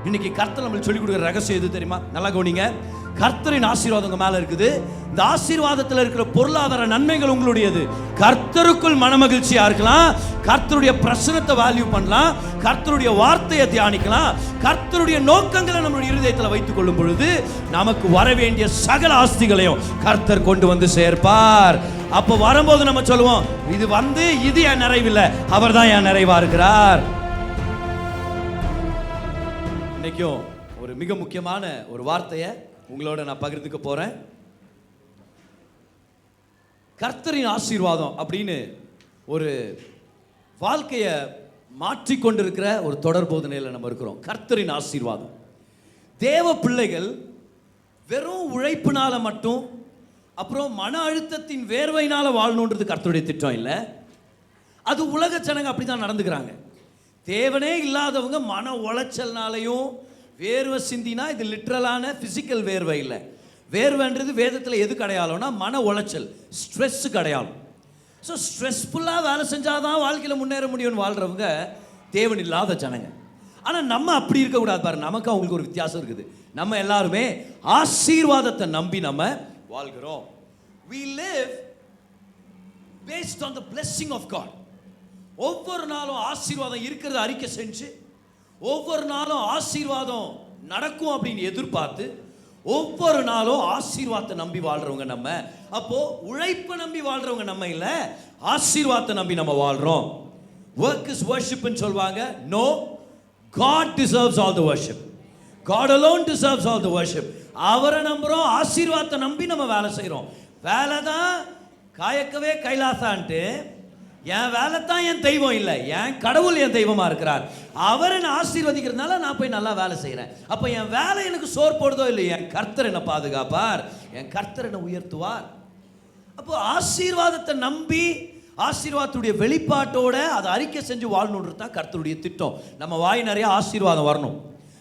இன்னைக்கு கர்த்தர் நம்மளுக்கு சொல்லிக் கொடுக்குற ரகசியம் எது தெரியுமா? நல்லா கவனிங்க. கர்த்தரின் ஆசீர்வாதம் உங்க மேல இருக்குது. இந்த ஆசீர்வாதத்தில் இருக்கிற பொருளாதார நன்மைகள் உங்களுடையது. கர்த்தருக்குள் மனமகிழ்ச்சியா இருக்கலாம், கர்த்தருடைய பிரசனத்தை வேல்யூ பண்ணலாம், கர்த்தருடைய வார்த்தையை தியானிக்கலாம், கர்த்தருடைய நோக்கங்களை நம்மளுடைய இருதயத்தில் வைத்துக் கொள்ளும் பொழுது நமக்கு வர வேண்டிய சகல ஆஸ்திகளையும் கர்த்தர் கொண்டு வந்து சேர்ப்பார். அப்போ வரும்போது நம்ம சொல்லுவோம், இது என் நிறைவில்லை, அவர் தான் என் நிறைவா இருக்கிறார். இன்னைக்கும் ஒரு மிக முக்கியமான ஒரு வார்த்தையை உங்களோட நான் பகிர்ந்துக்க போறேன். கர்த்தரின் ஆசீர்வாதம் அப்படின்னு ஒரு வாழ்க்கையை மாற்றிக்கொண்டிருக்கிற ஒரு தொடர் போதனையில் நம்ம இருக்கிறோம். கர்த்தரின் ஆசீர்வாதம். தேவ பிள்ளைகள் வெறும் உழைப்பினால மட்டும் அப்புறம் மன அழுத்தத்தின் வேர்வையினால வாழணுன்றது கர்த்தருடைய திட்டம் இல்லை. அது உலக ஜனங்க அப்படிதான் நடந்துக்கிறாங்க. தேவனே இல்லாதவங்க மன உளைச்சல்னாலையும் வேர்வை சிந்தினா, இது லிட்ரலான பிசிக்கல் வேர்வை இல்லை. வேர்வைன்றது வேதத்தில் எது கிடையாலும்னா மன உளைச்சல், ஸ்ட்ரெஸ் கிடையாலும். ஸோ ஸ்ட்ரெஸ்ஃபுல்லாக வேலை செஞ்சாதான் வாழ்க்கையில் முன்னேற முடியும்னு வாழ்கிறவங்க தேவன் இல்லாத ஜனங்க. ஆனால் நம்ம அப்படி இருக்கக்கூடாது பாரு. நமக்கு அவங்களுக்கு ஒரு வித்தியாசம் இருக்குது. நம்ம எல்லாருமே ஆசீர்வாதத்தை நம்பி நம்ம வாழ்கிறோம். We live based on the blessing of God. ஒவ்வொரு நாளும் ஆசீர்வாதம் இருக்கிறத அறிக்கை செஞ்சு, ஒவ்வொரு நாளும் ஆசீர்வாதம் நடக்கும் அப்படின்னு எதிர்பார்த்து, ஒவ்வொரு நாளும் ஆசீர்வாதத்தை நம்பி வாழ்றவங்க நம்ம. அப்போ உழைப்பை நம்பி வாழ்றவங்க நம்ம இல்ல, ஆசீர்வாதத்தை நம்பி நம்ம வாழ்றோம். work is worship ன்னு சொல்வாங்க. no, God deserves all the worship. God alone deserves all the worship. அவரை நம்புறோம், ஆசீர்வாதத்தை நம்பி நம்ம வேலை செய்றோம். வேலை தான் காயக்கவே கைலாசான்ட்டு, என் வேலை தான் என் தெய்வம் இல்லை, என் கடவுள் என் தெய்வமா இருக்கிறார். அவரை நான் ஆசீர்வதிக்கிறதுனால நான் போய் நல்லா வேலை செய்கிறேன். அப்போ என் வேலை எனக்கு சோறு போடுதோ இல்லை, என் கர்த்தர் என்னை பாதுகாப்பார், என் கர்த்தர் என்னை உயர்த்துவார். அப்போ ஆசீர்வாதத்தை நம்பி ஆசீர்வாதத்துடைய வெளிப்பாட்டோட அதை அறிக்கை செஞ்சு வாழணுன்றது தான் கர்த்தருடைய திட்டம். நம்ம வாய் நிறைய ஆசீர்வாதம் வரணும்,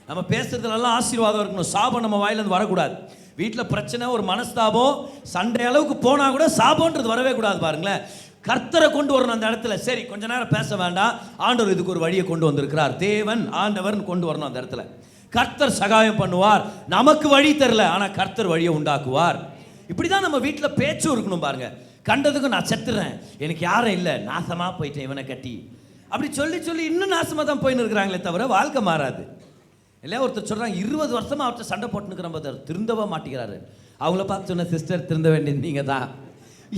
நம்ம பேசுறதுலாம் ஆசீர்வாதம் இருக்கணும். சாபம் நம்ம வாயிலேருந்து வரக்கூடாது. வீட்டில் பிரச்சனை, ஒரு மனஸ்தாபம், சண்டை அளவுக்கு போனால் கூட சாபம்ன்றது வரவே கூடாது. பாருங்களேன், கர்த்தரை கொண்டு வரணும் அந்த இடத்துல. சரி, கொஞ்ச நேரம் பேச வேண்டாம், ஆண்டவர் இதுக்கு ஒரு வழியை கொண்டு வந்திருக்கிறார், தேவன் ஆண்டவர் கொண்டு வரணும் அந்த இடத்துல. கர்த்தர் சகாயம் பண்ணுவார். நமக்கு வழி தெரியல, ஆனால் கர்த்தர் வழியை உண்டாக்குவார். இப்படிதான் நம்ம வீட்டில் பேச்சும் இருக்கணும். பாருங்க, கண்டதுக்கும் நான் செத்துறேன், எனக்கு யாரும் இல்லை, நாசமா போயிட்டேன் இவனை கட்டி, அப்படி சொல்லி சொல்லி இன்னும் நாசமாக தான் போயின்னு இருக்கிறாங்களே தவிர வாழ்க்கை மாறாது. இல்லையா? ஒருத்தர் சொல்கிறாங்க, 20 வருஷமா அவர்கிட்ட சண்டை போட்டுனுக்கிறோம், திருந்தவ மாட்டேங்கிறாரு. அவங்கள பார்த்து சொன்ன, சிஸ்டர் திருந்த வேண்டியது நீங்கள் தான்.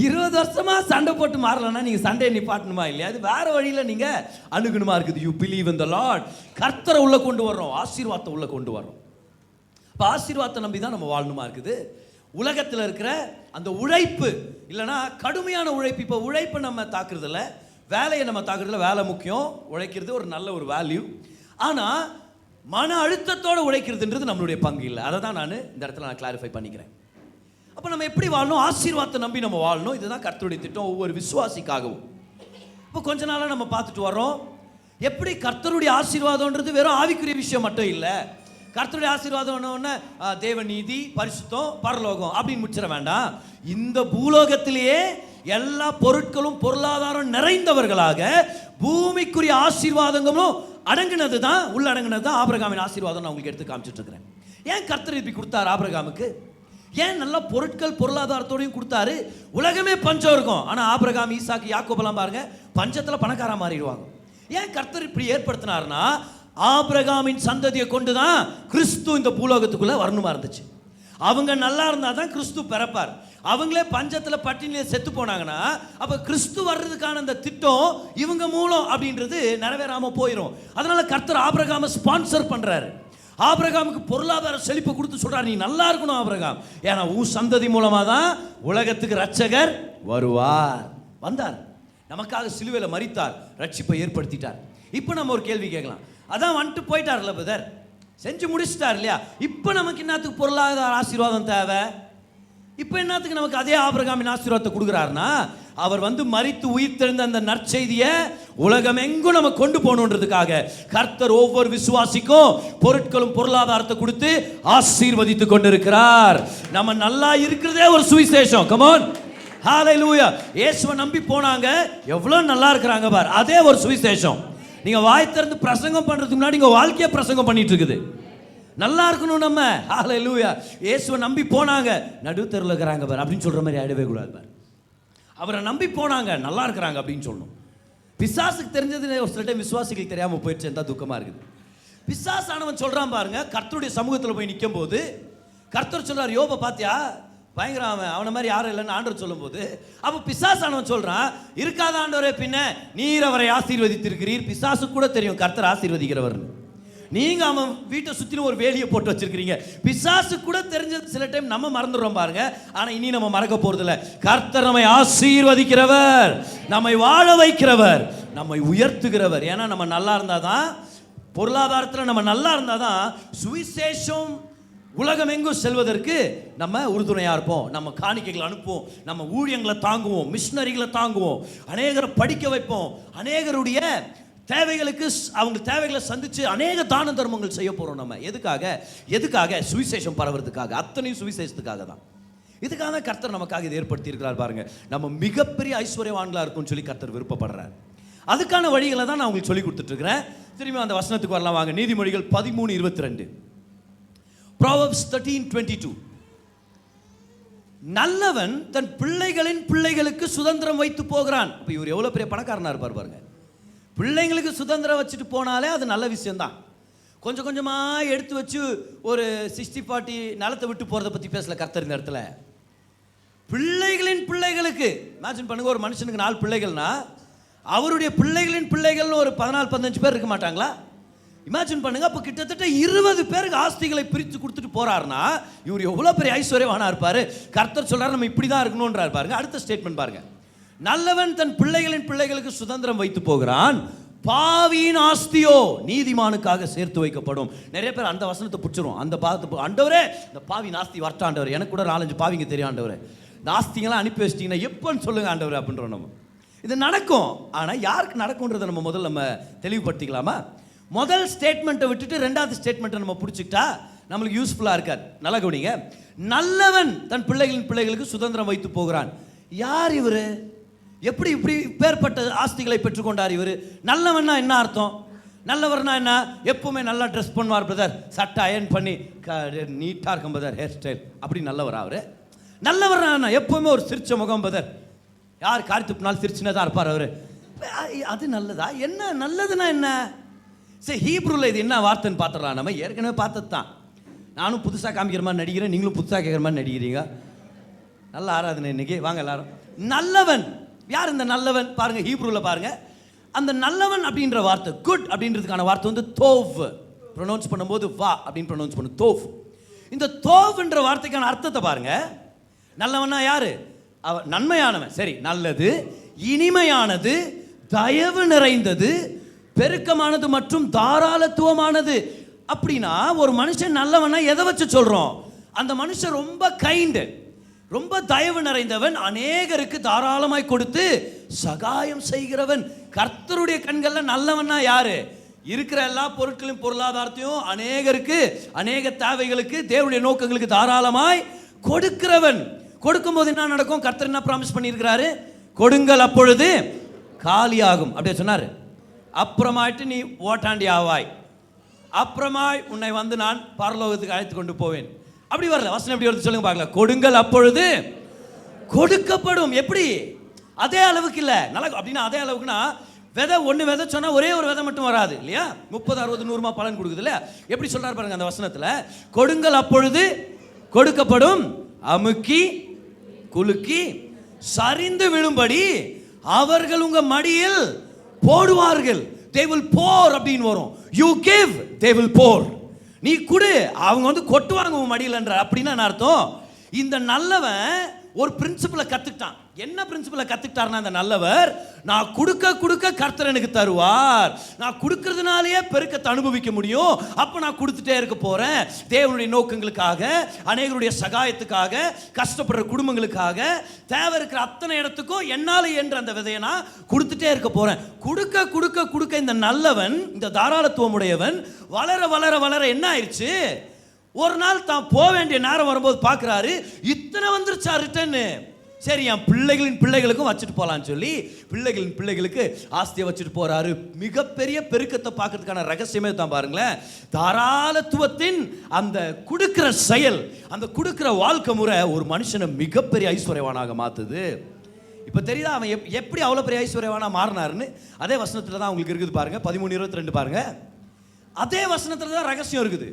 20 வருஷமா சண்டை போட்டு மாறலன்னா நீங்கள் சண்டையை நிப்பாட்டணுமா இல்லையா? அது வேற வழியில் நீங்கள் அணுகணுமா இருக்குது. You believe in the Lord. கர்த்தரை உள்ள கொண்டு வர்றோம், ஆசீர்வாதத்தை உள்ள கொண்டு வர்றோம். இப்போ ஆசீர்வாதத்தை நம்பி தான் நம்ம வாழணுமா இருக்குது. உலகத்தில் இருக்கிற அந்த உழைப்பு இல்லைன்னா கடுமையான உழைப்பு. இப்போ உழைப்பை நம்ம தாக்குறதில்ல, வேலையை நம்ம தாக்குறதில்ல. வேலை முக்கியம், உழைக்கிறது ஒரு நல்ல ஒரு வேல்யூ. ஆனால் மன அழுத்தத்தோடு உழைக்கிறதுன்றது நம்மளுடைய பங்கு இல்லை. அதை தான் நான் இந்த இடத்துல நான் கிளாரிஃபை பண்ணிக்கிறேன். அப்போ நம்ம எப்படி வாழணும்? ஆசீர்வாதத்தை நம்பி நம்ம வாழணும். இதுதான் கர்த்தருடைய திட்டம் ஒவ்வொரு விசுவாசிக்காகவும். இப்போ கொஞ்ச நாளாக நம்ம பார்த்துட்டு வரோம், எப்படி கர்த்தருடைய ஆசீர்வாதம்ன்றது வெறும் ஆவிக்குரிய விஷயம் மட்டும் இல்லை. கர்த்தருடைய ஆசீர்வாதம் தேவ நீதி, பரிசுத்தம், பரலோகம் அப்படின்னு முடிச்சிட வேண்டாம். இந்த பூலோகத்திலேயே எல்லா பொருட்களும் பொருளாதாரம் நிறைந்தவர்களாக பூமிக்குரிய ஆசீர்வாதங்களும் அடங்கினது தான், உள்ளடங்கினது தான் ஆபிரகாமின் ஆசீர்வாதம். நான் உங்களுக்கு எடுத்து காமிச்சிட்டு இருக்கிறேன். ஏன் கர்த்தர் இப்படி கொடுத்தாரு ஆபிரகாமுக்கு? ஏன் நல்ல பொருட்கள் பொருளாதாரத்தோடையும் கொடுத்தாரு? உலகமே பஞ்சம் இருக்கும், ஆனால் ஆபிரகாம், ஈசாக்கு, யாக்கோபெல்லாம் பாருங்க பஞ்சத்தில் பணக்காரா மாறிடுவாங்க. ஏன் கர்த்தர் இப்படி ஏற்படுத்தினார்னா, ஆபிரகாமின் சந்ததியை கொண்டு தான் கிறிஸ்து இந்த பூலோகத்துக்குள்ள வரணுமா இருந்துச்சு. அவங்க நல்லா இருந்தால் தான் கிறிஸ்து பிறப்பார். அவங்களே பஞ்சத்தில் பட்டினியில் செத்து போனாங்கன்னா அப்போ கிறிஸ்து வர்றதுக்கான அந்த திட்டம் இவங்க மூலம் அப்படின்றது நிறைவேறாமல் போயிடும். அதனால கர்த்தர் ஆபிரகாமை ஸ்பான்சர் பண்ணுறாரு. ஆபிரகாமுக்கு பொருளாதார செழிப்பை கொடுத்து சொல்றார், நீ நல்லா இருக்கணும் ஆபிரகாம், ஏன்னா உன் சந்ததி மூலமாக தான் உலகத்துக்கு ரட்சகர் வருவார். வந்தார், நமக்காக சிலுவையில் மரித்தார், ரட்சிப்பை ஏற்படுத்திட்டார். இப்போ நம்ம ஒரு கேள்வி கேட்கலாம், அதான் வந்துட்டு போயிட்டார்ல பிரதர், செஞ்சு முடிச்சிட்டார் இல்லையா, இப்போ நமக்கு என்னத்துக்கு பொருளாதார ஆசீர்வாதம் தேவை? இப்போ என்னத்துக்கு நமக்கு அதே ஆபிரகாமின் ஆசீர்வாதத்தை கொடுக்குறாருன்னா, அவர் வந்து மரித்து உயிர் தெழுந்த அந்த நற்செய்தியை உலகம் எங்கும் நம்ம கொண்டு போகணுன்றதுக்காக கர்த்தர் ஒவ்வொரு விசுவாசிக்கும் பொருட்களும் பொருளாதாரத்தை கொடுத்து ஆசீர்வதித்து கொண்டிருக்கிறார். நம்ம நல்லா இருக்கிறதே ஒரு சுவிசேஷம். கம் ஆன், ஹalleluya. இயேசுவை நம்பி போனாங்க, எவ்வளவு நல்லா இருக்கிறாங்க பார், அதே ஒரு சுவிசேஷம். நீங்க வாய் திறந்து பிரசங்கம் பண்றதுக்கு முன்னாடி உங்க வாழ்க்கையை பிரசங்கம் பண்ணிட்டு இருக்குது. நல்லா இருக்கணும் நம்ம. ஹல்லேலூயா. இயேசுவை நம்பி போனாங்க, நடுத்தெருவில் இருக்கிறாங்க பார் அப்படின்னு சொல்ற மாதிரி ஆயிடவே கூடாது பார். அவரை நம்பி போனாங்க, நல்லா இருக்கிறாங்க அப்படின்னு சொல்லணும். பிசாசுக்கு தெரிஞ்சது ஒரு சில டைம் விசுவாசிகளுக்கு தெரியாம போயிடுச்சு, தான் துக்கமா இருக்குது. பிசாசானவன் சொல்றான் பாருங்க, கர்த்தருடைய சமூகத்தில் போய் நிற்கும் போது கர்த்தர் சொல்றார், யோபை பாத்தியா பயங்கரம், அவனை மாதிரி யாரும் இல்லைன்னு ஆண்டவர் சொல்லும் போது, அப்போ பிசாசானவன் சொல்றான், இருக்காத ஆண்டவரே பின்ன நீர் அவரை ஆசீர்வதித்திருக்கிறீர். பிசாசு கூட தெரியும் கர்த்தர் ஆசீர்வதிக்கிறவர். நீங்க அவன் வீட்டை சுத்திலும் ஒரு வேலியை போட்டு வச்சிருக்கீங்க. பிசாசு கூட தெரிஞ்சது சில டைம் நம்ம மறந்துடுறோம் பாருங்க. ஆனா இனி நம்ம மறக்க போறது இல்லை. கர்த்தர் நம்மை ஆசீர்வதிக்கிறவர், நம்மை வாழ வைக்கிறவர், நம்மை உயர்த்துகிறவர். ஏன்னா நம்ம நல்லா இருந்தாதான், பொருளாதாரத்தில் நம்ம நல்லா இருந்தாதான் சுவிசேஷம் உலகம் எங்கும் செல்வதற்கு நம்ம உறுதுணையா இருப்போம். நம்ம காணிக்கைகளை அனுப்புவோம், நம்ம ஊழியங்களை தாங்குவோம், மிஷினரிகளை தாங்குவோம், அநேகரை படிக்க வைப்போம், அநேகருடைய தேவைகளுக்கு அவங்க தேவைகளை சந்திச்சு அநேக தான தர்மங்கள் செய்ய போறோம். நம்ம எதுக்காக சுவிசேஷம் பரவுறதுக்காக, அத்தனையும் சுவிசேஷத்துக்காக தான். இதுக்காக தான் கர்த்தர் நமக்காக இதை ஏற்படுத்தி இருக்கிறார் பாருங்க. நம்ம மிகப்பெரிய ஐஸ்வர்யவான்களா இருக்கும்னு சொல்லி கர்த்தர் விருப்பப்படுறார். அதுக்கான வழிகளை தான் நான் உங்களுக்கு சொல்லி கொடுத்துட்டு இருக்கிறேன். திரும்பி அந்த வசனத்துக்கு வரலாம் வாங்க. நீதிமொழிகள் 13:22. Proverbs 13:22. நல்லவன் தன் பிள்ளைகளின் பிள்ளைகளுக்கு சுதந்திரம் வைத்து போகிறான். அப்ப இவர் எவ்வளவு பெரிய பணக்காரனா இருப்பார் பாருங்க. பிள்ளைங்களுக்கு சுதந்திரம் வச்சுட்டு போனாலே அது நல்ல விஷயம் தான். கொஞ்சம் கொஞ்சமா எடுத்து வச்சு ஒரு 60-40 நிலத்தை விட்டு போறதை பத்தி பேசல கர்த்தர் இந்த இடத்துல. பிள்ளைகளின் பிள்ளைகளுக்கு இமேஜின் பண்ணுங்க, ஒரு மனுஷனுக்கு 4 பிள்ளைகள்னா அவருடைய பிள்ளைகளின் பிள்ளைகள்னு ஒரு 14-15 பேர் இருக்க மாட்டாங்களா? இமேஜின் பண்ணுங்க. அப்போ கிட்டத்தட்ட 20 பேருக்கு ஆஸ்திகளை பிரித்து கொடுத்துட்டு போறாருன்னா இவர் எவ்வளவு பெரிய ஐஸ்வர்யவானா இருப்பாரு. கர்த்தர் சொல்றாரு நம்ம இப்படி தான் இருக்கணும்ன்றாரு பாருங்க. அடுத்த ஸ்டேட்மெண்ட் பாருங்க, நல்லவன் தன் பிள்ளைகளின் பிள்ளைகளுக்கு சுதந்திரம் வைத்து போகிறான், பாவியின் ஆஸ்தியோ நீதிமானுக்காக சேர்த்து வைக்கப்படும். நிறைய பேர் அந்த வசனத்தை பிடிச்சிரும். அந்த பாவத்தை, ஆண்டவரே இந்த பாவியின் ஆஸ்தி வரட்டா ஆண்டவர், எனக்கு கூட 4-5 பாவிங்க தெரியும் ஆண்டவரே, இந்த ஆஸ்திங்கெல்லாம் அனுப்பி வச்சிட்டீங்கன்னா எப்போன்னு சொல்லுங்க ஆண்டவரே அப்படின்றோம். நம்ம இது நடக்கும். ஆனால் யாருக்கு நடக்கும்ன்றதை நம்ம முதல்ல நம்ம தெளிவுபடுத்திக்கலாமா? முதல் ஸ்டேட்மெண்ட்டை விட்டுட்டு ரெண்டாவது ஸ்டேட்மெண்ட்டை நம்ம பிடிச்சிக்கிட்டா நம்மளுக்கு யூஸ்ஃபுல்லாக இருக்காது. நல்லா கவனிங்க. நல்லவன் தன் பிள்ளைகளின் பிள்ளைகளுக்கு சுதந்திரம் வைத்து போகிறான். யார் இவர்? எப்படி இப்படி பேர்பட்ட ஆஸ்திகளை பெற்றுக்கொண்டார் இவர்? நல்லவன்னா என்ன அர்த்தம்? நல்லவர்னா என்ன? எப்பவுமே நல்லா ட்ரெஸ் பண்ணுவார் பிரதர், சட்டை அயன் பண்ணி நீட்டாக இருக்கும் பிரதர், ஹேர் ஸ்டைல், அப்படி நல்லவர் அவர். நல்லவர்னா என்ன? எப்பவுமே ஒரு சிரிச்ச முகம் பிரதர், யார் காரி துப்பினாலும் சிரிச்சுனே தான் இருப்பார் அவர். அது நல்லதா? என்ன நல்லதுன்னா என்ன? சரி, ஹீப்ரூவில் இது என்ன வார்த்தைன்னு பார்த்துடலாம். நம்ம ஏற்கனவே பார்த்தது தான். நானும் புதுசாக காமிக்கிற மாதிரி நடிக்கிறேன், நீங்களும் புதுசாக கேட்குற மாதிரி நடிக்கிறீங்க. நல்ல ஆராதனை இன்னைக்கு. வாங்க எல்லாரும். நல்லவன் யார்? இந்த நல்லவன் பாருங்க, ஹீப்ரூவில் பாருங்க. அந்த நல்லவன் அப்படின்ற வார்த்தை, குட் அப்படின்றதுக்கான வார்த்தை வந்து தோவ். ப்ரொனவுன்ஸ் பண்ணும்போது வா அப்படின்னு ப்ரொனவுன்ஸ் பண்ணு, தோவ். இந்த தோவ்ன்ற வார்த்தைக்கான அர்த்தத்தை பாருங்க. நல்லவனா யாரு? அவன் நன்மையானவன். சரி, நல்லது, இனிமையானது, தயவு நிறைந்தது, பெருக்கமானது மற்றும் தாராளத்துவமானது. அப்படின்னா ஒரு மனுஷன் நல்லவனா எதை வச்சு சொல்றோம்? அந்த மனுஷன் ரொம்ப கைண்டு, ரொம்ப தயவு நிறைந்தவன், அநேகருக்கு தாராளமாய் கொடுத்து சகாயம் செய்கிறவன். கர்த்தருடைய கண்கள்ல நல்லவனா யாரு? இருக்கிற எல்லா பொருட்களையும் பொருளாதாரத்தையும் அநேகருக்கு, அநேக தேவைகளுக்கு, தேவனுடைய நோக்கங்களுக்கு தாராளமாய் கொடுக்கிறவன். கொடுக்கும் போது என்ன நடக்கும்? கர்த்தர் என்ன ப்ராமிஸ் பண்ணியிருக்கிறாரு? கொடுங்கள் அப்பொழுது காலியாகும் அப்படியே சொன்னாரு. அப்புறமாயிட்டு நீ ஓட்டாண்டி ஆவாய், அப்புறமாய் உன்னை வந்து நான் பரலோகத்துக்கு அழைத்து கொண்டு போவேன். அப்படி வரல வசனம், எப்படி வருது சொல்லுங்க பார்க்கலாம். கொடுங்கள் அப்பொழுது கொடுக்கப்படும். எப்படி? அதே அளவுக்கு இல்ல. நல்லா அப்படின்னா அதே அளவுக்குன்னா விதை ஒன்று விதை சொன்னா ஒரே ஒரு விதை மட்டும் வராது இல்லையா? 30, 60, 100 பலன் கொடுக்குது இல்லையா? எப்படி சொல்றாரு பாருங்க அந்த வசனத்துல. கொடுங்கள் அப்பொழுது கொடுக்கப்படும், அமுக்கி குலுக்கி சரிந்து விழும்படி அவர்கள் உங்க மடியில் போடுவார்கள். they will pour அப்படின்னு வரும். you give, they will pour. நீ குடு, அவங்க வந்து கொட்டுவாங்க உன் மடியிலன்ற. அப்படின்னா என்ன அர்த்தம்? இந்த நல்லவன் ஒரு பிரின்சிபலை கத்துக்கிட்டான். என்ன பிரின்சிபலை கத்துக்கிட்டார்னா, அந்த நல்லவர், நான் கொடுக்க கொடுக்க கர்த்தர் எனக்கு தருவார், நான் கொடுக்கறதுனாலேயே பெருக்கத்தை அனுபவிக்க முடியும், அப்ப நான் கொடுத்துட்டே இருக்க போறேன். தேவனுடைய நோக்கங்களுக்காக, அநேகருடைய சகாயத்துக்காக, கஷ்டப்படுற குடும்பங்களுக்காக, தேவை இருக்கிற அத்தனை இடத்துக்கும் என்னால என்ற அந்த விதையை நான் கொடுத்துட்டே இருக்க போறேன். கொடுக்க கொடுக்க கொடுக்க இந்த நல்லவன், இந்த தாராளத்துவம் உடையவன் வளர வளர வளர என்ன ஆயிடுச்சு? ஒரு நாள் தான் போக வேண்டிய நேரம் வரும்போது பார்க்குறாரு, இத்தனை வந்துருச்சா ரிட்டர்னு. சரி என் பிள்ளைகளின் பிள்ளைகளுக்கும் வச்சுட்டு போகலான்னு சொல்லி பிள்ளைகளின் பிள்ளைகளுக்கு ஆஸ்தியை வச்சுட்டு போறாரு. மிகப்பெரிய பெருக்கத்தை பார்க்கறதுக்கான ரகசியமே தான் பாருங்களேன். தாராளத்துவத்தின் அந்த கொடுக்கிற செயல், அந்த கொடுக்கிற வாழ்க்கை முறை ஒரு மனுஷனை மிகப்பெரிய ஐஸ்வர்யவானாக மாத்துது. இப்போ தெரியுதா அவன் எப்படி அவ்வளோ பெரிய ஐஸ்வர்யவானா மாறினாருன்னு? அதே வசனத்தில் தான் உங்களுக்கு இருக்குது பாருங்க, 13:22 பாருங்க. அதே வசனத்தில் தான் ரகசியம் இருக்குது.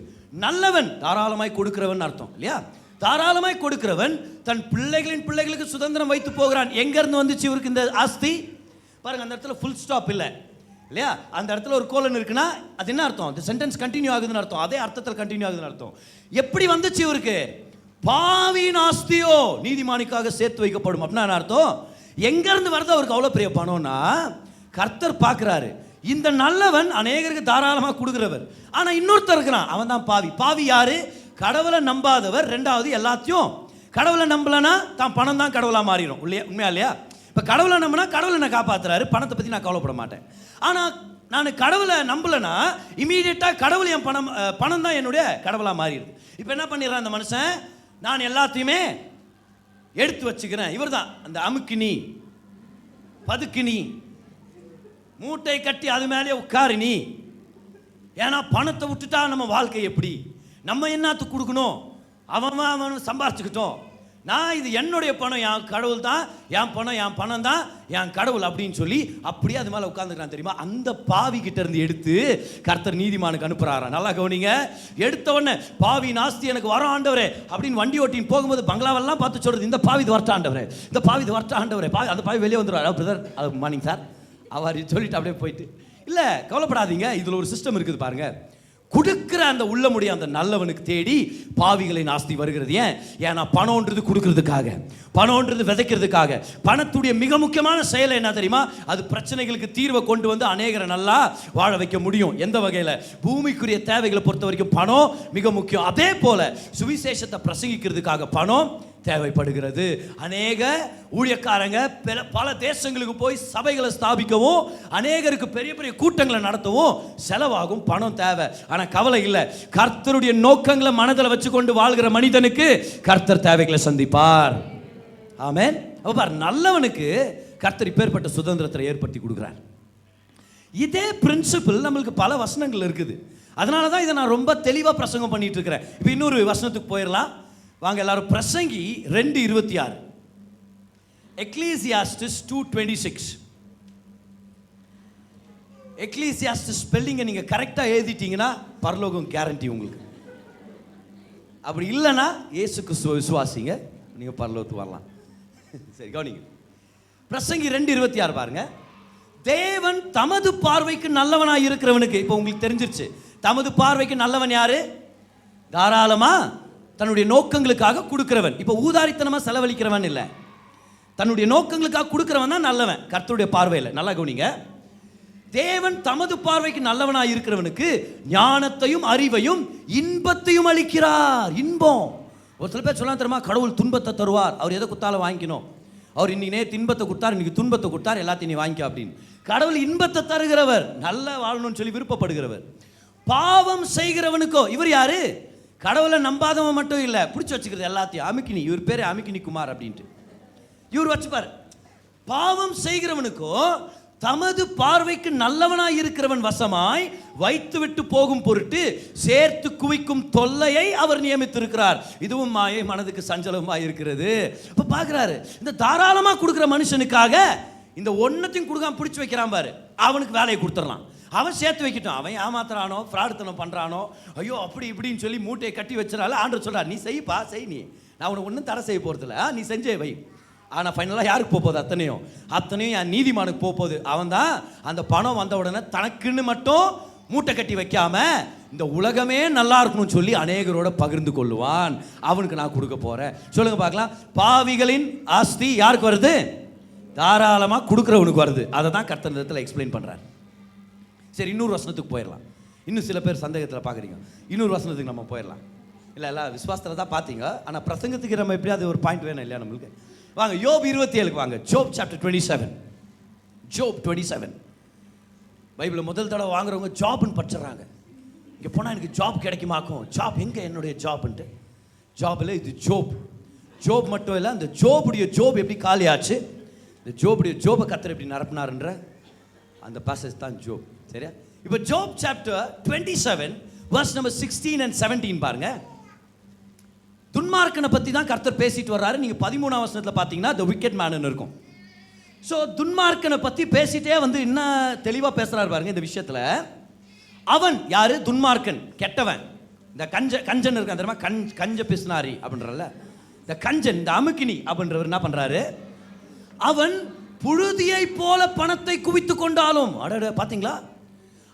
நல்லவன் தாராளமாய் கொடுக்கிறவன் அர்த்தம் இல்லையா? தாராளமாய் கொடுக்கிறவன் தன் பிள்ளைகளின் பிள்ளைகளுக்கு சுதந்திரம் வைத்து போகிறான். எங்க இருந்து வந்துச்சு இவருக்கு இந்த ஆஸ்தி பாருங்க. அந்த இடத்துல ஃபுல் ஸ்டாப் இல்லை இல்லையா? அந்த இடத்துல ஒரு கோலன் இருக்குன்னா அது என்ன அர்த்தம்? அந்த சென்டென்ஸ் கண்டினியூ ஆகுதுன்னு அர்த்தம். அதே அர்த்தத்தில் கண்டினியூ ஆகுதுன்னு அர்த்தம். எப்படி வந்துச்சு இவருக்கு? பாவியின் ஆஸ்தியோ நீதிமானுக்காக சேர்த்து வைக்கப்படும். அப்படின்னா என்ன அர்த்தம்? எங்க இருந்து வருது அவருக்கு அவ்வளோ பெரிய பணம்னா, கர்த்தர் பார்க்கிறாரு இந்த நல்லவன் அநேகருக்கு தாராளமாக கொடுக்கிறவர். ஆனால் இன்னொருத்தர் இருக்கிறான், அவன் தான் பாவி. பாவி யாரு? கடவுளை நம்பாதவர். ரெண்டாவது எல்லாத்தையும் கடவுளை நம்பலனா தான் பணம் தான் கடவுளாக மாறிடும். உண்மையா இல்லையா? இப்போ கடவுளை நம்பினா கடவுளை நான் காப்பாற்றுறாரு, பணத்தை பற்றி நான் கவலைப்பட மாட்டேன். ஆனால் நான் கடவுளை நம்பலைன்னா இமீடியட்டாக கடவுள் என் பணம் தான் என்னுடைய கடவுளாக மாறிடுது. இப்போ என்ன பண்ணிடுறான் அந்த மனுஷன்? நான் எல்லாத்தையுமே எடுத்து வச்சுக்கிறேன். இவர் தான் அந்த அமுக்கினி பதுக்கினி மூட்டை கட்டி அது மேலே உட்காரு நீ. ஏன்னா பணத்தை விட்டுட்டா நம்ம வாழ்க்கை எப்படி? நம்ம என்னத்துக்கு கொடுக்கணும்? அவன் சம்பாரிச்சுக்கிட்டோம். நான் இது என்னுடைய பணம், என் கடவுள் தான் என் பணம் தான் என் கடவுள் அப்படின்னு சொல்லி அப்படியே அது மேலே உட்காந்துக்கிறான். தெரியுமா? அந்த பாவி கிட்ட இருந்து எடுத்து கர்த்தர் நீதிமானுக்கு அனுப்புறாராம். நல்லா கவனிங்க. எடுத்த உடனே பாவி நாஸ்தி எனக்கு வர ஆண்டவரே அப்படின்னு வண்டி ஓட்டின்னு போகும்போது பங்களாவெல்லாம் பார்த்து சொல்றது, இந்த பாவி இது வரட்ட ஆண்டவரே, இந்த பாவி இது வரட்ட ஆண்டவரே. அந்த பாவி வெளியே வந்துடுவார். பிரதர் அது மார்னிங் சார் அவர் சொல்லிட்டு அப்படியே போயிட்டு. இல்லை கவலைப்படாதீங்க, இதில் ஒரு சிஸ்டம் இருக்குது பாருங்க. கொடுக்கிற அந்த உள்ளமுடைய அந்த நல்லவனுக்கு தேடி பாவிகளின் ஆஸ்தி வருகிறது. ஏன்னா பணம்ன்றது கொடுக்கறதுக்காக, பணம்ன்றது விதைக்கிறதுக்காக. பணத்துடைய மிக முக்கியமான செயல் என்ன தெரியுமா? அது பிரச்சனைகளுக்கு தீர்வை கொண்டு வந்து அநேகரை நல்லா வாழ வைக்க முடியும். எந்த வகையில்? பூமிக்குரிய தேவைகளை பொறுத்த வரைக்கும் பணம் மிக முக்கியம். அதே போல சுவிசேஷத்தை பிரசங்கிக்கிறதுக்காக பணம் தேவைப்படுகிறது. அநேக ஊழியக்காரங்க பல தேசங்களுக்கு போய் சபைகளை ஸ்தாபிக்கவும் அநேகருக்கு பெரிய பெரிய கூட்டங்களை நடத்தவும் செலவாகும், பணம் தேவை. ஆனால் கவலை இல்லை, கர்த்தருடைய நோக்கங்களை மனதில் வச்சுக்கொண்டு வாழ்கிற மனிதனுக்கு கர்த்தர் தேவைகளை சந்திப்பார். ஆமென். அப்ப பார், நல்லவனுக்கு கர்த்தர் இப்பேற்பட்ட சுதந்திரத்தை ஏற்படுத்தி கொடுக்குறார். இதே பிரின்சிபிள் நம்மளுக்கு பல வசனங்கள் இருக்குது. அதனால தான் இதை நான் ரொம்ப தெளிவாக பிரசங்கம் பண்ணிட்டு இருக்கிறேன். இப்போ இன்னொரு வசனத்துக்கு போயிடலாம் வாங்க எல்லாரும். பிரசங்கி 2:26, எக்லீசியாஸ்டிஸ் 2:26. எக்லீசியாஸ்டிஸ் ஸ்பெல்லிங்கை நீங்கள் கரெக்டாக எழுதிட்டீங்கன்னா பரலோகம் கேரண்டி உங்களுக்கு. அப்படி இல்லைன்னா இயேசுக்கு விசுவாசிங்க, நீங்கள் பரலோகத்துக்கு வரலாம். சரி கவனிங்க. பிரசங்கி 2:26 பாருங்க. தேவன் தமது பார்வைக்கு நல்லவனாக இருக்கிறவனுக்கு, இப்போ உங்களுக்கு தெரிஞ்சிருச்சு தமது பார்வைக்கு நல்லவன் யாரு? தாராளமா தன்னுடைய நோக்கங்களுக்காக கொடுக்கிறவன். இப்போ ஊதாரித்தனமா செலவழிக்கிறவன் இல்லை, தன்னுடைய நோக்கங்களுக்காக கொடுக்கிறவன் தான் நல்லவன் கர்த்தருடைய பார்வையில். நல்லா கவனிங்க. தேவன் தமது பார்வைக்கு நல்லவனாக இருக்கிறவனுக்கு ஞானத்தையும் அறிவையும் இன்பத்தையும் அளிக்கிறார். இன்பம். ஒரு சில பேர் சொல்லலாம் தெரியுமா, கடவுள் துன்பத்தை தருவார், அவர் எதை கொடுத்தாலும் வாங்கிக்கணும். அவர் இன்னைக்கு நேற்று இன்பத்தை கொடுத்தார், இன்னைக்கு துன்பத்தை கொடுத்தார், எல்லாத்தையும் நீ வாங்கிக்க அப்படின்னு. கடவுள் இன்பத்தை தருகிறவர், நல்ல வாழணும்னு சொல்லி விருப்பப்படுகிறவர். பாவம் செய்கிறவனுக்கோ, இவர் யாரு? கடவுளை நம்பாதவன் மட்டும் இல்லை, பிடிச்சி வச்சுக்கிறது எல்லாத்தையும். அமிக்கினி, இவர் பேர் அமிக்கினி குமார் அப்படின்ட்டு இவர் வச்சுப்பார். பாவம் செய்கிறவனுக்கோ தமது பார்வைக்கு நல்லவனாய் இருக்கிறவன் வசமாய் வைத்து விட்டு போகும் பொருட்டு சேர்த்து குவிக்கும் தொல்லையை அவர் நியமித்திருக்கிறார். இதுவும் மாயை, மனதுக்கு சஞ்சலமாய் இருக்கிறது. இப்ப பாக்குறாரு, இந்த தாராளமா கொடுக்கிற மனுஷனுக்காக இந்த ஒன்னத்தையும் கொடுக்காம பிடிச்சி வைக்கிறான் பாரு, அவனுக்கு வேலையை கொடுத்துடலாம். அவன் சேர்த்து வைக்கட்டும். அவன் ஏமாத்துறானோ ஃப்ராடுத்தனம் பண்ணுறானோ, ஐயோ அப்படி இப்படின்னு சொல்லி மூட்டையை கட்டி வச்சுறால ஆண்டவர் சொல்கிறார், நீ செய்ப்பா செய், நீ நான் உனக்கு ஒன்றும் தடை செய்ய போகிறதில்ல, நீ செஞ்சே வை. ஆனால் ஃபைனலாக யாருக்கு போகுது? அத்தனையும் என் நீதிமானுக்கு போகுது. அவன் தான் அந்த பணம் வந்த உடனே தனக்குன்னு மட்டும் மூட்டை கட்டி வைக்காம இந்த உலகமே நல்லா இருக்கணும்னு சொல்லி அநேகரோட பகிர்ந்து கொள்ளுவான். அவனுக்கு நான் கொடுக்க போகிறேன். சொல்லுங்க பார்க்கலாம். பாவிகளின் ஆஸ்தி யாருக்கு வருது? தாராளமாக கொடுக்குறவனுக்கு வருது. அதை தான் கர்த்தர் இடத்துல எக்ஸ்பிளைன் பண்ணுறார். சரி, இன்னொரு வசனத்துக்கு போயிடலாம். இன்னும் சில பேர் சந்தேகத்தில் பார்க்குறீங்க, இன்னொரு வசனத்துக்கு நம்ம போயிடலாம். இல்லை எல்லாம் விசுவாசத்தில் தான் பார்த்தீங்க, ஆனால் பிரசங்கத்துக்கு நம்ம எப்படியாவது ஒரு பாயிண்ட் வேணும் இல்லையா நம்மளுக்கு? வாங்க யோப் 27 வாங்க. ஜோப் சாப்டர் 27. ஜோப் 27 பைபிளை முதல் தடவை வாங்குறவங்க ஜாப்னு படிச்சிடறாங்க. இங்கே போனால் எனக்கு ஜாப் கிடைக்குமாக்கும், ஜாப் எங்கே என்னுடைய ஜாப்ன்ட்டு. ஜாபில் இது ஜோப். ஜோப் மட்டும் இல்லை, அந்த ஜோப் எப்படி காலியாச்சு, இந்த ஜோபை கர்த்தர் எப்படி நிரப்பினார்ன்ற அந்த பாசேஜ் தான் ஜோப். சரியா? இப்போ ஜோப் சாப்டர் 27 verse number 16 and 17 பாருங்க. துன்மார்க்கனை பற்றி தான் கர்த்தர் பேசிட்டு வர்றாரு. நீங்கள் 13ஆம் வசனத்தில் பார்த்தீங்கன்னா the wicked man இருக்கும். ஸோ துன்மார்க்கனை பற்றி பேசிட்டே வந்து இன்னும் தெளிவாக பேசுகிறாரு பாருங்க இந்த விஷயத்தில். அவன் யாரு? துன்மார்க்கன், கெட்டவன். இந்த கஞ்சன் இருக்கான் தெரியுமா, கஞ்ச பிஸ்னாரி அப்படின்றல, இந்த கஞ்சன், இந்த அமுக்கினி அப்படின்றவர் என்ன பண்ணுறாரு, அவன் புழுதியை போல பணத்தை குவித்து கொண்டாலும், அடட பார்த்தீங்களா,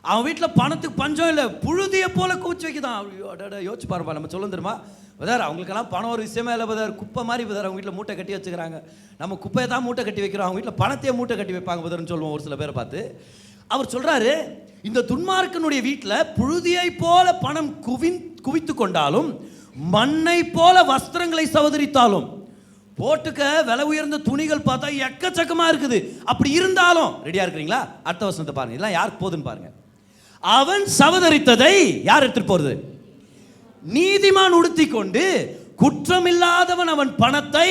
அவன் வீட்டில் பணத்துக்கு பஞ்சம் இல்லை, புழுதியை போல குவிச்சு வைக்குதான். அடட யோசிச்சு பாருப்பா, நம்ம சொல்ல தெரியுமா பதார், அவங்களுக்கெல்லாம் பணம் ஒரு விஷயமே இல்லை பதார், குப்பை மாதிரி பதார், அவங்க வீட்டில் மூட்டை கட்டி வச்சுக்கிறாங்க. நம்ம குப்பையை தான் மூட்டை கட்டி வைக்கிறோம், அவங்க வீட்டில் பணத்தையே மூட்டை கட்டி வைப்பாங்க பதார்னு சொல்லுவோம் ஒரு சில பேரை பார்த்து. அவர் சொல்கிறாரு, இந்த துன்மார்க்கனுடைய வீட்டில் புழுதியை போல பணம் குவித்து கொண்டாலும், மண்ணை போல வஸ்திரங்களை சவதரித்தாலும், போட்டுக்க விலை உயர்ந்த துணிகள் பார்த்தா எக்கச்சக்கமாக இருக்குது, அப்படி இருந்தாலும், ரெடியாக இருக்கிறீங்களா? அடுத்த வசனத்தை பாருங்க, இதெல்லாம் யாருக்கு போகுதுன்னு பாருங்க. அவன் சவதரித்ததை யார் எடுத்துட்டு போறது? நீதிமான் உடுத்தி கொண்டு, குற்றமில்லாதவன் அவன் பணத்தை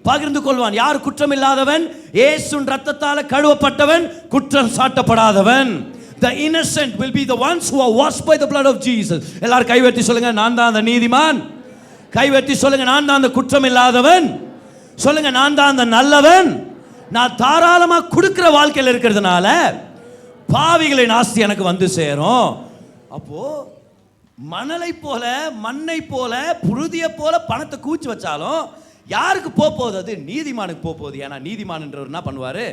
பகிர்ந்து கொள்வான். யார் குற்றமில்லாதவன்? இயேசுவின் இரத்தத்தால் கழுவப்பட்டவன், குற்றம் சாட்டப்படாதவன். The innocent will be the ones who are washed by the blood of Jesus. எல்லாரும் கைவெட்டி சொல்லுங்க, நான் தான் அந்த நீதிமான். கைவெட்டி சொல்லுங்க, நான் தான் அந்த குற்றமில்லாதவன். சொல்லுங்க, நான் தான் அந்த நல்லவன். நான் தாராளமா கொடுக்கிற வாழ்க்கையில் இருக்கிறதுனால பாவிகளின் ஆஸ்தி எனக்கு வந்து சேரும். அப்போ மணலை போல, மண்ணை போல, புழுதியை போல பணத்தை கூச்சி வச்சாலும் யாருக்கு போகுது? அது நீதிமானுக்கு போகுது. ஏன்னா நீதிமான்ன்றவர் என்ன பண்ணுவார்?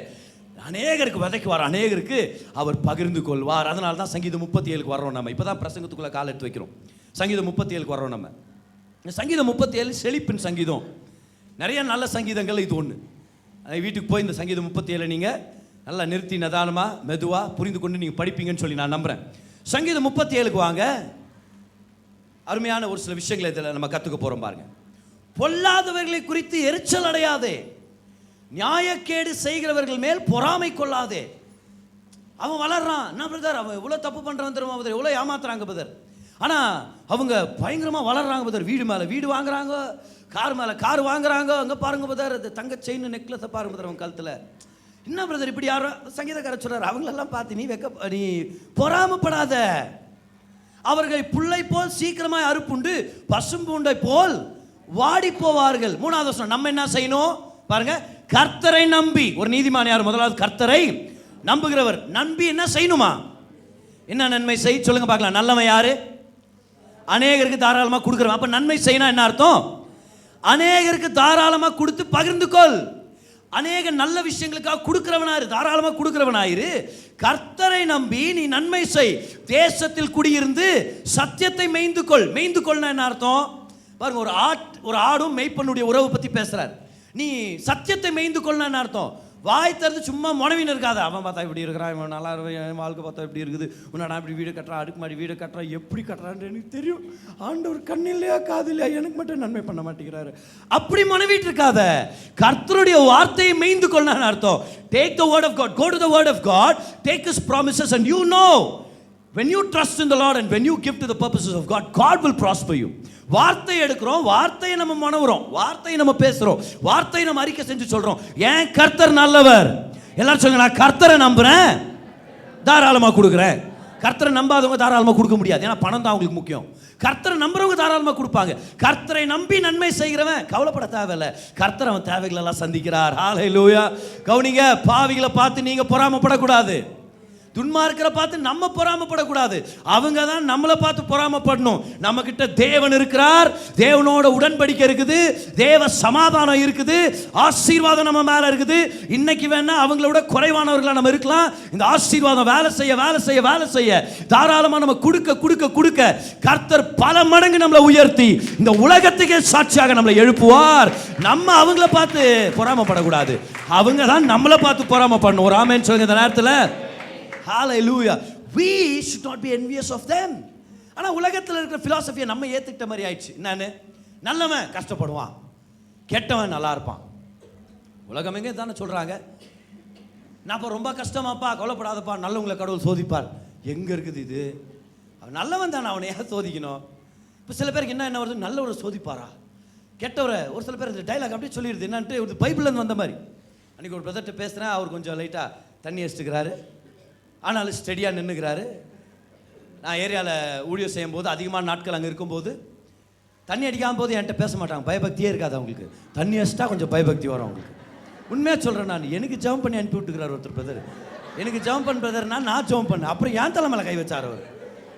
அநேகருக்கு விதைக்குவார், அநேகருக்கு அவர் பகிர்ந்து கொள்வார். அதனால தான் சங்கீதம் 37க்கு வர்றோம். நம்ம இப்போ தான் பிரசங்கத்துக்குள்ளே கால் எடுத்து வைக்கிறோம். சங்கீதம் 37க்கு வர்றோம். நம்ம சங்கீதம் 37 செழிப்பின் சங்கீதம். நிறைய நல்ல சங்கீதங்கள் இது ஒன்று. வீட்டுக்கு போய் இந்த சங்கீதம் 37 நீங்கள் நல்லா நிறுத்தி நிதானமாக மெதுவாக புரிந்து கொண்டு நீங்கள் படிப்பீங்கன்னு சொல்லி நான் நம்புகிறேன். சங்கீதம் 37க்கு வாங்க. அருமையான ஒரு சில விஷயங்களை இதில் நம்ம கற்றுக்க போகிறோம் பாருங்க. பொல்லாதவர்களை குறித்து எரிச்சல் அடையாதே, நியாயக்கேடு செய்கிறவர்கள் மேல் பொறாமை கொள்ளாதே. அவன் வளர்றான், என்ன பிரதர், அவன் இவ்வளோ தப்பு பண்ணுறான் தெரியுமா பதர், இவ்வளோ ஏமாத்துறாங்க பதர், ஆனால் அவங்க பயங்கரமாக வளர்றாங்க பதர். வீடு மேலே வீடு வாங்குறாங்க, கார் மேலே கார் வாங்குறாங்க. அங்கே பாருங்க பதர், அது தங்க செயின் நெக்லஸை பாருங்க பதர் அவன் கழுத்தில். என்ன பிரதர் இப்படி யாரும் சங்கீதக்காரர் சொல்கிறார், அவங்களெல்லாம் பார்த்து நீ பொறாமப்படாத. அவர்கள் புல்லை போல் சீக்கிரமாய் அறுப்புண்டு பசும்பூண்டை போல் வாடி போவார்கள். 3வது வசனம், நம்ம என்ன செய்யணும் பாருங்க. கர்த்தரை நம்பி, ஒரு நீதிமான் யார்? முதலாவது கர்த்தரை நம்புகிறவர். நம்பி என்ன செய்யணுமா? என்ன நன்மை செய் சொல்லுங்க பார்க்கலாம். நல்லவன் யாரு? அநேகருக்கு தாராளமாக கொடுக்குறவன். அப்ப நன்மை செய்யணும் என்ன அர்த்தம்? அநேகருக்கு தாராளமாக கொடுத்து பகிர்ந்து கொள். அநேக நல்ல விஷயங்களுக்காக கொடுக்கிறவனாரு, தாராளமாக கொடுக்கிறவனாயிரு. கர்த்தரை நம்பி நீ நன்மை செய், தேசத்தில் குடியிருந்து சத்தியத்தை மேய்ந்து கொள். மேய்ந்து கொள்னா என்ன அர்த்தம் பாருங்க. ஒரு ஆடும் மெய்ப்பனுடைய உறவை பற்றி பேசுறார். நீ சத்தியத்தை மேய்ந்து கொள்னா என்ன அர்த்தம்? வாய் திறந்து சும்மா முனவின்னு இருக்காது. அவன் பார்த்தா இப்படி இருக்கிறான், இவன் நல்லா என் வாழ்க்கை பார்த்தா இப்படி இருக்குது, நான் இப்படி வீடு கட்டுறான், அடுக்குமாடி வீடு கட்டுறான், எப்படி கட்டுறான்னு எனக்கு தெரியும், ஆண்டவர் கண்ணில்லையா காது இல்லையா, எனக்கு மட்டும் நன்மை பண்ண மாட்டேங்கிறாரு, அப்படி மனைவிட்டு இருக்காத. கர்த்தருடைய வார்த்தையை மேய்ந்து கொள்ளணும் அர்த்தம். Take the word of God, go to the word of God, take his promises, and you know when you trust in the Lord and when you give to the purposes of God, God will prosper you. வார்த்தை எடுக்கிறோம், வார்த்தையை நம்ம மனவுறோம், வார்த்தையை நம்ம பேசுறோம், வார்த்தையை நம்ம அறிக்கை செஞ்சு சொல்றோம். ஏன் கர்த்தர் நல்லவர். எல்லாரும் சொல்லுங்க, நான் கர்த்தரை நம்புறேன், தாராளமா கொடுக்குறேன். கர்த்தரை நம்பாதவங்க தாராளமா கொடுக்க முடியாது, ஏன்னா பணம் தான் அவங்களுக்கு முக்கியம். கர்த்தரை நம்புறவங்க தாராளமா கொடுப்பாங்க. கர்த்தரை நம்பி நன்மை செய்கிறவன் கவலைப்பட தேவையில்லை, கர்த்தர் அவன் தேவைகள் எல்லாம் சந்திக்கிறார். ஹல்லேலூயா. கவுனிங்க, பாவிகளை பார்த்து நீங்க பொறாமப்படக்கூடாது, துன்மார்க்கரை பார்த்து நம்ம பொறாமப்படக்கூடாது. அவங்க தான் நம்மளை பார்த்து பொறாமப்படணும். நம்ம கிட்ட தேவன் இருக்கிறார், தேவனோட உடன்படிக்கை இருக்குது, தேவ சமாதானம் இருக்குது, ஆசீர்வாதம் நம்ம மேல இருக்குது. இன்னைக்கு வேணா அவங்களோட குறைவானவர்களா நம்ம இருக்கலாம். இந்த ஆசீர்வாதம் வேலை செய்ய வேலை செய்ய வேலை செய்ய தாராளமா நம்ம கொடுக்க கொடுக்க கொடுக்க கர்த்தர் பல மடங்கு நம்மளை உயர்த்தி இந்த உலகத்துக்கே சாட்சியாக நம்மளை எழுப்புவார். நம்ம அவங்கள பார்த்து பொறாமப்படக்கூடாது, அவங்க தான் நம்மளை பார்த்து பொறாமப்படணும். ஒரு ஆமென் சொல்லுங்க இந்த நேரத்தில். Hallelujah. We should not be envious of them. ஆனா உலகத்தில் இருக்கிற பிலாசபியை நம்ம ஏத்துக்கிட்ட மாதிரி ஆயிடுச்சு. என்னன்னு, நல்லவன் கஷ்டப்படுவான், கெட்டவன் நல்லா இருப்பான். உலகம் எங்கே தானே சொல்றாங்க. நான் இப்போ ரொம்ப கஷ்டமாப்பா, கவலைப்படாதப்பா, நல்லவங்களை கடவுள் சோதிப்பார். எங்க இருக்குது இது? அவன் நல்லவன் தானே, அவனை ஏன் சோதிக்கணும்? இப்போ சில பேருக்கு என்ன வருது, நல்லவரை சோதிப்பாரா, கெட்டவரை ஒரு சில பேர் இந்த டைலாக் அப்படியே சொல்லிடுது என்னன்ட்டு ஒரு பைபிள்லேருந்து வந்த மாதிரி. அன்றைக்கி ஒரு பிரதர்கிட்ட பேசுகிறேன், அவர் கொஞ்சம் லைட்டாக தண்ணி அடிச்சுக்கிறாரு, ஆனாலும் ஸ்டெடியாக நின்றுக்கிறாரு. நான் ஏரியாவில் ஊழியம் செய்யும் போது அதிகமான நாட்கள் அங்கே இருக்கும்போது தண்ணி அடிக்காமல் போது என்கிட்ட பேச மாட்டாங்க, பயபக்தியே இருக்காது அவங்களுக்கு. தண்ணி அடிச்சிட்டா கொஞ்சம் பயபக்தி வரும் அவங்களுக்கு. உண்மையாக சொல்கிறேன், நான் எனக்கு ஜம்ப் பண்ணி அனுப்பி விட்டுக்கிறார் ஒருத்தர் பிரதர். எனக்கு ஜம்ப் பண்ண பிரதர்னா நான் ஜம்ப் பண்ணேன், அப்புறம் என் தலைமையில் கை வச்சார். அவர்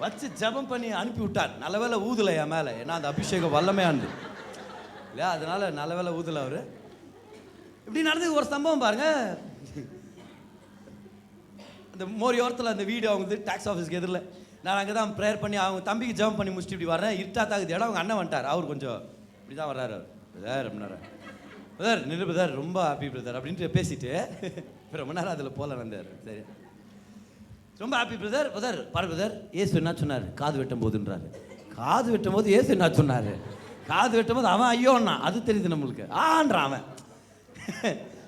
வச்சு ஜபம் பண்ணி அனுப்பி விட்டார். நல்ல வேலை ஊதலை என் மேலே, ஏன்னா அந்த அபிஷேகம் வல்லமையானது இல்லையா, அதனால நல்ல வேலை ஊதலை அவர். இப்படி நடந்தது ஒரு சம்பவம் பாருங்க. அந்த மோரியோரத்தில் அந்த வீடு அவங்க டாக்ஸ் ஆஃபீஸ்க்கு எதிரில், நான் அங்கே தான் ப்ரேயர் பண்ணி அவங்க தம்பிக்கு ஜம்ப் பண்ணி முடிச்சுட்டு இப்படி வரேன். இருட்டா தாக்குது இடம். அவங்க அண்ணன் வந்துட்டார், அவர் கொஞ்சம் இப்படி தான் வர்றாரு. அவர் பிரதர் ரொம்ப நேரம் பிரதர் நின்று பிரதர் ரொம்ப ஹாப்பி பிரதர் அப்படின்ட்டு பேசிட்டு ரொம்ப நேரம் அதில் போல வந்தார். சரி ரொம்ப ஹாப்பி பிரதர். பிரதர் பாரு பிரதர், ஏசு என்ன சொன்னார் காது வெட்டும் போதுன்றாரு. காது வெட்டும் போது ஏசு என்ன சொன்னார்? காது வெட்டும் போது அவன் ஐயோன்னா அது தெரியுது நம்மளுக்கு, ஆன்றான் அவன்.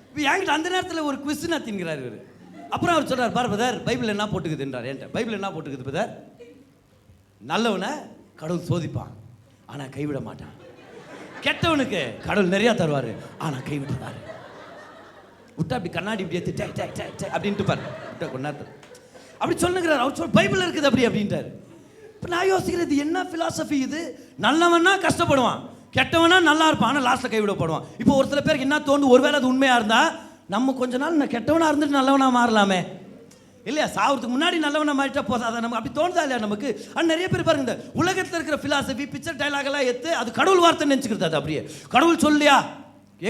இப்போ என்கிட்ட அந்த நேரத்தில் ஒரு குவிஸ்னா தின்கிறார் இவர். அப்புறம் அவர் சொல்கிறார், பாரு பிரதர் பைபிள் என்ன போட்டுக்குதுன்றார் என்கிட்ட. பைபிள் என்ன போட்டுக்குது பிரதர்? நல்லவனை கடவுள் சோதிப்பான் ஆனால் கைவிட மாட்டான், கெட்டவனுக்கு கடவுள் நிறையா தருவார் ஆனால் கைவிட்டுறாரு. விட்டா அப்படி கண்ணாடி இப்படி எடுத்து டே டே டே அப்படின்ட்டு பாரு விட்டா கொண்டாடுறாரு. அப்படி சொல்லுங்கிறார். அவர் சொல் பைபிள் இருக்குது அப்படி அப்படின்ட்டார். இப்போ நான் யோசிக்கிறது என்ன ஃபிலாசபி இது? நல்லவனா கஷ்டப்படுவான், கெட்டவனா நல்லா இருப்பான், ஆனால் லாஸ்ட்டில் கைவிடப்படுவான். இப்போ ஒரு சில பேருக்கு என்ன தோணும், ஒருவேளை அது உண்மையாக இருந்தால் நம்ம கொஞ்ச நாள் நான் கெட்டவனாக இருந்துட்டு நல்லவனாக மாறலாமே இல்லையா? சாவதுக்கு முன்னாடி நல்லவனாக மாறிட்டா போதும். அதை நமக்கு அப்படி தோணுதா இல்லையா நமக்கு? ஆனால் நிறைய பேர் பாருங்க, இந்த உலகத்தில் இருக்கிற ஃபிலாசபி பிக்சர் டைலாகெல்லாம் எடுத்து அது கடவுள் வார்த்தை நினச்சிக்கிறது. அது அப்படியே கடவுள் சொல்லியா?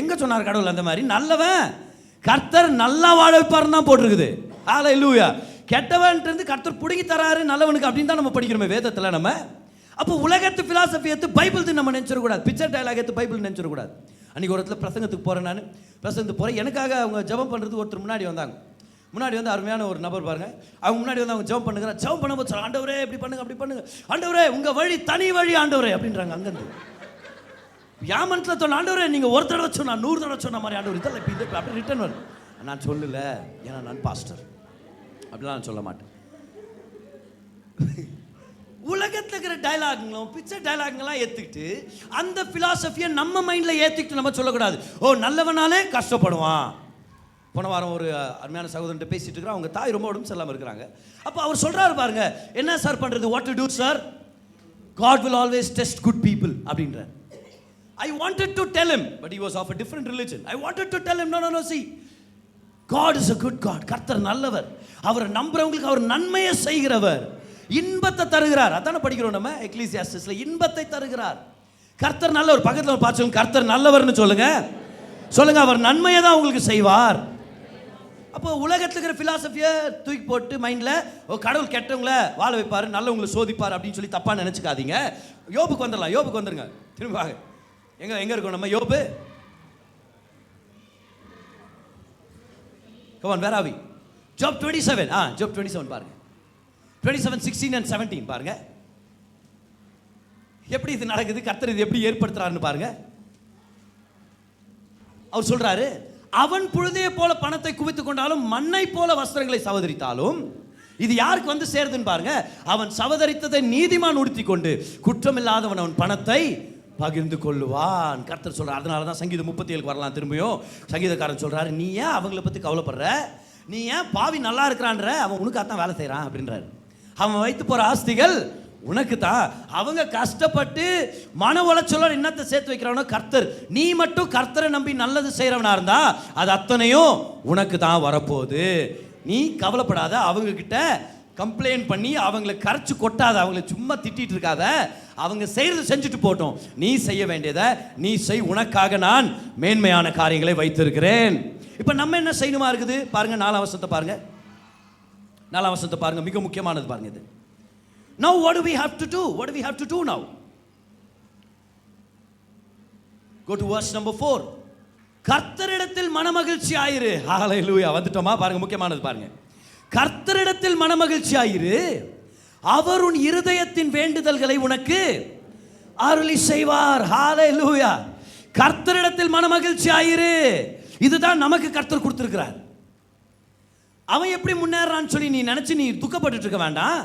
எங்கே சொன்னார் கடவுள் அந்த மாதிரி? நல்லவன் கர்த்தர் நல்லா வாழ வைப்பாருன்னு தான் போட்டிருக்குது. ஹல்லேலூயா. கெட்டவன்ட்டு கர்த்தர் பிடுங்கி தராரு நல்லவனுக்கு அப்படின்னு தான் நம்ம படிக்கிறோமே வேதத்தில் நம்ம. அப்போ உலகத்து ஃபிலாசபி எடுத்து பைபிள் நம்ம நினச்சிடக்கூடாது, பிக்சர் டைலாக் எடுத்து பைபிள் நினச்சிடக்கூடாது. அன்றைக்கி ஒரு இடத்துல பிரசங்கத்துக்கு போகிறேன், நான் பிரசங்கத்துக்கு போகிறேன். எனக்காக அவங்க ஜெபம் பண்ணுறது ஒருத்தர் முன்னாடி வந்தாங்க. முன்னாடி வந்து அருமையான ஒரு நபர் பாருங்க, அவங்க முன்னாடி வந்து அவங்க ஜெபம் பண்ணுறாங்க. ஜெபம் பண்ணும்போது சார் ஆண்டவரே இப்படி பண்ணுங்க அப்படி பண்ணுங்க, ஆண்டவரே உங்கள் வழி தனி வழி ஆண்டவரே அப்படின்றாங்க. அங்கேருந்து என் மனசில் தோணும், ஆண்டவரே நீங்கள் ஒரு தடவை சொன்னா 100 தடவை சொன்ன மாதிரி ஆண்டவர் இதெல்லாம் இப்போ இது அப்படி ரிட்டர்ன் வரும். நான் சொல்லலை, ஏன்னா நான் பாஸ்டர் அப்படிலாம் நான் சொல்ல மாட்டேன். உலகத்தில் இருக்கிற டைலாகுங்களும் பிக்சர் டைலாகுங்கெல்லாம் ஏற்றுக்கிட்டு அந்த ஃபிலாசபியை நம்ம மைண்டில் ஏற்றிக்கிட்டு நம்ம சொல்லக்கூடாது. ஓ நல்லவனாலே கஷ்டப்படுவான். போன வாரம் ஒரு அருமையான சகோதரன்ட்ட பேசிட்டு இருக்கிறோம். அவங்க தாய் ரொம்ப உடம்பு சரியில்லாமல் இருக்கிறாங்க. அப்போ அவர் சொல்கிறாரு பாருங்க, என்ன சார் பண்ணுறது, what to do sir, God will always test good people அப்படின்றார். I wanted to tell him, but he was of a different religion. I wanted to tell him, no, see, God is a good God. கர்த்தர் நல்லவர், அவரை நம்புறவங்களுக்கு அவர் நன்மையை செய்கிறவர், இன்பத்தை தருகிறார். அதான படிக்கிறோம் நம்ம எக்லீசியாஸ்டிஸ்ல, இன்பத்தை தருகிறார். கர்த்தர் நல்லவர். பக்கத்தில் ஒரு பார்த்து சொல்லுங்க, கர்த்தர் நல்லவர்னு சொல்லுங்க. சொல்லுங்க, அவர் நன்மையை தான் உங்களுக்கு செய்வார். அப்போ உலகத்தில் இருக்கிற ஃபிலாசபியை தூக்கி போட்டு மைண்டில் கடவுள் கெட்டவங்களை வாழ வைப்பார், நல்லவங்களை சோதிப்பார் அப்படின்னு சொல்லி தப்பாக நினச்சிக்காதீங்க. யோபுக்கு வந்துடலாம், யோபுக்கு வந்துருங்க. திரும்ப வாங்க, எங்கே இருக்கோம் நம்ம? யோபு. Come on, where are we? Job 27. Job 27 பாருங்க. 27, 16 and 17 பாருங்க. எப்படி இது நடக்குது, கர்த்தர் இது எப்படி ஏற்படுத்துறாருன்னு பாருங்க. அவர் சொல்றாரு, அவன் புழுதியை போல பணத்தை குவித்துக் கொண்டாலும் மண்ணை போல வஸ்திரங்களை சவதரித்தாலும் இது யாருக்கு வந்து சேருதுன்னு பாருங்க. அவன் சவதரித்ததை நீதிமான் உடுத்தி கொண்டு குற்றமில்லாதவன் அவன் பணத்தை பகிர்ந்து கொள்ளுவான். கர்த்தர் சொல்றார். அதனால தான் சங்கீதம் 37 வரலாம். திரும்பியும் சங்கீதக்காரன் சொல்றாரு, நீ ஏன் அவங்கள பத்தி கவலைப்படுற, நீ ஏன் பாவி நல்லா இருக்கிறான்ற, அவன் உனக்காகத்தான் வேலை செய்யறான் அப்படின்றாரு. அவன் வைத்து போற ஆஸ்திகள் உனக்கு தான். அவங்க கஷ்டப்பட்டு மன உளைச்சலோட என்னத்தை சேர்த்து வைக்கிறானோ கர்த்தர், நீ மட்டும் கர்த்தரை நம்பி நல்லது செய்யறவனா இருந்தா அது அத்தனையும் உனக்கு தான் வரப்போகுது. நீ கவலைப்படாத, அவங்க கிட்ட கம்ப்ளைண்ட் பண்ணி அவங்களை கரைச்சு கொட்டாத, அவங்கள சும்மா திட்டிட்டு இருக்காத. அவங்க செய்யறது செஞ்சுட்டு போட்டோம், நீ செய்ய வேண்டியதை நீ செய், உனக்காக நான் மேன்மையான காரியங்களை வைத்திருக்கிறேன். இப்போ நம்ம என்ன செய்யணுமா இருக்குது பாருங்க. 4 வசனத்தை பாருங்க. 4 வசனத்தை பாருங்க, மிக முக்கியமானது பாருங்க இது. Now what do we have to do? What do we have to do now? Go to verse number 4. கர்த்தரிடத்தில் மனமகிழ்ச்சி ஆயிரு. ஹல்லேலூயா. வந்துட்டோமா பாருங்க, முக்கியமானது பாருங்க. கர்த்தரிடத்தில் மனமகிழ்ச்சி ஆயிரு, அவர் உன் இருதயத்தின் வேண்டுதல்களை உனக்கு அருளி செய்வார். ஹல்லேலூயா. கர்த்தரிடத்தில் மனமகிழ்ச்சி ஆயிரு, இதுதான் நமக்கு கர்த்தர் கொடுத்திருக்கிறார். அவன் எப்படி முன்னேறான்னு சொல்லி நீ நினைச்சு நீ துக்கப்பட்டு இருக்க வேண்டாம்.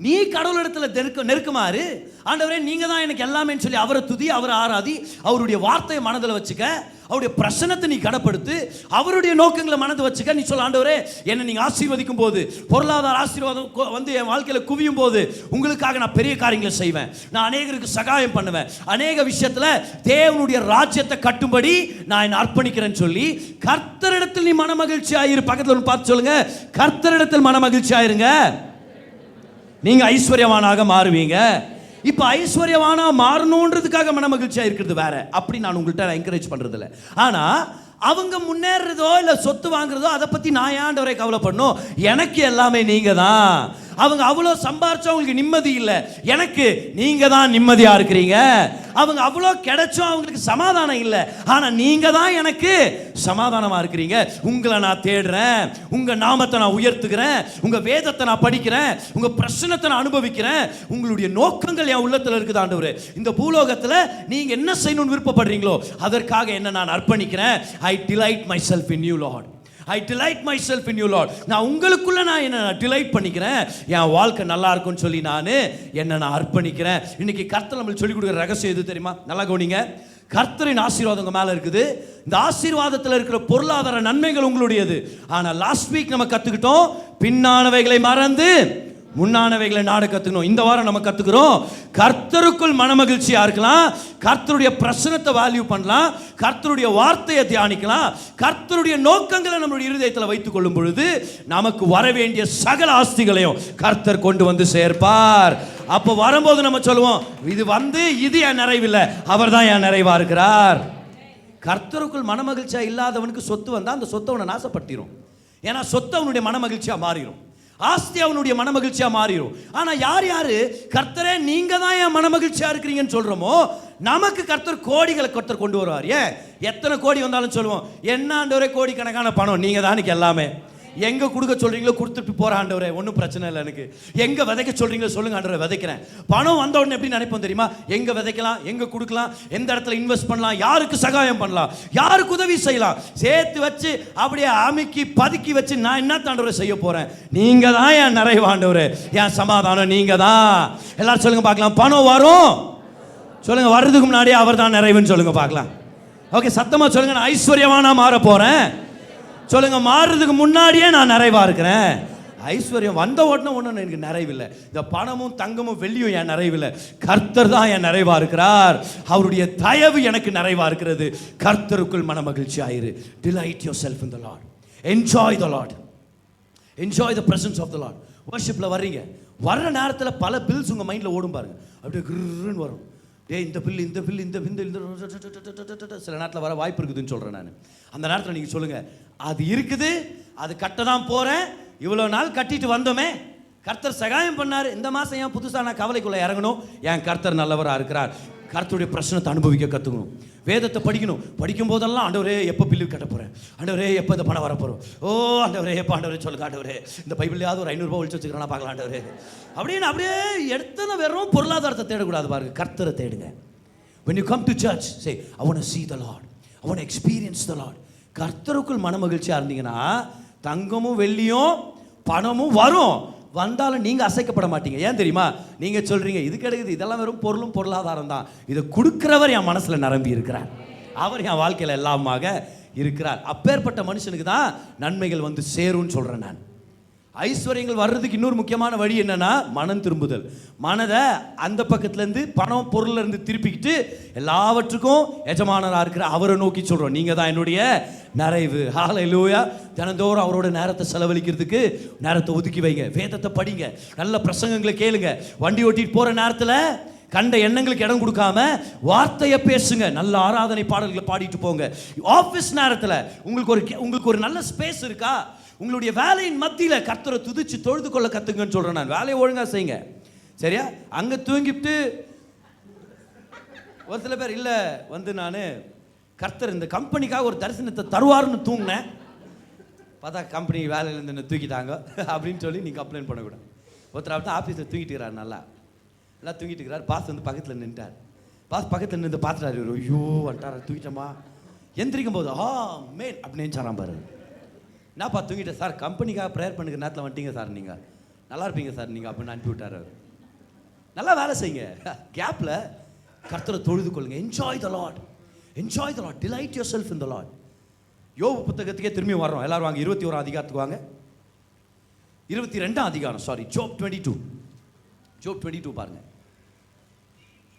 நீ கடவுளிடத்தில் நெருக்கமாறு. ஆண்டவரே நீங்க தான் எனக்கு எல்லாமே சொல்லி அவரை துதி, அவரை ஆராதி, அவருடைய வார்த்தையை மனதில் வச்சுக்க, அவருடைய பிரசனத்தை நீ கடப்படுத்து, அவருடைய நோக்கங்களை மனதை வச்சுக்க. நீ சொல்ல, ஆண்டவரே என்னை நீங்க ஆசீர்வதிக்கும் போது, பொருளாதார ஆசீர்வாதம் வந்து என் வாழ்க்கையில குவியும் போது உங்களுக்காக நான் பெரிய காரியங்களை செய்வேன், நான் அநேகருக்கு சகாயம் பண்ணுவேன், அநேக விஷயத்துல தேவனுடைய ராஜ்யத்தை கட்டும்படி நான் என்ன அர்ப்பணிக்கிறேன்னு சொல்லி கர்த்தரிடத்தில் நீ மனமகிழ்ச்சியாயிரு. பக்கத்தில் பார்த்து சொல்லுங்க, கர்த்தரிடத்தில் மனமகிழ்ச்சியாயிருங்க, நீங்க ஐஸ்வர்யவானாக மாறுவீங்க. இப்ப ஐஸ்வர்யவானா மாறணுன்றதுக்காக மனமகிழ்ச்சியா இருக்கிறது வேற. அப்படி நான் உங்கள்கிட்ட என்கரேஜ் பண்றது இல்லை. ஆனா அவங்க முன்னேறதோ இல்ல சொத்து வாங்குறதோ அதை பத்தி நான் ஏன்டவரை கவலைப்படணும்? எனக்கு எல்லாமே நீங்க தான். அவங்க அவ்வளோ சம்பாரிச்சா அவங்களுக்கு நிம்மதி இல்லை, எனக்கு நீங்க தான் நிம்மதியா இருக்கிறீங்க. அவங்க அவ்வளோ கிடைச்சோம் அவங்களுக்கு சமாதானம் இல்லை, ஆனா நீங்க தான் எனக்கு சமாதானமா இருக்கிறீங்க. உங்களை நான் தேடுறேன், உங்க நாமத்தை நான் உயர்த்துகிறேன், உங்க வேதத்தை நான் படிக்கிறேன், உங்க பிரச்சனத்தை நான் அனுபவிக்கிறேன். உங்களுடைய நோக்கங்கள் என் உள்ளத்துல இருக்குது ஆண்டவரே. இந்த பூலோகத்துல நீங்க என்ன செய்யணும்னு விருப்பப்படுறீங்களோ அதற்காக என்ன நான் அர்ப்பணிக்கிறேன். I delight myself in you, Lord. I delight myself in you, Lord. நான் உங்களுக்குள்ள நான் என்ன டிலைட் பண்ணிக்கிறேன், என் வாழ்க்கை நல்லா இருக்கும்னு சொல்லி நான் அர்ப்பணிக்கிறேன். இன்னைக்கு கர்த்தர் நம்மளுக்கு சொல்லிக் கொடுக்குற ரகசியம் எது தெரியுமா? நல்லா கவனிங்க. கர்த்தரின் ஆசீர்வாதம் உங்க மேல இருக்குது. இந்த ஆசீர்வாதத்தில் இருக்கிற பொருளாதார நன்மைகள் உங்களுடையது. ஆனா லாஸ்ட் வீக் நம்ம கத்துக்கிட்டோம், பின்னானவைகளை மறந்து முன்னானவைகளை நாட கத்துக்கணும். இந்த வாரம் நம்ம கத்துக்கிறோம், கர்த்தருக்குள் மனமகிழ்ச்சியா இருக்கலாம், கர்த்தருடைய பிரசனத்தை வேல்யூ பண்ணலாம், கர்த்தருடைய வார்த்தையை தியானிக்கலாம், கர்த்தருடைய நோக்கங்களை நம்மளுடைய இருதயத்தில் வைத்துக் கொள்ளும் பொழுது நமக்கு வர வேண்டிய சகல ஆஸ்திகளையும் கர்த்தர் கொண்டு வந்து சேர்ப்பார். அப்போ வரும்போது நம்ம சொல்லுவோம், இது என் நிறைவில்லை, அவர் தான் என் நிறைவா இருக்கிறார். கர்த்தருக்குள் மனமகிழ்ச்சியா இல்லாதவனுக்கு சொத்து வந்தா அந்த சொத்தை அவனை நாசப்படுத்திடும். ஏன்னா சொத்து அவனுடைய மனமகிழ்ச்சியா மாறிடும், ஆஸ்தி அவனுடைய மனமகிழ்ச்சியா மாறிடும். ஆனா யாரு கர்த்தரே நீங்க தான் என் மனமகிழ்ச்சியா இருக்கிறீங்கன்னு சொல்றோமோ நமக்கு கர்த்தர் கோடிகளை கர்த்தர் கொண்டு வருவார். ஏன் எத்தனை கோடி வந்தாலும் சொல்லுவோம், என்ன ஆண்டவரே கோடி கணக்கான பணம் நீங்க தான் எனக்கு எல்லாமே, எங்க கொடுக்க சொல்றீங்களோ கொடுத்துட்டு போற ஆண்டவரே, ஒன்றும் பிரச்சனை இல்லை எனக்கு, எங்க விதைக்க சொல்றீங்களோ சொல்லுங்க ஆண்டவரே விதைக்கிறேன். பணம் வந்த உடனே எப்படி நினைப்போம் தெரியுமா? எங்க விதைக்கலாம், எங்க கொடுக்கலாம், எந்த இடத்துல இன்வெஸ்ட் பண்ணலாம், யாருக்கு சகாயம் பண்ணலாம், யாருக்கு உதவி செய்யலாம், சேர்த்து வச்சு அப்படியே அமுக்கி பதுக்கி வச்சு நான் என்ன ஆண்டவரே செய்ய போறேன்? நீங்க தான் என் நிறைவு ஆண்டவரே, என் சமாதானம் நீங்க தான். எல்லாரும் சொல்லுங்க பார்க்கலாம், பணம் வரும் சொல்லுங்க, வர்றதுக்கு முன்னாடியே அவர் தான் நிறைவுன்னு சொல்லுங்க பார்க்கலாம். ஓகே, சத்தமா சொல்லுங்க, நான் ஐஸ்வர்யவானா மாற போறேன் சொல்லுங்க. மாறுறதுக்கு முன்னாடியே நான் நிறைவா இருக்கிறேன். ஐஸ்வர்யம் வந்த உடனே ஒன்றும் எனக்கு நிறைவில்லை, இந்த பணமும் தங்கமும் வெள்ளியும் என் நிறைவில்லை, கர்த்தர் தான் என் நிறைவா இருக்கிறார், அவருடைய தயவு எனக்கு நிறைவா இருக்கிறது. கர்த்தருக்குள் மன மகிழ்ச்சி ஆயிரு. Delight yourself in the Lord, enjoy the Lord, enjoy the presence of the Lord. வர்ஷிப்ல வர்றீங்க, வர்ற நேரத்தில் பல பில்ஸ் உங்க மைண்ட்ல ஓடும் பாருங்க, அப்படியே கிருன்னு வரும். இந்த பில் இந்த பில் இந்த பில் இந்த சில நேரத்தில் வர வாய்ப்பு இருக்குதுன்னு சொல்கிறேன் நான். அந்த நேரத்தில் நீங்கள் சொல்லுங்கள், அது இருக்குது, அது கட்ட தான் போகிறேன், இவ்வளோ நாள் கட்டிட்டு வந்தோமே, கர்த்தர் சகாயம் பண்ணார், இந்த மாதம் ஏன் புதுசாக நான் கவலைக்குள்ளே இறங்கணும், என் கர்த்தர் நல்லவராக இருக்கிறார். கர்த்தருடைய பிரச்சனத்தை அனுபவிக்க கற்றுக்கணும், வேதத்தை படிக்கணும். படிக்கும் போதெல்லாம் ஆண்டவரே எப்போ பில்லு கட்ட போகிறேன், ஆண்டவரே எப்போ இந்த பணம் வரப்போகிறோம், ஓ ஆண்டவரே எப்போ ஆண்டவரே சொல்லுங்க, ஆண்டவரே இந்த பைபிள்லையாவது ஒரு 500 ரூபாய் ஒழிச்சு வச்சுக்கிறேன் பார்க்கலாம் ஆண்டவரே அப்படின்னு. அப்படியே எடுத்தன வெறும் பொருளாதாரத்தை தேடக்கூடாது பாருங்க, கர்த்தரை தேடுங்க. When you come to church, say, I want to see the Lord, I want to experience the Lord. கர்த்தருக்குள் மன மகிழ்ச்சியாக இருந்தீங்கன்னா தங்கமும் வெள்ளியும் பணமும் வரும், வந்தாலும் நீங்க அசைக்கப்பட மாட்டீங்க. ஏன் தெரியுமா? நீங்க சொல்றீங்க இது கிடைக்குது, இதெல்லாம் வெறும் பொருளும் பொருளாதாரம் தான், இதை கொடுக்கிறவர் என் மனசுல நிரம்பி இருக்கிறார், அவர் என் வாழ்க்கையில எல்லாமாக இருக்கிறார். அப்பேற்பட்ட மனுஷனுக்கு தான் நன்மைகள் வந்து சேரும்னு சொல்றேன் நான். ஐஸ்வர்யங்கள் வர்றதுக்கு இன்னொரு முக்கியமான வழி என்னன்னா மனம் திரும்புதல். மனதை அந்த பக்கத்துலேருந்து பணம் பொருள்ல இருந்து திருப்பிக்கிட்டு எல்லாவற்றுக்கும் எஜமானராக இருக்கிற அவரை நோக்கி சொல்றோம், நீங்க தான் என்னுடைய நிறைவு. ஹல்லேலூயா. தினந்தோறும் அவரோட நேரத்தை செலவழிக்கிறதுக்கு நேரத்தை ஒதுக்கி வைங்க, வேதத்தை படிங்க, நல்ல பிரசங்கங்களை கேளுங்க, வண்டி ஓட்டிட்டு போற நேரத்தில் கண்ட எண்ணங்களுக்கு இடம் கொடுக்காம வார்த்தையை பேசுங்க, நல்ல ஆராதனை பாடல்களை பாடிட்டு போங்க. ஆஃபீஸ் நேரத்தில் உங்களுக்கு ஒரு நல்ல ஸ்பேஸ் இருக்கா, உங்களுடைய வேலையின் மத்தியில் கர்த்தரை துதிச்சு தொழுது கொள்ள கத்துங்கன்னு சொல்றேன் நான். வேலையை ஒழுங்கா செய்யுங்க, சரியா? அங்க தூங்கிட்டு ஒரு சில பேர் இல்லை வந்து நான் கர்த்தர் இந்த கம்பெனிக்காக ஒரு தரிசனத்தை தருவார்னு தூங்கினேன், பார்த்தா கம்பெனி வேலையிலேருந்து என்ன தூக்கிட்டாங்க அப்படின்னு சொல்லி நீ கம்ப்ளைண்ட் பண்ணக்கூடாது. ஒருத்தர் தான் ஆஃபீஸில் தூங்கிட்டு இருக்கிறார், நல்லா தூங்கிட்டு இருக்கிறார். பாஸ் வந்து பக்கத்தில் நின்ட்டார், பாஸ் பக்கத்தில் நின்று பார்த்துட்டாரு, ஐயோ வந்துட்டார தூக்கிட்டோமா. எந்திரிக்கும் போது மேன் அப்படின்னு நினைச்சாராம் பாரு. என்னப்பா தூங்கிட்டேன் சார், கம்பெனிக்காக ப்ரேயர் பண்ணுற நேரத்தில் வந்துட்டீங்க சார் நீங்கள். நல்லா இருப்பீங்க சார் நீங்கள் அப்படின்னு அனுப்பி விட்டார் அவர். நல்லா வேலை செய்யுங்க. கேப்பில் கர்த்தரை தொழுது கொள்ளுங்க. Enjoy the Lord, enjoy the Lord, delight yourself in the Lord. யோபு புத்தகத்துக்கே திரும்பி வர்றோம். எல்லாரும் வாங்க 21 அதிகாரத்துக்கு வாங்க. 22 அதிகாரம், சாரி, ஜோப் 22. ஜோப் 22 பாருங்க.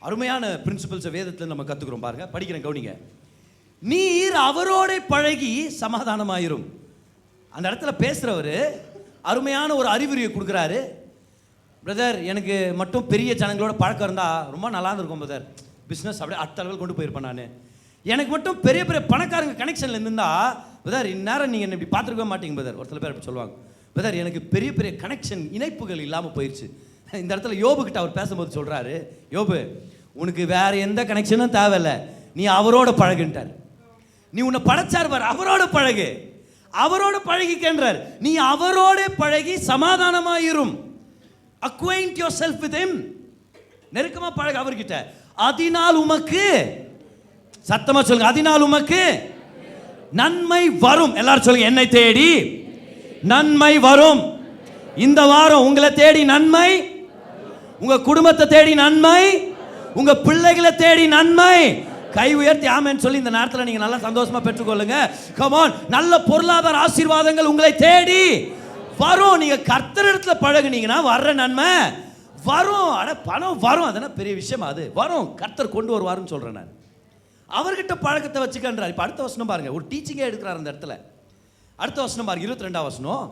அருமையான பிரின்சிபல்ஸை வேதத்தில் நம்ம கற்றுக்குறோம் பாருங்க. படிக்கிறேன், கவனிங்க. நீர் அவரோட பழகி சமாதானமாயிரும். அந்த இடத்துல பேசுகிறவர் அருமையான ஒரு அறிவுரையை கொடுக்குறாரு. பிரதர், எனக்கு மட்டும் பெரிய ஜனங்களோட பழக்கம் இருந்தால் ரொம்ப நல்லா இருந்திருக்கும் பிரதர். பிஸ்னஸ் அப்படியே அடுத்த அளவில் கொண்டு போயிருப்பேன் நான். எனக்கு மட்டும் பெரிய பெரிய பணக்காரங்க கனெக்ஷனில் இருந்தா பிரதர், இந்நேரம் நீங்கள் என்ன இப்படி பார்த்துருக்க மாட்டீங்க பிரதர். ஒரு சில பேர் அப்படி சொல்லுவாங்க. பிரதர், எனக்கு பெரிய பெரிய கனெக்ஷன் இணைப்புகள் இல்லாமல் போயிடுச்சு. இந்த இடத்துல யோபுக்கிட்ட அவர் பேசும்போது சொல்கிறாரு, யோபு, உனக்கு வேற எந்த கனெக்ஷனும் தேவையில்லை, நீ அவரோட பழகுன்ட்டார். நீ உன்னை படைச்சார் பார், அவரோட பழகு, அவரோட பழகிக்கின்றார். நீ அவரோட பழகி சமாதானமாயிரும். அக்வைண்ட் யுவர் செல்ஃப் வித் ஹிம். நெருக்கமா பழகு அவர்கிட்ட. அதனால் உமக்கு, சத்தமா சொல்லுங்க, அதனால் உமக்கு நன்மை வரும். எல்லாரும் சொல்லுங்க, என்னை தேடி நன்மை வரும். இந்த வாரம் உங்களை தேடி நன்மை, உங்க குடும்பத்தை தேடி நன்மை, உங்க பிள்ளைகளை தேடி நன்மை. கை உயர்த்தி ஆமென் சொல்லி இந்த நேரத்தில் நீங்க நல்லா சந்தோஷமா பெற்றுக்கொள்ளுங்க. Come on. நல்ல பொருளாதார ஆசீர்வாதங்கள் உங்களை தேடி வரும். நீங்க கர்த்தரிடத்துல பழகுனீங்கன்னா வர்ற நன்மை வரும். அட பணம் வரும், அதெல்லாம் பெரிய விஷயமா? அது வரும், கர்த்தர் கொண்டு வருவாருன்னு சொல்றேன் நான். அவர்கிட்ட பழக்கத்தை வச்சுக்கன்றார். இப்போ அடுத்த வசனம் பாருங்க, ஒரு டீச்சிங்கே எடுக்கிறார் அந்த இடத்துல. அடுத்த வசனம் பாருங்க, 22ஆம் வசனம்.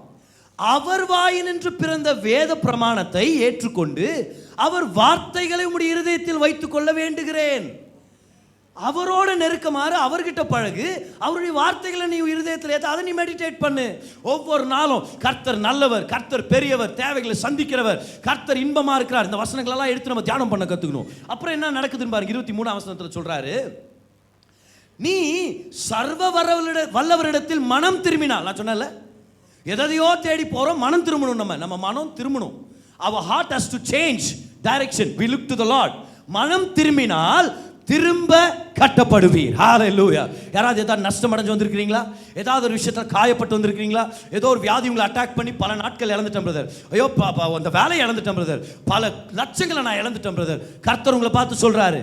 அவர் வாயினின்று பிறந்த வேத பிரமாணத்தை ஏற்றுக்கொண்டு அவர் வார்த்தைகளை உம்முடைய இருதயத்தில் வைத்துக் கொள்ள வேண்டுகிறேன். அவரோட நெருக்கமாறு, அவர்கிட்ட பழகு, அவருடைய வார்த்தைகளை நீ இருதயத்தில் ஏற்ற, அதை நீ மெடிடேட் பண்ணு. ஒவ்வொரு நாளும் கர்த்தர் நல்லவர், கர்த்தர் பெரியவர், தேவைகளை சந்திக்கிறவர், கர்த்தர் இன்பமா இருக்கிறார். இந்த வசனங்கள் எல்லாம் எடுத்து நம்ம தியானம் பண்ண கத்துக்கணும். அப்புறம் என்ன நடக்குதுன்னு பாருங்க. 23ஆம் வசனத்தில் சொல்றாரு, நீ சர்வ வல்லவரிடத்தில் மனம் திரும்பினால். நான் சொன்னேன்ல, எதையோ தேடி போறோம், மனம் திரும்பணும். நம்ம மனம் திரும்பணும். our heart has to change direction. we look to the Lord. மனம் திரும்பினால் திரும்ப கட்டப்படுவீர். ஹalleluya. யாராவது ஏதாவது நஷ்டம் அடைஞ்சு வந்திருக்கீங்களா? ஏதாவது ஒரு விஷயத்துல காயப்பட்டு வந்திருக்கீங்களா? ஏதோ ஒரு வியாதி உங்களை அட்டாக் பண்ணி பல நாட்கள் இழந்துட்டேன் பிரதர், ஐயோ பாப்பா அந்த வேலையை இழந்துட்டேன் பிரதர், பல லட்சங்களை நான் இழந்துட்டேன் பிரதர். கர்த்தர் உங்களை பார்த்து சொல்றாரு,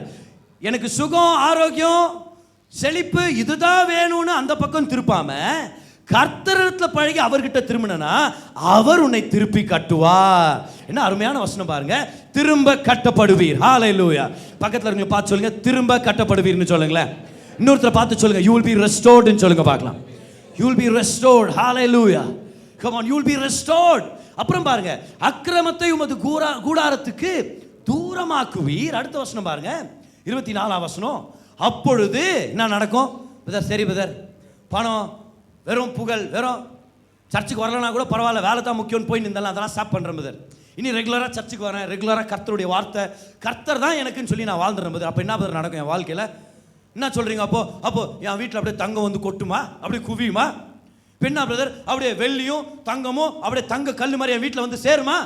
எனக்கு சுகம், ஆரோக்கியம், செழிப்பு இதுதான் வேணும்னு அந்த பக்கம் திருப்பாம கர்த்தரிடத்தில் பழகி அவர்கிட்ட திரும்பினா அவர் உன்னை திருப்பி கட்டுவார். என்ன அருமையான வசனம் பாருங்க. திரும்ப கட்டப்படுவீர். ஹalleluya. பக்கத்துல இருக்க பார்த்து சொல்லுங்க, திரும்ப கட்டப்படுவீர்னு சொல்லுங்களேன். இன்னொருத்தரை பார்த்து சொல்லுங்க, you will be restored ன்னு சொல்லுங்க பார்க்கலாம். you will be restored. hallelujah. come on, you will be restored. அப்புறம் பாருங்க, அக்கிரமத்தை உமது கூடாரத்துக்கு தூரமாக்குவீர். அடுத்த வசனம் பாருங்க, 24ஆம் வசனம். அப்பொழுது என்ன நடக்கும்? பிரதர், சரி பிரதர், பணம், வெறும் புகழ், வெறும் சர்ச்சுக்கு வரலனா கூட பரவாயில்ல, வேலை தான் முக்கியம்னு போய் நின்றலாம், அதெல்லாம் ஸ்டாப் பண்ணுறேன் பிரதர். இனி ரெகுலராக சர்ச்சுக்கு வரேன், ரெகுலராக கர்த்தருடைய வார்த்தை, கர்த்தர் தான் எனக்குன்னு சொல்லி நான் வாழ்ந்துடுறேன் பிரதர். அப்போ என்ன பிரதர் நடக்கும் என் வாழ்க்கையில்? என்ன சொல்கிறீங்க? அப்போ என் வீட்டில் அப்படியே தங்கம் வந்து கொட்டுமா, அப்படியே குவியுமா? பெண்ணா பிரதர், அப்படியே வெள்ளியும் தங்கமும் அப்படியே தங்க கல் மாதிரி என் வீட்டில் வந்து சேருமா?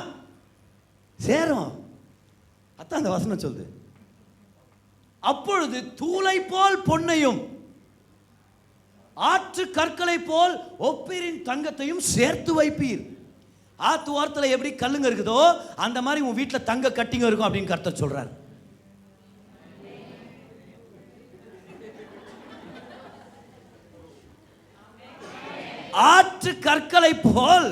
சேரும். அதான் அந்த வசனம் சொல்லுது. அப்பொழுது தூளை போல் பொன்னையும் ஆற்று கற்களை போல் ஒப்பீரின் தங்கத்தையும் சேர்த்து வைப்பீர். ஆத்து வாரத்தில் எப்படி கல்லுங்க இருக்குதோ அந்த மாதிரி உன் வீட்டில் தங்க கட்டிங்க இருக்கும் அப்படின்னு கர்த்தர் சொல்றார். ஆற்று கற்களை போல்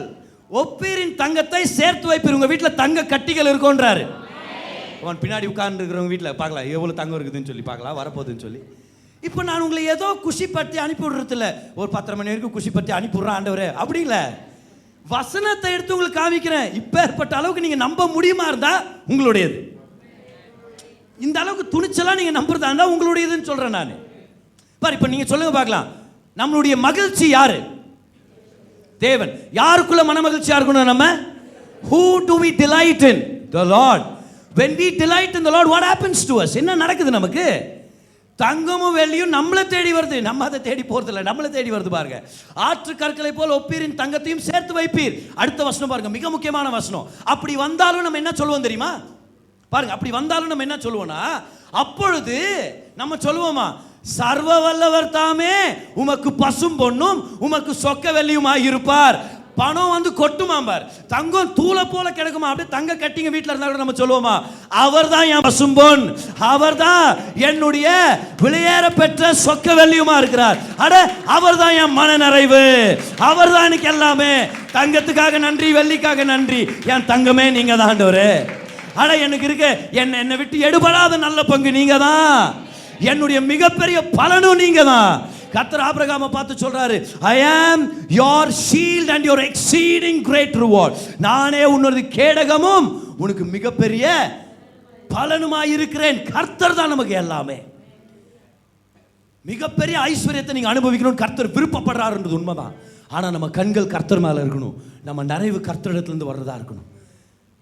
ஒப்பீரின் தங்கத்தை சேர்த்து வைப்பீர். உங்க வீட்டில் தங்க கட்டிகள் இருக்கும்ன்றாரு. அவன் பின்னாடி உட்கார்ந்து இருக்கிறவங்க வீட்டில் பார்க்கலாம் எவ்வளோ தங்கம் இருக்குதுன்னு சொல்லி பார்க்கலாம், வரப்போகுதுன்னு சொல்லி. இப்போ நான் உங்களை ஏதோ குஷிப்பற்றி அனுப்பி விடுறது இல்லை, ஒரு 10 மணி வரைக்கும் குஷிப்பற்றி அனுப்பி விடுறேன் ஆண்டவரே, அப்படி இல்லை. வசனத்தை எடுத்து உங்களுக்கு காமிக்கிறேன். இப்போ ஏற்பட்ட அளவுக்கு நீங்கள் நம்ப முடியுமா இருந்தா உங்களுடையது. இந்த அளவுக்கு துணிச்சலாம் நீங்கள் நம்புறதா இருந்தால் உங்களுடையதுன்னு சொல்கிறேன் நான். பாரு, இப்போ நீங்கள் சொல்லுங்க பார்க்கலாம், நம்மளுடைய மகிழ்ச்சி யாரு? தேவன். யாருக்குள்ள மன மகிழ்ச்சியா இருக்கணும் நம்ம? Who do we delight in? The Lord. When we delight in the Lord, what happens to us? என்ன நடக்குது நமக்கு? தங்கமும் வெள்ளியும் நம்மளை தேடி வருது, நம்ம அதை தேடி போறதில்லை, நம்மளை தேடி வருது பாருங்க. ஆற்று கற்களை போல் ஒப்பீரின் தங்கத்தையும் சேர்த்து வைப்பீர். அடுத்த வசனம் பாருங்க, மிக முக்கியமான வசனம். அப்படி வந்தாலும் நம்ம என்ன சொல்லுவோம் தெரியுமா? பாருங்க, அப்படி வந்தாலும் நம்ம என்ன சொல்லுவோம்னா, அப்பொழுது நம்ம சொல்லுவோமா, சர்வ வல்லவர் தாமே உமக்கு பசும் பொன்னும் உமக்கு சொக்க வெள்ளியுமாய் இருப்பார். பணம் வந்து கொட்டுமாம்பார், தங்கம் தூளை போல கிடைக்குமா, அப்படியே தங்க கட்டிங்க வீட்டில் இருந்தா கூட நம்ம சொல்லுவோமா, அவர் தான் என் பசும்பொன், அவர் தான் என்னுடைய விலையேற பெற்ற சொக்க வெள்ளியுமா இருக்கிறார், அட அவர் தான் என் மன நிறைவு, அவர் தான் எனக்கு எல்லாமே. தங்கத்துக்காக நன்றி, வெள்ளிக்காக நன்றி, என் தங்கமே நீங்க தான் ஆண்டவரே. அட எனக்கு இருக்க என்னை விட்டு எடுபடாத நல்ல பங்கு நீங்க தான், என்னுடைய மிகப்பெரிய பலனும் நீங்க தான். கர்த்தர் ஆபிரகாமை பார்த்து சொல்றாரு, I am your shield and your exceeding great reward. நானே உன்னோட கேடகமும் உனக்கு மிகப்பெரிய பலனுமாய் இருக்கிறேன். கர்த்தர் தான் நமக்கு எல்லாமே. மிகப்பெரிய ஐஸ்வர்யத்தை நீங்க அனுபவிக்கணும்னு கர்த்தர் விருப்பப்படுறாருன்றது உண்மைதான். ஆனா நம்ம கண்கள் கர்த்தர் மேல இருக்கணும், நம்ம நிறைவு கர்த்தரிடத்திலிருந்து வர்றதா இருக்கணும்.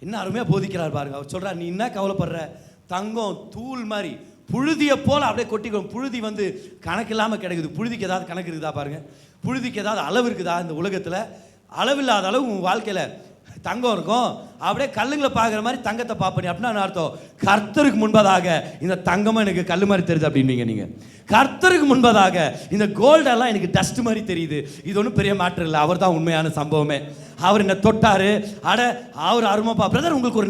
என்ன அருமையா போதிக்கிறார் பாருங்க. அவர் சொல்றார், நீ என்ன கவலைப்படுற, தங்கம் தூள் மாதிரி புழுதியை போல அப்படியே கொட்டிக்கணும். புழுதி வந்து கணக்கு இல்லாமல் கிடைக்குது. புழுதிக்கு ஏதாவது கணக்கு இருக்குதா பாருங்க, புழுதிக்கு ஏதாவது அளவு இருக்குதா இந்த உலகத்தில்? அளவில்லாத அளவு உங்கள் வாழ்க்கையில் தங்கம் இருக்கும். அப்படியே கல்லுங்களை பார்க்குற மாதிரி தங்கத்தை பார்ப்பனி அப்படின்னா அர்த்தம், கர்த்தருக்கு முன்பதாக இந்த தங்கமாக எனக்கு கல் மாதிரி தெரியுது அப்படின்னீங்க நீங்கள். கர்த்தருக்கு முன்பதாக இந்த கோல்டெல்லாம் எனக்கு டஸ்ட் மாதிரி தெரியுது. இது ஒன்றும் பெரிய மேட்டர் இல்லை, அவர் தான் உண்மையான சம்பவமே. அவர் என்ன தொட்டாரு, அட அவர் அருமைப்பா பிரதர், உங்களுக்கு ஒரு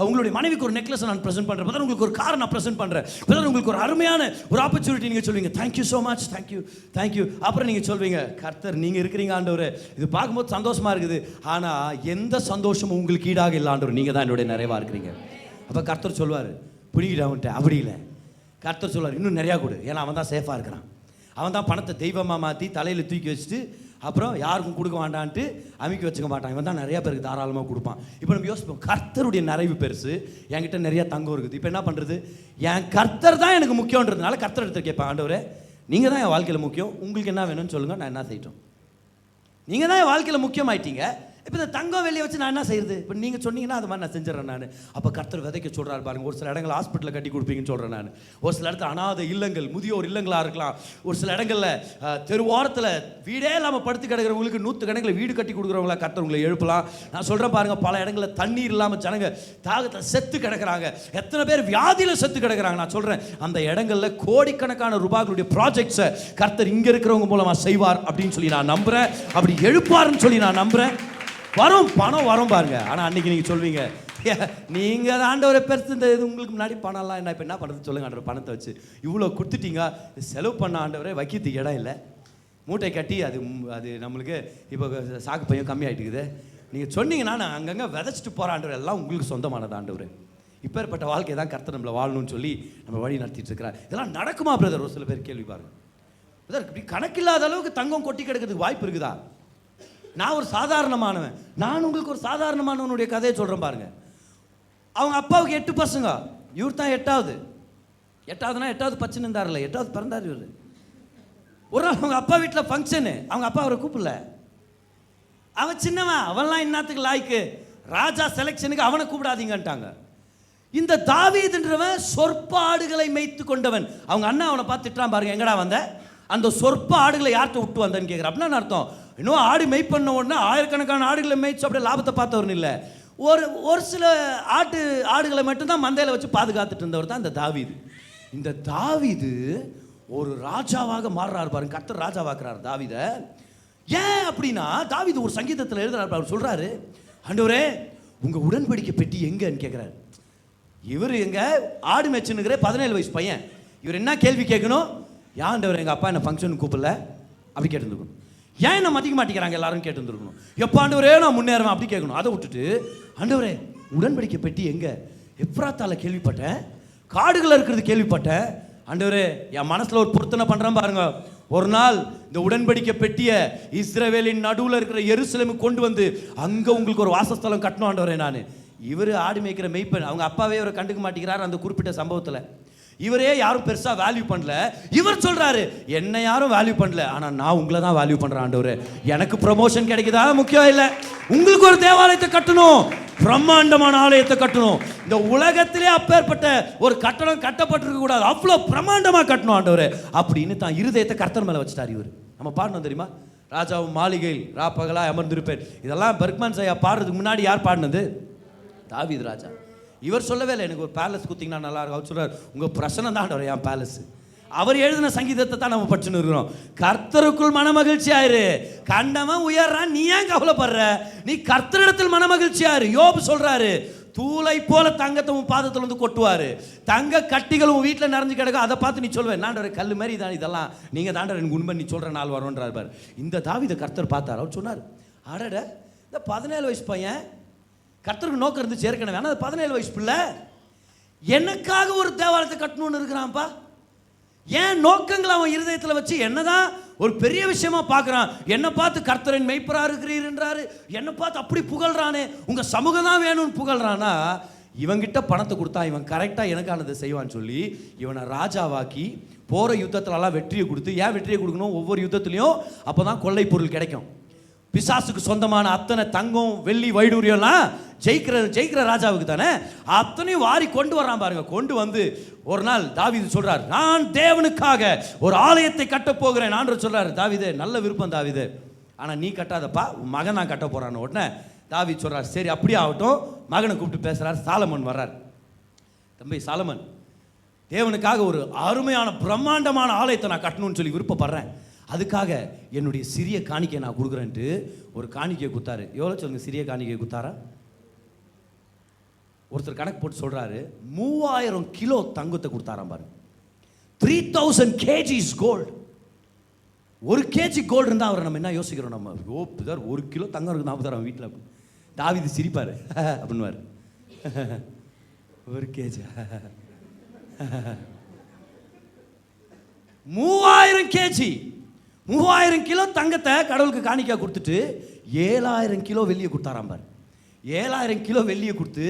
உங்களுடைய மனைவிக்கு ஒரு நெக்லஸ் நான் ப்ரெசென்ட் பண்ணுறேன் பிரதர், உங்களுக்கு ஒரு கார் நான் ப்ரெசென்ட் பண்ணுறேன் பிரதர், உங்களுக்கு ஒரு அருமையான ஒரு ஆப்பர்ச்சுனிட்டி. நீங்கள் சொல்வீங்க thank you so much, thank you thank you. அப்புறம் நீங்கள் சொல்வீங்க, கர்த்தர் நீங்கள் இருக்கிறீங்க ஆண்டவர், இது பார்க்கும்போது சந்தோஷமாக இருக்குது, ஆனால் எந்த சந்தோஷமும் உங்களுக்கு ஈடாக இல்லை ஆண்டவர், நீங்கள் தான் என்னுடைய நிறைவாக இருக்கிறீங்க. அப்போ கர்த்தர் சொல்வார், பிடிக்கிட்டு அவன்கிட்ட அப்படி இல்லை. கர்த்தர் சொல்வார், இன்னும் நிறையா கொடு, ஏன்னா அவன் தான் சேஃபாக இருக்கிறான், அவன் தான் பணத்தை தெய்வமாக மாற்றி தலையில் தூக்கி வச்சுட்டு அப்புறம் யாருக்கும் கொடுக்க வேண்டான்ட்டு அமைக்க வச்சுக்க மாட்டான், இவன் தான் நிறையா பேருக்கு தாராளமாக கொடுப்பான். இப்போ நம்ம யோசிப்போம், கர்த்தருடைய நிறைவு பெருசு, என்கிட்ட நிறையா தங்கம் இருக்குது, இப்போ என்ன பண்ணுறது, என் கர்த்தர் தான் எனக்கு முக்கியன்றதுனால கர்த்தர் எடுத்து கேட்பேன், ஆண்டவரே நீங்கள் தான் என் வாழ்க்கையில் முக்கியம், உங்களுக்கு என்ன வேணும்னு சொல்லுங்கள், நான் என்ன செய்யட்டும். நீங்கள் தான் என் வாழ்க்கையில் முக்கியமாயிட்டீங்க, இப்போ இந்த தங்கம் வெளியே வச்சு நான் என்ன செய்யுது, இப்போ நீங்கள் சொன்னீங்கன்னா அது மாதிரி நான் செஞ்சிடறேன் நான். அப்போ கர்த்தர் விதைக்க சொல்கிறாரு பாருங்க. ஒரு சில இடங்கள் ஹாஸ்பிட்டலில் கட்டி கொடுப்பீங்கன்னு சொல்கிறேன் நான், ஒரு சில இடத்துல அனாதை இல்லங்கள், முதியோர் இல்லங்களாக இருக்கலாம், ஒரு சில இடங்களில் தெருவாரத்தில் வீடே இல்லாமல் படுத்து கிடக்கிறவங்களுக்கு 100 கணக்கில் வீடு கட்டி கொடுக்குறவங்களா கர்த்தர் உங்களை எழுப்பலாம். நான் சொல்கிறேன் பாருங்கள், பல இடங்களில் தண்ணீர் இல்லாமல் ஜனங்க தாகத்தில் செத்து கிடக்கிறாங்க, எத்தனை பேர் வியாதியில் செத்து கிடக்கிறாங்க. நான் சொல்கிறேன், அந்த இடங்களில் கோடிக்கணக்கான ரூபாய்களுடைய ப்ராஜெக்ட்ஸை கர்த்தர் இங்கே இருக்கிறவங்க மூலமாக செய்வார் அப்படின்னு சொல்லி நான் நம்புகிறேன், அப்படி எழுப்பாருன்னு சொல்லி நான் நம்புகிறேன். வரும், பணம் வரும் பாருங்க. ஆனால் அன்றைக்கி நீங்கள் சொல்வீங்க, நீங்கள் ஆண்டவரை பெருசு, இந்த இது உங்களுக்கு முன்னாடி பணம்லாம் என்ன, இப்போ என்ன பண்ணுறது சொல்லுங்கள் ஆண்டவர், பணத்தை வச்சு இவ்வளோ கொடுத்துட்டீங்க, செலவு பண்ண ஆண்டவரை வைக்கிறதுக்கு இடம் இல்லை, மூட்டை கட்டி அது அது நம்மளுக்கு இப்போ சாக்கு பையன் கம்மியாகிட்டுக்குது. நீங்கள் சொன்னீங்கன்னா நான் அங்கங்கே விதைச்சிட்டு போகிற ஆண்டவர் எல்லாம் உங்களுக்கு சொந்தமானது ஆண்டவர். இப்பேற்பட்ட வாழ்க்கை தான் கர்த்தர் நம்மளை வாழணும்னு சொல்லி நம்ம வழி நடத்திட்டு இருக்கிறார். இதெல்லாம் நடக்குமா பிரதர்? ஒரு சில பேர் கேள்வி பாருங்க, பிரதர் இப்படி கணக்கில்லாத அளவுக்கு தங்கம் கொட்டி கிடக்கிறதுக்கு வாய்ப்பு இருக்குதா? நான் ஒரு சாதாரணமானவன், நான் உங்களுக்கு ஒரு சாதாரணமானவனுடைய கதையை சொல்கிறேன் பாருங்க. அவங்க அப்பாவுக்கு 8 பசங்க, இவர் தான் 8வது. 8வது பச்சை இருந்தார்ல, 8வது பிறந்தார் இவர். ஒரு நாள் அவங்க அப்பா வீட்டில் ஃபங்க்ஷனு, அவங்க அப்பா அவரை கூப்பிடல, அவன் சின்னவன், அவன்லாம் இன்னத்துக்கு லாய்க்கு, ராஜா செலெக்ஷனுக்கு அவனை கூப்பிடாதீங்கன்ட்டாங்க. இந்த தாவீதுன்றவன் சொற்ப ஆடுகளை மேய்த்து கொண்டவன். அவங்க அண்ணா அவனை பார்த்து திட்டுறான் பாருங்க, எங்கடா வந்த, அந்த சொற்ப ஆடுகளை யார்கிட்ட விட்டு வந்தேன்னு கேட்குற. அப்படின்னா அர்த்தம், இன்னும் ஆடு மெய் பண்ண உடனே ஆயிரக்கணக்கான ஆடுகளை மேய்ச்சி அப்படியே லாபத்தை பார்த்தவர்னு இல்லை, ஒரு சில ஆடுகளை மட்டும்தான் மந்தையில் வச்சு பாதுகாத்துட்டு இருந்தவர் தான் இந்த தாவீது. இந்த தாவீது ஒரு ராஜாவாக மாறுறாரு பாருங்க, கர்த்தர் ராஜாவாக்குறாரு தாவீதை. ஏன் அப்படின்னா, தாவீது ஒரு சங்கீதத்தில் எழுதுறாரு, அவர் சொல்றாரு, ஆண்டவரே உங்க உடன்படிக்கை பெட்டி எங்கன்னு கேட்குறாரு. இவர் எங்க ஆடு மேய்ச்சுன்னுக்கிற 17 வயசு பையன், இவர் என்ன கேள்வி கேட்கணும், ஆண்டவர் எங்கள் அப்பா என்ன ஃபங்க்ஷனுக்கு கூப்பிடல அப்படி கேட்டுருக்கணும். ஏன் என்ன மதிக்க மாட்டேங்கிறாங்க எல்லாரும் கேட்டுருந்துருக்கணும். எப்போ ஆண்டவரே நான் முன்னேறுவேன் அப்படி கேட்கணும். அதை விட்டுட்டு, ஆண்டவரே உடன்படிக்கை பெட்டி எங்க, எப்ராத்தால கேள்விப்பட்டேன், காடுகளில் இருக்கிறது கேள்விப்பட்டேன், ஆண்டவரே என் மனசில் ஒரு பொருத்தனை பண்ணுறேன் பாருங்க, ஒரு நாள் இந்த உடன்படிக்கை பெட்டியை இஸ்ரவேலின் நடுவில் இருக்கிற எருசலேமுக்கு கொண்டு வந்து அங்கே உங்களுக்கு ஒரு வாசஸ்தலம் கட்டணும் ஆண்டவரே. நான் இவர் ஆடு மேய்க்கிற மெய்ப்பெண், அவங்க அப்பாவே அவரை கண்டுக்க மாட்டேங்கிறார் அந்த குறிப்பிட்ட சம்பவத்தில். இவரே யாரும் பெருசா வேல்யூ பண்ணல, இவர் சொல்றாரு என்ன யாரும் வேல்யூ பண்ணல, ஆனா நான் உங்களை தான் வேல்யூ பண்றேன் ஆண்டவரே, எனக்கு ப்ரமோஷன் கிடைக்குதா முக்கியம் இல்லை, உங்களுக்கு ஒரு தேவாலயத்தை கட்டணும், பிரம்மாண்டமான ஆலயத்தை கட்டணும், இந்த உலகத்திலே அப்பேற்பட்ட ஒரு கட்டணம் கட்டப்பட்டிருக்க கூடாது, அவ்வளோ பிரம்மாண்டமா கட்டணும் ஆண்டவரே அப்படின்னு தான் இருதயத்தை கர்த்தர் மேல வச்சுட்டார் இவர். நம்ம பாடணும் தெரியுமா, ராஜாவும் மாளிகையில் ராப்பகலா அமர்ந்திருப்பேன், இதெல்லாம் பெர்க்மேன் ஐயா பாடுறதுக்கு முன்னாடி யார் பாடினது? தாவீது ராஜா. இவர் சொல்லவே இல்லை எனக்கு ஒரு பேலஸ் கொடுத்தீங்கன்னா நல்லா இருக்கும். அவர் சொல்றாரு உங்கள் பிரச்சனை தான் ஆண்டவர் என் பேலஸ். அவர் எழுதின சங்கீதத்தை தான் நம்ம படிச்சுன்னு இருக்கிறோம். கர்த்தருக்குள் மனமகிழ்ச்சியாயிரு. கண்டவன் உயர்றான், நீ ஏன் கவலைப்படுற? நீ கர்த்தரிடத்தில் மனமகிழ்ச்சியாயிரு. யோபு சொல்றாரு, தூளை போல தங்கத்தை உன் பாதத்தில் வந்து கொட்டுவாரு, தங்க கட்டிகள் உன் வீட்டில் நிறைஞ்சு கிடக்கும். அதை பார்த்து நீ சொல்வேன், நாண்டவர் கல் மாதிரி தான் இதெல்லாம், நீங்க தாண்டவர் எனக்கு உண்மை நீ சொல்ற நாள் வரும்ன்றார் பாரு. இந்த தாவீதை கர்த்தர் பார்த்தார். அவர் சொன்னார், அடட இந்த 17 வயசு பையன், கர்த்தருக்கு நோக்கம் இருந்துச்சு ஏற்கனவே, ஆனால் 17 வயசு பிள்ளை எனக்காக ஒரு தேவாலயத்தை கட்டணும்னு இருக்கிறான்ப்பா. ஏன் நோக்கங்களை அவன் இருதயத்தில் வச்சு என்னதான் ஒரு பெரிய விஷயமா பார்க்குறான். என்னை பார்த்து கர்த்தரின் மெய்ப்பரா இருக்கிறீர் என்றாரு, என்னை பார்த்து அப்படி புகழ்றானே, உங்க சமூகம் தான் வேணும்னு புகழ்றானா, இவங்கிட்ட பணத்தை கொடுத்தா இவன் கரெக்டாக எனக்கானதை செய்வான்னு சொல்லி இவனை ராஜாவாக்கி போகிற யுத்தத்திலலாம் வெற்றியை கொடுத்து, ஏன் வெற்றியை கொடுக்கணும்? ஒவ்வொரு யுத்தத்துலையும் அப்போ தான் கொள்ளை பொருள் கிடைக்கும். பிசாசுக்கு சொந்தமான அத்தனை தங்கம் வெள்ளி வைடூரியம்லாம் ஜெயிக்கிற ராஜாவுக்கு தானே. அத்தனையும் வாரி கொண்டு வர்றான் பாருங்க. கொண்டு வந்து ஒரு நாள் தாவீது சொல்றார், நான் தேவனுக்காக ஒரு ஆலயத்தை கட்ட போகிறேன் நான் சொல்றாரு. தாவீது, நல்ல விருப்பம் தாவீது, ஆனா நீ கட்டாதப்பா, உன் மகன் நான் கட்ட போறான்னு. உடனே தாவீது சொல்றார், சரி அப்படியே ஆகட்டும். மகனை கூப்பிட்டு பேசுறார். சாலமன் வர்றார். தம்பி சாலமன், தேவனுக்காக ஒரு அருமையான பிரம்மாண்டமான ஆலயத்தை நான் கட்டணும்னு சொல்லி விருப்பப்படுறேன், அதுக்காக என்னுடைய சிறிய காணிக்கை நான் கொடுக்குறேன்ட்டு ஒரு காணிக்கையை கொடுத்தாரு. எவ்வளோ சொல்லுங்க சிறிய காணிக்கையை கொடுத்தாரா? ஒருத்தர் கணக்கு போட்டு சொல்றாரு, 3000 கிலோ தங்கத்தை கொடுத்தாராம் பாருங்க. 3000 kgs கோல்டு. 1 kg கோல்டு இருந்தால் அவரை நம்ம என்ன யோசிக்கிறோம்? நம்ம பிதர் 1 கிலோ தங்கம் இருக்கு நான் தரோம் வீட்டில். தாவீது சிரிப்பாரு அப்படின்வாரு, 1 kg 3000 kg 3000 கிலோ தங்கத்தை கடவுளுக்கு காணிக்கா கொடுத்துட்டு 7000 கிலோ வெள்ளியை கொடுத்தாராம் பாரு. 7000 கிலோ வெள்ளியை கொடுத்து,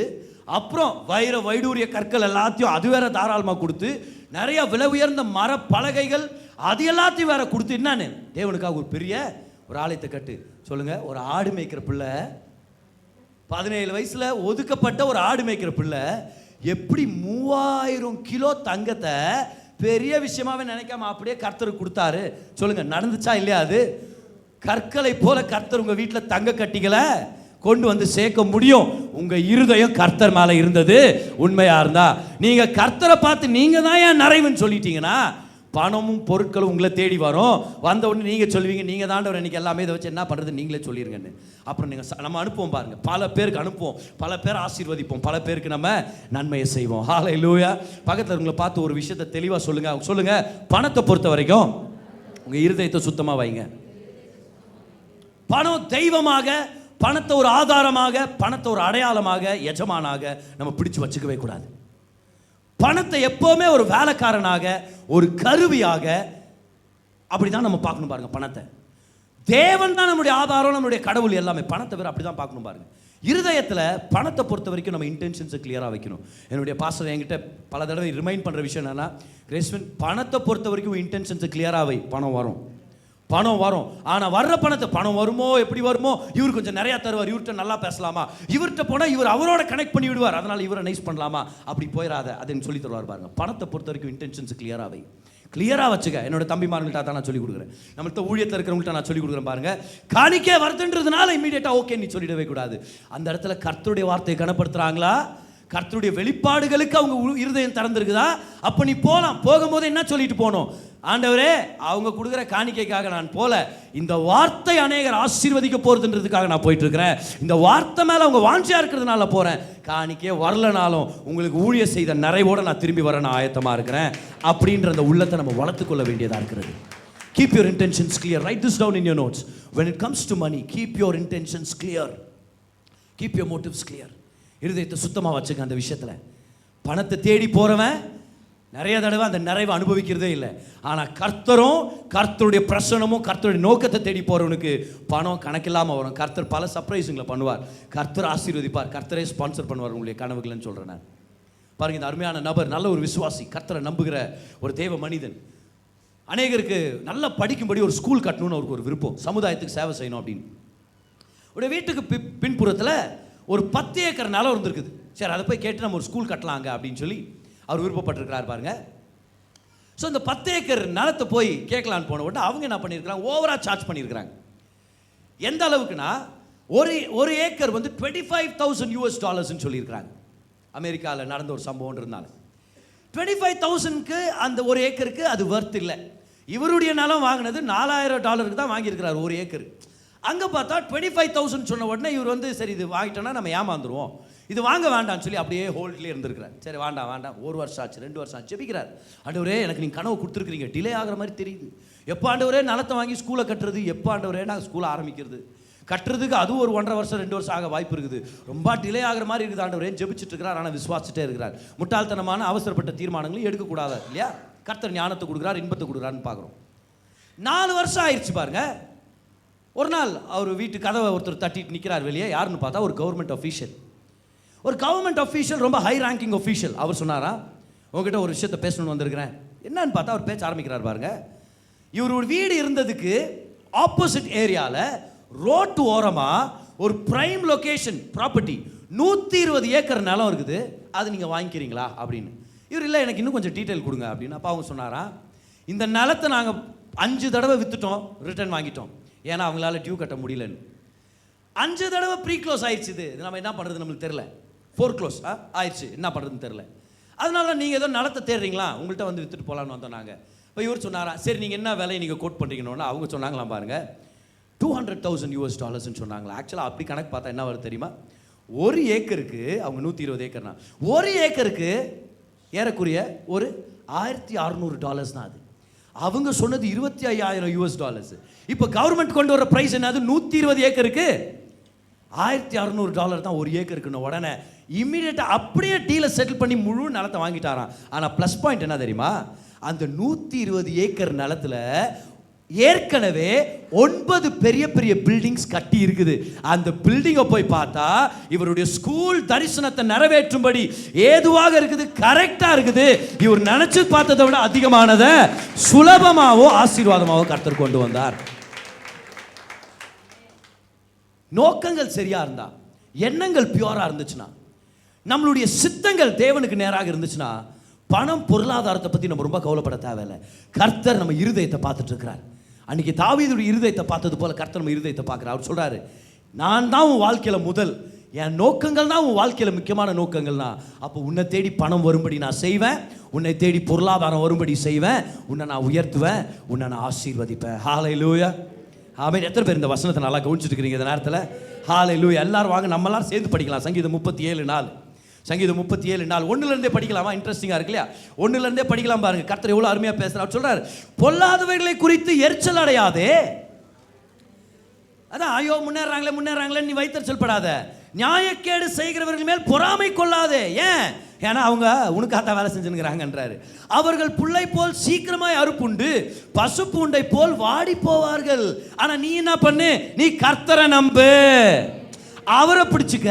அப்புறம் வைர வைடூரிய கற்கள் எல்லாத்தையும் அது வேற தாராளமாக கொடுத்து, நிறைய விலை உயர்ந்த மர பலகைகள் அது எல்லாத்தையும் வேற கொடுத்து, என்னன்னு தேவனுக்காக ஒரு பெரிய ஒரு ஆலயத்தை கட்டு. சொல்லுங்க, ஒரு ஆடு மேய்க்கிற பிள்ளை, 17 வயசுல ஒதுக்கப்பட்ட ஒரு ஆடு மேய்க்கிற பிள்ளை எப்படி 3000 கிலோ தங்கத்தை பெரிய விஷயமாவே நினைக்காம அப்படியே கர்த்தருக்கு கொடுத்தாரு? சொல்லுங்க, நடந்துச்சா இல்லையா? அது கற்களை போல கர்த்தர் உங்க வீட்டில் தங்க கட்டிகளை கொண்டு வந்து சேர்க்க முடியும். உங்க இருதயம் கர்த்தர் மேல இருந்தது உண்மையா இருந்தா. நீங்க கர்த்தரை பார்த்து நீங்க தான் ஏன் நிறைவுன்னு சொல்லிட்டீங்கன்னா, பணமும் பொருட்களும் உங்களை தேடி வரும். வந்த உடனே நீங்க சொல்லுவீங்க, நீங்க தாண்டவர் இன்னைக்கு எல்லாமே இதை வச்சு என்ன பண்றது நீங்களே சொல்லிருங்கன்னு. அப்புறம் நீங்க நம்ம அனுப்புவோம் பாருங்க, பல பேருக்கு அனுப்புவோம், பல பேர் ஆசீர்வதிப்போம், பல பேருக்கு நம்ம நன்மையை செய்வோம். ஹல்லேலூயா. பக்கத்தில் உங்களை பார்த்து ஒரு விஷயத்தை தெளிவா சொல்லுங்க. பணத்தை பொறுத்த வரைக்கும் உங்க இருதயத்தை சுத்தமா வைங்க. பணம் தெய்வமாக, பணத்தை ஒரு ஆதாரமாக, பணத்தை ஒரு அடையாளமாக, எஜமானாக நம்ம பிடிச்சு வச்சுக்கவே கூடாது. பணத்தை எப்பவுமே ஒரு வேலைக்காரனாக, ஒரு கருவியாக அப்படிதான் நம்ம பார்க்கணும் பாருங்க. பணத்தை தேவன் தான் நம்முடைய ஆதாரம், நம்முடைய கடவுள் எல்லாமே. பணத்தை வேற அப்படிதான் பார்க்கணும் பாருங்க. இருதயத்தில் பணத்தை பொறுத்த வரைக்கும் நம்ம இன்டென்ஷன்ஸை கிளியராக வைக்கணும். என்னுடைய பாஸ்டர் என்கிட்ட பல தடவை ரிமைண்ட் பண்ணுற விஷயம் என்னன்னா, கிரேஸ்வன் பணத்தை பொறுத்த வரைக்கும் இன்டென்ஷன்ஸை கிளியராக வை. பணம் வரும், ஆனால் வர்ற பணத்தை, பணம் வருமோ எப்படி வருமோ, இவர் கொஞ்சம் நிறையா தருவார், இவர்கிட்ட நல்லா பேசலாமா, இவர்கிட்ட போனால் இவர் அவரோட கனெக்ட் பண்ணி விடுவார், அதனால் இவரை நைஸ் பண்ணலாமா, அப்படி போயிடாத, அதுன்னு சொல்லி தருவார் பாருங்க. பணத்தை பொறுத்த வரைக்கும் இன்டென்ஷன்ஸ் கிளியராக வை. கிளியராக வச்சுக்க. என்னோட தம்பிமார்கள்ட்ட தான் நான் சொல்லிக் கொடுக்குறேன், நம்மள்ட்ட ஊழியத்தில் இருக்கிறவங்கள்ட்ட நான் சொல்லிக் கொடுக்குறேன் பாருங்க. காணிக்கே வருதுன்றதுனால இமீடியட்டாக ஓகே நீ சொல்லிடவே கூடாது. அந்த இடத்துல கர்த்தருடைய வார்த்தையை கனப்படுத்துறாங்களா, கர்த்தருடைய வெளிப்பாடுகளுக்கு அவங்க இருதயம் திறந்திருக்குதா, அப்போ நீ போகலாம். போகும்போது என்ன சொல்லிட்டு போகணும்? ஆண்டவரே, அவங்க கொடுக்குற காணிக்கைக்காக நான் போல, இந்த வார்த்தை அநேகர் ஆசீர்வதிக்க போறதுன்றதுக்காக நான் போயிட்டு இருக்கிறேன். இந்த வார்த்தை மேல அவங்க வாஞ்சியா இருக்கிறதுனால போறேன். காணிக்கே வரலனாலும் உங்களுக்கு ஊழிய செய்த நிறைவோட நான் திரும்பி வர நான் ஆயத்தமா இருக்கிறேன் அப்படின்ற அந்த உள்ளத்தை நம்ம வளர்த்துக்கொள்ள வேண்டியதா இருக்கிறது. Keep your intentions clear. Write this down in your notes. When it comes to money, keep your intentions clear. Keep your motives clear. இருதயத்தை சுத்தமா வச்சுக்க. அந்த விஷயத்துல பணத்தை தேடி போறவன் நிறைய தடவை அந்த நிறைவை அனுபவிக்கிறதே இல்லை. ஆனால் கர்த்தரும் கர்த்தருடைய பிரசனமும் கர்த்தருடைய நோக்கத்தை தேடி போறவனுக்கு பணம் கணக்கில்லாமல் வரும். கர்த்தர் பல சர்ப்ரைஸுங்களை பண்ணுவார், கர்த்தர் ஆசீர்வதிப்பார், கர்த்தரே ஸ்பான்சர் பண்ணுவார் உங்களுடைய கனவுகள்னு சொல்கிறேன் நான். பாருங்க, இந்த அருமையான நபர் நல்ல ஒரு விசுவாசி, கர்த்தரை நம்புகிற ஒரு தேவ மனிதன். அநேகருக்கு நல்லா படிக்கும்படி ஒரு ஸ்கூல் கட்டணும்னு அவருக்கு ஒரு விருப்பம், சமுதாயத்துக்கு சேவை செய்யணும் அப்படின்னு. உடைய வீட்டுக்கு பின்புறத்தில் ஒரு 10 ஏக்கர் நிலம் இருந்திருக்குது. சரி, அதை போய் கேட்டு நம்ம ஒரு ஸ்கூல் கட்டலாங்க அப்படின்னு சொல்லி அவர் விருப்பப்பட்டிருக்கிறார் பாருங்க. ஸோ இந்த 10 ஏக்கர் நிலத்தை போய் கேட்கலான்னு போன உடனே அவங்க என்ன பண்ணியிருக்கிறாங்க, ஓவராக சார்ஜ் பண்ணியிருக்கிறாங்க. எந்த அளவுக்குன்னா ஒரு ஏக்கர் வந்து $25,000 சொல்லியிருக்கிறாங்க. அமெரிக்காவில் நடந்த ஒரு சம்பவம் இருந்தாலும் $25,000க்கு அந்த ஒரு ஏக்கருக்கு அது வர்த் இல்லை. இவருடைய நிலம் வாங்கினது $4,000 தான் வாங்கியிருக்கிறார் ஒரு ஏக்கர். அங்கே பார்த்தா 25,000 சொன்ன உடனே இவர் சரி இது வாங்கிட்டோன்னா நம்ம ஏமாந்துருவோம், இது வாங்க வேண்டாம்னு சொல்லி அப்படியே ஹோல்ட்லேயே இருந்திருக்கிறார். சரி வேண்டாம் 1 வருஷம் ஆச்சு, 2 வருஷம் ஆச்சு, ஜெபிக்கிறார். ஆண்டவரே எனக்கு நீங்கள் கனவு கொடுத்துருக்கிறீங்க, டிலே ஆகிற மாதிரி தெரியுது. எப்போ ஆண்டவரே நிலத்தை வாங்கி ஸ்கூலை கட்டுறது, எப்போ ஆண்டவரே நாங்கள் ஸ்கூலை ஆரம்பிக்கிறது, கட்டுறதுக்கு அது ஒரு 1.5 வருஷம் 2 வருஷம் ஆக வாய்ப்பு இருக்குது, ரொம்ப டிலே ஆகிற மாதிரி இருக்குது ஆண்டவரே. ஜெபிச்சுட்டு இருக்கிறார், ஆனால் விசுவாசிட்டே இருக்கிறார். முட்டாள்தனமான அவசரப்பட்ட தீர்மானங்களும் எடுக்கக்கூடாது இல்லையா? கர்த்தர் ஞானத்தை கொடுக்குறார், இன்பத்தை கொடுக்குறாருன்னு பார்க்குறோம். 4 வருஷம் ஆயிடுச்சு பாருங்க. ஒரு நாள் அவர் வீட்டு கதவை ஒருத்தர் தட்டிட்டு நிற்கிறார் வெளியே. யாருன்னு பார்த்தா ஒரு கவர்மெண்ட் அஃபீஷியல், ரொம்ப ஹை ரேங்கிங் அஃபீஷியல். அவர் சொன்னாரா, உங்ககிட்ட ஒரு விஷயத்தை பேசணும்னு வந்திருக்கிறேன். என்னன்னு பார்த்தா அவர் பேச ஆரம்பிக்கிறார் பாருங்க. இவர் ஒரு வீடு இருந்ததுக்கு ஆப்போசிட் ஏரியாவில் ரோட்டு ஓரமாக ஒரு பிரைம் லொகேஷன் ப்ராப்பர்ட்டி 120 ஏக்கர் நிலம் இருக்குது, அது நீங்கள் வாங்கிக்கிறீங்களா அப்படின்னு. இவர் இல்லை எனக்கு இன்னும் கொஞ்சம் டீட்டெயில் கொடுங்க அப்படின்னு. அப்போ அவங்க சொன்னாரா, இந்த நிலத்தை நாங்கள் 5 தடவை விற்றுட்டோம், ரிட்டர்ன் வாங்கிட்டோம், ஏன்னா அவங்களால டியூ கட்ட முடியலன்னு. 5 தடவை ப்ரீ க்ளோஸ் ஆயிடுச்சு. இது நம்ம என்ன பண்ணுறது நம்மளுக்கு தெரில, 4 க்ளோஸ் ஆயிடுச்சு, என்ன பண்ணுறதுன்னு தெரில. அதனால நீங்கள் ஏதோ நிலத்தை தேடுறீங்களா, உங்கள்கிட்ட விற்றுட்டு போகலான்னு வந்தோம் நாங்கள். இப்போ இவர் சொன்னாரா, சரி நீங்கள் என்ன விலையை நீங்கள் கோட் பண்ணுறீங்கன்னு. அவங்க சொன்னாங்களாம் பாருங்கள், $200,000 சொன்னாங்களா. ஆக்சுவலாக அப்படி கணக்கு பார்த்தா என்ன வருது தெரியுமா, ஒரு ஏக்கருக்கு, அவங்க 120 ஏக்கர்னா ஒரு ஏக்கருக்கு ஏறக்குறைய ஒரு $1,600 தான். அது அவங்க சொன்னது $25,000. இப்போ கவர்மெண்ட் கொண்டு வர பிரைஸ் என்னது, 120 ஏக்கருக்கு $1,600 தான் ஒரு ஏக்கருக்குன்னு. உடனே இம்மிடியேட்டாக அப்படியே டீலை செட்டில் பண்ணி முழு நிலத்தை வாங்கிட்டாராம். ஆனால் ப்ளஸ் பாயிண்ட் என்ன தெரியுமா, அந்த 120 ஏக்கர் நிலத்தில் ஏற்கனவே 9 பெரிய பெரிய பில்டிங்ஸ் கட்டி இருக்குது. அந்த பில்டிங்கை போய் பார்த்தா இவருடைய ஸ்கூல் தரிசனத்தை நிறைவேற்றும்படி ஏதுவாக இருக்குது, கரெக்டா இருக்குது. இவர் நினைச்சு பார்த்ததை விட அதிகமானதை சுலபமாவோ ஆசீர்வாதமாவோ கர்த்தர் கொண்டு வந்தார். நோக்கங்கள் சரியா இருந்தா, எண்ணங்கள் பியூரா இருந்துச்சுன்னா, நம்மளுடைய சித்தங்கள் தேவனுக்கு நேராக இருந்துச்சுன்னா, பணம் பொருளாதாரத்தை பற்றி நம்ம ரொம்ப கவலைப்பட தேவையில்லை. கர்த்தர் நம்ம இருதயத்தை பார்த்துட்டு இருக்கிறார். அன்னைக்கு தாவீதுடைய இருதயத்தை பார்த்தது போல கர்த்தர் நம்ம இருதயத்தை பார்க்குறார். அவர் சொல்றாரு, நான் தான் உன் வாழ்க்கையில் முதல், என் நோக்கங்கள் தான் உன் வாழ்க்கையில் முக்கியமான நோக்கங்கள்னா, அப்போ உன்னை தேடி பணம் வரும்படி நான் செய்வேன், உன்னை தேடி பொருளாதாரம் வரும்படி செய்வேன், உன்னை நான் உயர்த்துவேன், உன்னை நான் ஆசீர்வதிப்பேன். ஹல்லேலூயா, ஆமென். எத்தனை பேர் இந்த வசனத்தை நல்லா கவனிச்சுட்டு இருக்கிறீங்க இந்த நேரத்தில்? ஹல்லேலூயா. எல்லாரும் வாங்க, நம்ம எல்லாரும் சேர்ந்து படிக்கலாம். சங்கீதம் 37 சங்கீதம் 37 1லேருந்தே படிக்கலாமா? இன்ட்ரெஸ்டிங்காக இருக்கு இல்லையா? 1லேருந்தே படிக்கலாம் பாருங்க. கர்த்தர் எவ்வளோ அருமையாக பேசுகிறார். சொல்றாரு, பொல்லாதவைகளை குறித்து எரிச்சல் அடையாதே. அதான் ஐயோ முன்னேறாங்களே நீ வைத்தறிச்சல் படாத. நியாயக்கேடு செய்கிறவர்கள் மேல் பொறாமை கொள்ளாதே. ஏன்? ஏன்னா அவங்க உனக்காக வேலை செஞ்சுங்கிறாங்கன்றாரு. அவர்கள் புல்லை போல் சீக்கிரமாய் அறுப்புண்டு பசு பூண்டை போல் வாடி போவார்கள். ஆனா நீ என்ன பண்ணு, நீ கர்த்தரை நம்பு, அவரை பிடிச்சுக்க,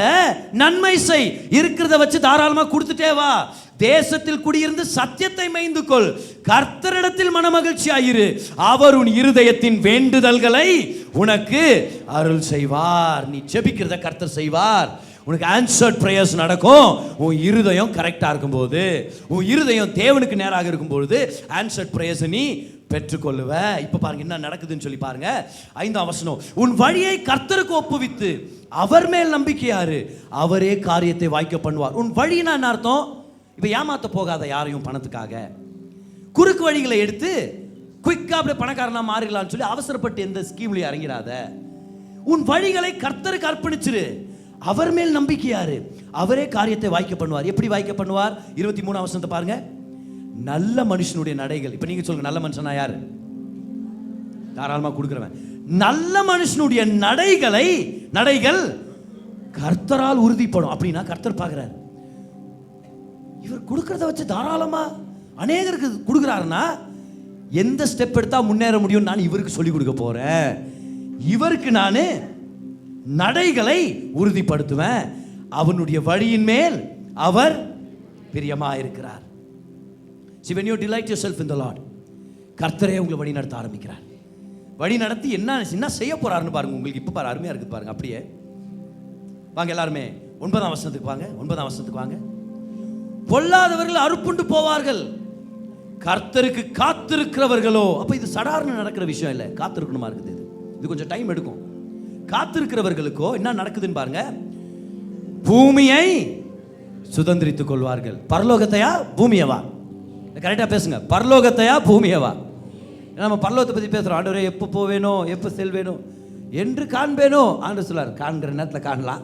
நன்மை செய், இருக்கிறத வச்சு தாராளமா கொடுத்துட்டே வா. தேசத்தில் குடியிருந்து சத்தியத்தை மேய்ந்து கொள், கர்த்தரிடத்தில் மனமகிழ்ச்சியாயிரு, அவர் உன் இருதயத்தின் வேண்டுதல்களை உனக்கு அருள் செய்வார். நீ ஜெபிக்கிறத கர்த்தர் செய்வார். உனக்கு ஆன்சர்ட் பிரேயர்ஸ் நடக்கும். உன் இருதயம் கரெக்டாக இருக்கும்போது, உன் இருதயம் தேவனுக்கு நேராக இருக்கும்போது ஆன்சர்ட் பிரேயர்ஸ் நீ பெற்றுக்கொள்ளுவ. இப்போ பாருங்க என்ன நடக்குதுன்னு சொல்லி பாருங்க. 5ஆம் வசனம், உன் வழியை கர்த்தருக்கு ஒப்புவித்து அவர் மேல் நம்பிக்கையாரு, அவரே காரியத்தை வாய்க்க பண்ணுவார். உன் வழினா என்ன அர்த்தம்? இப்போ ஏமாத்த போகாத யாரையும் பணத்துக்காக. குறுக்கு வழிகளை எடுத்து குயிக்காக அப்படியே பணக்காரனா மாறிடலாம்னு சொல்லி அவசரப்பட்டு எந்த ஸ்கீம்லையும் இறங்கிறாத. உன் வழிகளை கர்த்தருக்கு அர்ப்பணிச்சிரு, அவர் மேல் நம்பிக்கையாரு, அவரே காரியத்தை வாய்க்க பண்ணுவார். எப்படி வாய்க்க பண்ணுவார்? 23ஆம் வசனத்தை பாருங்க. நல்ல மனுஷனுடைய நடைகள். இப்ப நீங்க சொல்லுங்க, நல்ல மனுஷனா யாரு? தாராளமா கொடுக்கிறவன். நல்ல மனுஷனுடைய நடைகள் கர்த்தரால் உறுதிப்படும். அப்படின்னா கர்த்தர் பார்க்கிறார், இவர் கொடுக்கறத வச்சு தாராளமா அநேகருக்கு கொடுக்கிறாருன்னா எந்த ஸ்டெப் எடுத்தா முன்னேற முடியும் நான் இவருக்கு சொல்லி கொடுக்க போறேன். இவருக்கு நான் நடைகளை உறுதிப்படுத்துவேன், அவனுடைய வழியின் மேல் அவர் பிரியமாயிருக்கிறார். See, when you delight yourself in the Lord, கர்த்தரே உங்களை வழி நடத்த ஆரம்பிக்கிறார். வழி நடத்தி என்ன செய்ய போறாருன்னு பாருங்க. உங்களுக்கு இப்ப பாரு, அருமையா இருக்குது பாருங்க. அப்படியே வாங்க எல்லாருமே 9ஆம் வசனத்துக்கு வாங்க. 9ஆம் வசனத்துக்கு வாங்க. பொல்லாதவர்கள் அறுப்புண்டு போவார்கள், கர்த்தருக்கு காத்திருக்கிறவர்களோ. அப்ப இது சாதாரண நடக்கிற விஷயம் இல்லை, காத்திருக்கணுமா இருக்குது. இது கொஞ்சம் டைம் எடுக்கும். காத்திருக்கிறவர்களுக்கோ என்ன நடக்குதுன்னு பாருங்க. பூமியை சுதந்திரித்துக் கொள்வார்கள். பரலோகத்தையா பூமியவா? கரெக்டாக பேசுங்க. பரலோகத்தையா பூமியவா? நம்ம பரலோகத்தை பற்றி பேசுகிறோம். ஆண்டவரே எப்போ போவேனோ, எப்போ செல்வேனோ என்று காண்பேனோ. ஆண்டவர் சொல்லார், காண்கிற நேரத்தில் காணலாம்,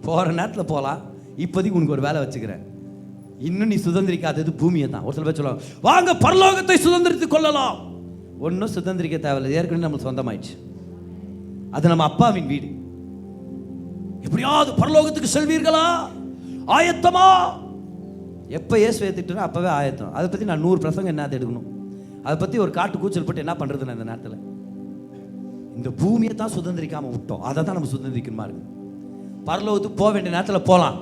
போகிற நேரத்தில் போகலாம். இப்போதைக்கு உனக்கு ஒரு வேலை வச்சுக்கிறேன். இன்னும் நீ சுதந்திரிக்காதது பூமியை தான். ஒரு சில பேர் சொல்லுவாங்க, வாங்க பரலோகத்தை சுதந்திரித்து கொள்ளலாம். ஒன்றும் சுதந்திரிக்க தேவையில்லை, ஏற்கனவே நம்மளுக்கு சொந்தமாயிடுச்சு. அது நம்ம அப்பாவின் வீடு. எப்படியாவது பரலோகத்துக்கு செல்வீர்களா, ஆயத்தமா? எப்போ இயேசு ஏற்றுக்கிட்டோன்னா அப்போவே ஆயத்தம். அதை பற்றி நான் 100 பிரசங்கம் என்ன எடுக்கணும், அதை பற்றி ஒரு காட்டு கூச்சல் போட்டு என்ன பண்ணுறதுன்னு இந்த நேரத்தில் இந்த பூமியை தான் சுதந்திரிக்காமல் விட்டோம். அதை தான் நம்ம சுதந்திரிக்கணுமா இருக்கு. பரலோகத்துக்கு போக வேண்டிய நேரத்தில் போகலாம்,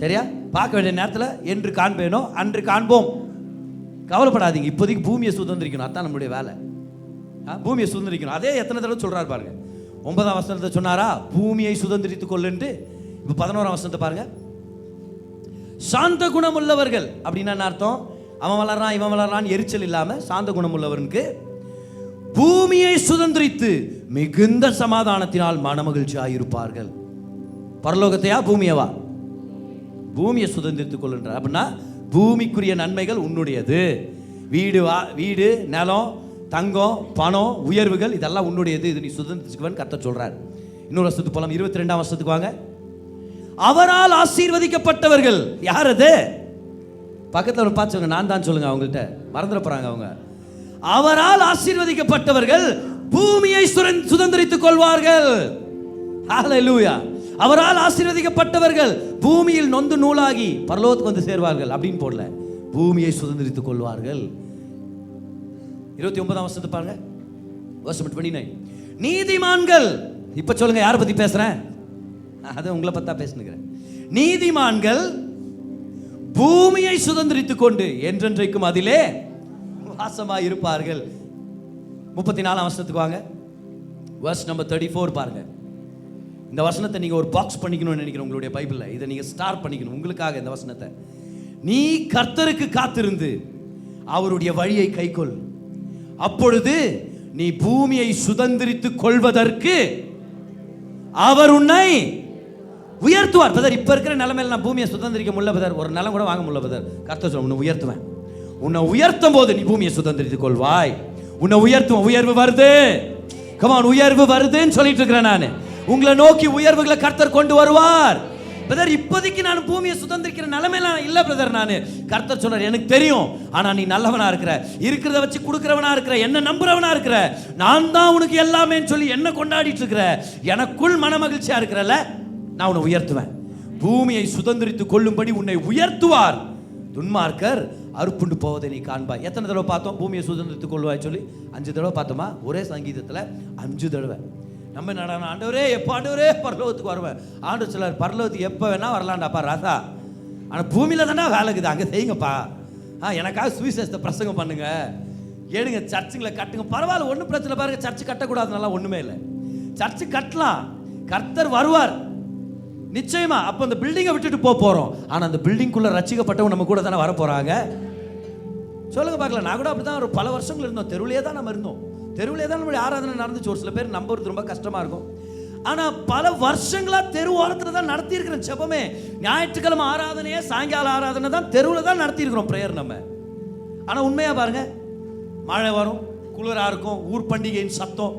சரியா? பார்க்க வேண்டிய நேரத்தில் என்று காண்பேனோ அன்று காண்போம். கவலைப்படாதீங்க, இப்போதைக்கு பூமியை சுதந்திரிக்கணும். அதுதான் நம்மளுடைய வேலை. பூமியை சுதந்திரிக்கணும். அதே எத்தனை தடவை சொல்கிறாரு பாருங்க. 9ஆம் வசனத்தை சொன்னாரா பூமியை சுதந்திரித்துக் கொள்ளுன்ட்டு. இப்போ 11ஆம் வசனத்தை பாருங்க. சாந்த குணம் உள்ளவர்கள் அப்படின்னா என்ன அர்த்தம்? அவன் வளர்றான் இவன் வளர்றான் எரிச்சல் இல்லாமல் சாந்த குணம் உள்ளவனுக்கு பூமியை சுதந்திரித்து மிகுந்த சமாதானத்தினால் மனமகிழ்ச்சியாக இருப்பார்கள். பரலோகத்தையா பூமியவா? பூமியை சுதந்திரித்துக் கொள்ளுன்ற அப்படின்னா பூமிக்குரிய நன்மைகள் உன்னுடையது. வீடு நிலம் தங்கம் பணம் உயர்வுகள் இதெல்லாம் உன்னுடையது. இது நீ சுதந்திரிச்சுக்குவன்னு கர்த்தர் சொல்றார். இன்னொரு வருஷத்துக்கு போலாம். 22ஆம் வருஷத்துக்கு வாங்க. அவரால் ஆசீர்வதிக்கப்பட்டவர்கள் யார்? அது பக்கத்தில் ஒரு பார்த்து சொல்லுங்க, நான் தான் சொல்லுங்க. அவங்கள்ட்ட மறந்துட போறாங்க அவங்க. அவரால் ஆசீர்வதிக்கப்பட்டவர்கள் பூமியை சுதந்திரித்துக் கொள்வார்கள். ஹல்லேலூயா. அவரால் ஆசீர்வதிக்கப்பட்டவர்கள் பூமியில் நொந்து நூலாகி பரலோகத்துக்கு வந்து சேர்வார்கள் அப்படின்னு போடல, பூமியை சுதந்திரித்துக் கொள்வார்கள். 29ஆம் வசனத்தை பாருங்க, verse 29. நீதிமான்கள், இப்ப சொல்லுங்க யாரை பத்தி பேசுறேன்? அதை உங்களை பத்தா பேசுகிறேன். நீதிமான்கள் பூமியை சுதந்திரித்துக் கொண்டு என்றென்றைக்கும் அதிலே வாசமாய் இருப்பார்கள். 34ஆம் வசனத்துக்கு வாங்க, verse number 34 பாருங்க. இந்த வசனத்தை நீங்க ஒரு பாக்ஸ் பண்ணிக்கணும்னு நினைக்கிறேன் உங்களுடைய பைபிள்ல. இதை நீங்க ஸ்டார் பண்ணிக்கணும் உங்களுக்காக. இந்த வசனத்தை, நீ கர்த்தருக்கு காத்திருந்து அவருடைய வழியை கைக்கொள், அப்பொழுது நீ பூமியை சுதந்திரித்துக் கொள்வதற்கு அவர் உன்னை உயர்த்துவார். பதர் இப்ப இருக்கிற நிலைமையில நான் பூமியை சுதந்திரிக்க முடியல பதர், ஒரு நிலம் கூட வாங்க முடியல பதர். கர்த்தர் சொல்ல, உன்னை உயர்த்துவேன். உன்னை உயர்த்தும் போது நீ பூமியை சுதந்திரித்துக் கொள்வாய். உன்னை உயர்த்துவேன். உயர்வு வருது, கமான், உயர்வு வருதுன்னு சொல்லிட்டு இருக்கிறேன் நான். உங்களை நோக்கி உயர்வுகளை கர்த்தர் கொண்டு வருவார். பிரதர் இப்போதைக்கு நான் பூமியை சுதந்திரிக்கிற நிலைமையில இல்ல பிரதர். நான் கர்த்தர் சொல்றார், எனக்கு தெரியும், ஆனா நீ நல்லவனா இருக்கிற, இருக்கிறத வச்சு கொடுக்கிறவனா இருக்கிற, என்ன நம்புறவனா இருக்கிற, நான் தான் உனக்கு எல்லாமே சொல்லி என்ன கொண்டாடிட்டு இருக்கிற, எனக்குள் மன மகிழ்ச்சியா இருக்கிறல, நான் உன்னை உயர்த்துவேன். பூமியை சுதந்திரித்துக் கொள்ளும்படி உன்னை உயர்த்துவார். துன்மார்க்கர் அறுப்புண்டு போவதை நீ காண்பாய். எத்தனை தடவை பார்த்தோம் பூமியை சுதந்திரித்துக் கொள்வாய் சொல்லி? 5 தடவை பார்த்தோமா? ஒரே சங்கீதத்தில் 5 தடவை. நம்ம என்னடா, ஆண்டவரே எப்போ ஆண்டவரே பரலோகத்துக்கு வருவேன். ஆண்டவர் சொல்லார், பரலோகத்துக்கு எப்போ வேணா வரலாண்டாப்பா ராசா, ஆனால் பூமியில் தானே வேலை இருக்குது, அங்கே செய்யுங்கப்பா. எனக்காக சுவிசேஷத்தை பிரசங்கம் பண்ணுங்க, எடுங்க, சர்ச்சுங்களை கட்டுங்க, பரவாயில்ல, ஒன்றும் பிரச்சனை. பாருங்க, சர்ச்சு கட்டக்கூடாதுனால ஒன்றுமே இல்லை. சர்ச்சு கட்டலாம், கர்த்தர் வருவார் நிச்சயமா. அப்போ அந்த பில்டிங்கை விட்டுட்டு போகிறோம், ஆனால் அந்த பில்டிங்குள்ளே ரசிக்கப்பட்டவங்க நம்ம கூட தானே வர போகிறாங்க. சொல்லுங்க பார்க்கலாம். நான் கூட அப்படி தான் ஒரு பல வருஷங்கள் இருந்தோம். தெருவிலே தான் நம்ம இருந்தோம். தெருவிலே தான் நம்மளுடைய ஆராதனை நடந்துச்சு. ஒரு சில பேர் நம்புறது ரொம்ப கஷ்டமாக இருக்கும். ஆனால் பல வருஷங்களாக தெரு ஓரத்தில் தான் நடத்தியிருக்கிறேன் ஜெபமே. ஞாயிற்றுக்கிழமை ஆராதனையே சாயங்கால ஆராதனை தான் தெருவில் தான் நடத்தியிருக்கிறோம் ப்ரேயர் நம்ம. ஆனால் உண்மையாக பாருங்க, மழை வரும், குளிராக இருக்கும், ஊர் பண்டிகையின் சத்தம்,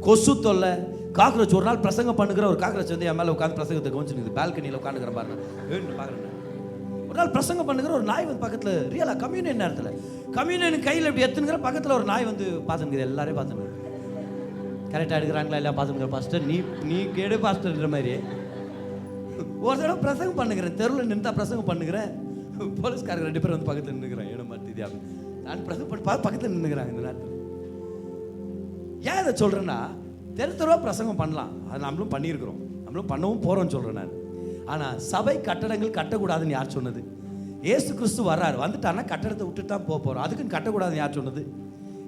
கொசு தொல்லை, காக்ரோச். ஒரு நாள் பிரசங்கம் பண்ணுகிற ஒரு காக்ரோச் வந்து என் மேலே உட்காந்து பிரசங்கத்தை கவனிச்சுருக்குது. பால்கனியில் உட்காந்துக்கிற பாருங்க, பார்க்குறேன். ஒரு நாள் பிரசங்கம் பண்ணுகிற ஒரு நாய் வந்து பக்கத்தில், ரியலாக கம்யூனியன் நேரத்தில் கம்யூனியன் கையில் இப்படி எத்துனுங்கிற பக்கத்தில் ஒரு நாய் வந்து பார்த்துனுக்குது. எல்லாரையும் பார்த்துன்னு கரெக்டாக எடுக்கிறாங்களா இல்லையா பார்த்துனுங்கிற. பாஸ்டர் நீ கேடு பாஸ்டர்ன்ற மாதிரி ஒரு தடவை பிரசங்கம் பண்ணுகிறேன், தெருவில் நின்றா பிரசங்கம் பண்ணுகிறேன். போலீஸ்காரங்க 2 பேர் வந்து பக்கத்தில் நின்றுக்கிறேன். ஏன்னா மாட்டிதியா நான் பிரசங்கம் பண்ணி பக்கத்தில் நின்றுக்கிறாங்க. இந்த நேரத்தில் ஏன் இதை சொல்கிறேன்னா, தெருவாக பிரசங்கம் பண்ணலாம், அது நம்மளும் பண்ணியிருக்கிறோம், நம்மளும் பண்ணவும் போகிறோம்னு சொல்கிறேன் நான். ஆனால் சபை கட்டடங்கள் கட்டக்கூடாதுன்னு யார் சொன்னது? ஏசு கிறிஸ்து வர்றாரு, வந்துட்டான்னா கட்டடத்தை விட்டுட்டு தான் போகிறோம். அதுக்குன்னு கட்டக்கூடாதுன்னு யார் சொன்னது?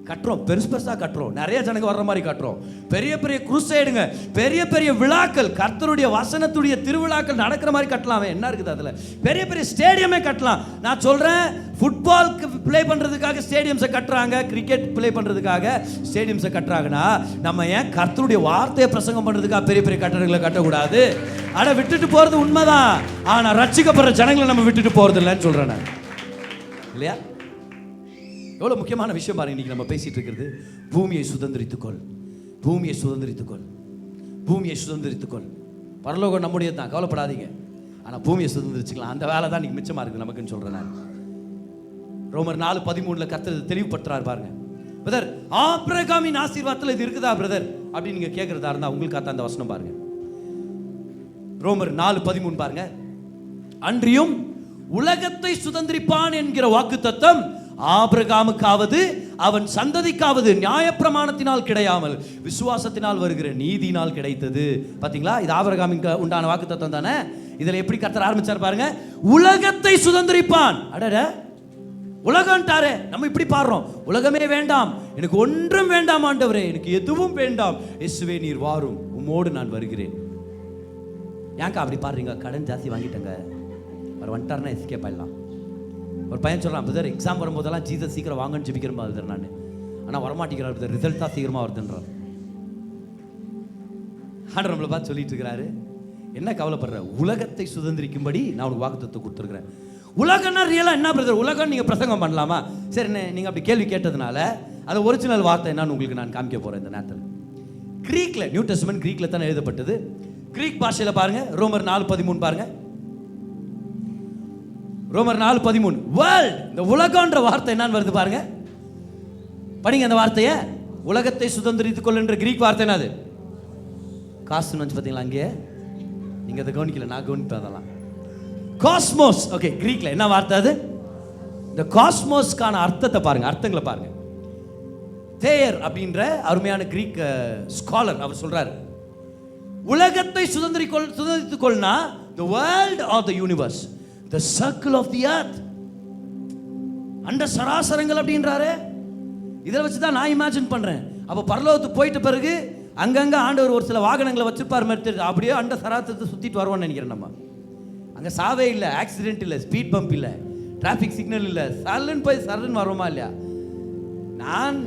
கட்டுறோம், பெருசாக கட்டுறோம், நிறைய ஜனங்க வர்ற மாதிரி கட்டுறோம், பெரிய பெரிய குருசைடுங்க, பெரிய பெரிய விழாக்கள், கர்த்தருடைய வசனத்துடைய திருவிழாக்கள் நடக்கிற மாதிரி கட்டலாம். என்ன இருக்குது அதில்? பெரிய பெரிய ஸ்டேடியமே கட்டலாம். நான் சொல்கிறேன், ஃபுட்பால்க்கு ப்ளே பண்ணுறதுக்காக ஸ்டேடியம்ஸை கட்டுறாங்க, கிரிக்கெட் ப்ளே பண்ணுறதுக்காக ஸ்டேடியம்ஸை கட்டுறாங்கன்னா, நம்ம ஏன் கர்த்தருடைய வார்த்தையை பிரசங்கம் பண்ணுறதுக்காக பெரிய பெரிய கட்டடங்களை கட்டக்கூடாது? ஆனால் விட்டுட்டு போகிறது உண்மைதான், ஆனால் ரட்சிக்கப்படுற ஜனங்களை நம்ம விட்டுட்டு போகிறது இல்லைன்னு சொல்கிறேன் நான், இல்லையா? எவ்வளோ முக்கியமான விஷயம் பாருங்க. இன்னைக்கு நம்ம பேசிட்டு இருக்கிறது பூமியை சுதந்திரித்துக்கொள், பூமியை சுதந்திரித்துக்கொள், பூமியை சுதந்திரித்துக்கொள். பரலோகம் நம்முடைய தான், கவலைப்படாதீங்க. ஆனால் பூமியை சுதந்திரிச்சுக்கலாம். அந்த வேலை தான் இன்னைக்கு மிச்சமாக இருக்குது நமக்குன்னு சொல்கிறேன் நான். ரோமர் 4:13 கர்த்தர் தெளிவுபடுத்துறாரு பாருங்க. பிரதர், ஆபிரகாமின் ஆசீர்வாதத்தில் இது இருக்குதா பிரதர் அப்படின்னு நீங்க கேட்கறதா இருந்தா உங்களுக்காக அந்த வசனம் பாருங்க. ரோமர் 4:13 பாருங்க. அன்றியும் உலகத்தை சுதந்திரிப்பான் என்கிற வாக்குத்தத்தம் ஆபிரகாமுக்காவது அவன் சந்ததிக்காவது நியாயப்பிரமாணத்தினால் கிடையாமல் விசுவாசத்தினால் வருகிற நீதியினால் கிடைத்தது. பாத்தீங்களா, இது ஆபிரகாமுக்கு உண்டான வாக்குத்தத்தம் தானே. இதுல எப்படி கர்த்தர் ஆரம்பிச்சார் பாருங்க. உலகத்தை சுதந்திரிப்பான். அடட, உலகம்ட்டாரே. நம்ம இப்படி பாடுறோம், உலகமே வேண்டாம், எனக்கு ஒன்றும் வேண்டாம் ஆண்டவரே, எனக்கு எதுவும் வேண்டாம், இயேசுவே நீர் வாரும், உம்மோடு நான் வருகிறேன். ஏன்க்கா அப்படி பாடுறீங்க? கடன் ஜாஸ்தி வாங்கிட்டேங்க, அவர் வந்துட்டார்னா எஸ்கேப் ஆயிடலாம். ஒரு பையன் சொல்கிறான், பிரதர் எக்ஸாம் வரும்போதெல்லாம் ஜீசஸ் சீக்கிரம் வாங்கன்னு ஜெபிக்கிற மாதிரி நான், ஆனால் வரமாட்டேங்கிறார் பிரதர், ரிசல்ட் தான் சீக்கிரமாக வருதுன்றார். ஆண்டவர் நம்மளை பார்த்து சொல்லிட்டு இருக்கிறாரு, என்ன கவலைப்படுற, உலகத்தை சுதந்திரிக்கும்படி நான் உனக்கு வாக்குத்தத்தத்தை கொடுத்துருக்கிறேன். உலகம்னா ரியலாக என்ன பிரதர்? உலகம் நீங்கள் பிரசங்கம் பண்ணலாமா? சரி, நீங்கள் அப்படி கேள்வி கேட்டதுனால அது ஒரிஜினல் வார்த்தை என்னன்னு உங்களுக்கு நான் காமிக்க போகிறேன் இந்த நேரத்தில். கிரீக்கில், நியூ டெஸ்டமென்ட் கிரீக்கில் தான் எழுதப்பட்டது. கிரீக் பாஷையில் பாருங்க, ரோமர் 4:13 பாருங்க. ரோமர் 4:13 வேர்ல்ட், இந்த உலகம்ன்ற வார்த்தை என்னன்னு வருது பாருங்க, படிங்க அந்த வார்த்தையை. உலகத்தை சுதந்திரித்துக் கொள்ளுன்ற கிரீக் வார்த்தை என்னது? காசுன்னு வந்து பார்த்தீங்களா? அங்கே நீங்கள் அதை கவனிக்கல, நான் கவனிப்பேன் அதெல்லாம். காஸ்மோஸ். ஓகே, கிரீக்ல என்ன வார்த்தை அது? இந்த காஸ்மோஸ்க்கான அர்த்தத்தை பாருங்க, அர்த்தங்களை பாருங்க. தேயர் அப்படின்ற அருமையான கிரீக் ஸ்காலர் அவர் சொல்றாரு, உலகத்தை சுதந்திரித்துக் கொள்னா the world or the universe, the circle of the earth, அண்ட சராசரங்கள் அப்படின்றாரு. இதில் வச்சு தான் நான் இமேஜின் பண்றேன். அப்போ பரலோகத்துக்கு போயிட்ட பிறகு அங்கங்க ஆண்டவர் ஒரு சில வாகனங்களை வச்சிருப்பார் மாதிரி, அப்படியே அண்ட சராசரத்தை சுத்திட்டு வருவோம்னு நினைக்கிறேன். நம்ம அங்கே சாவே இல்லை, ஆக்சிடென்ட் இல்லை, ஸ்பீட் பம்ப் இல்லை, டிராஃபிக் சிக்னல் இல்லை, சல்லுன்னு போய் சல்லுன்னு வருவோமா இல்லையா?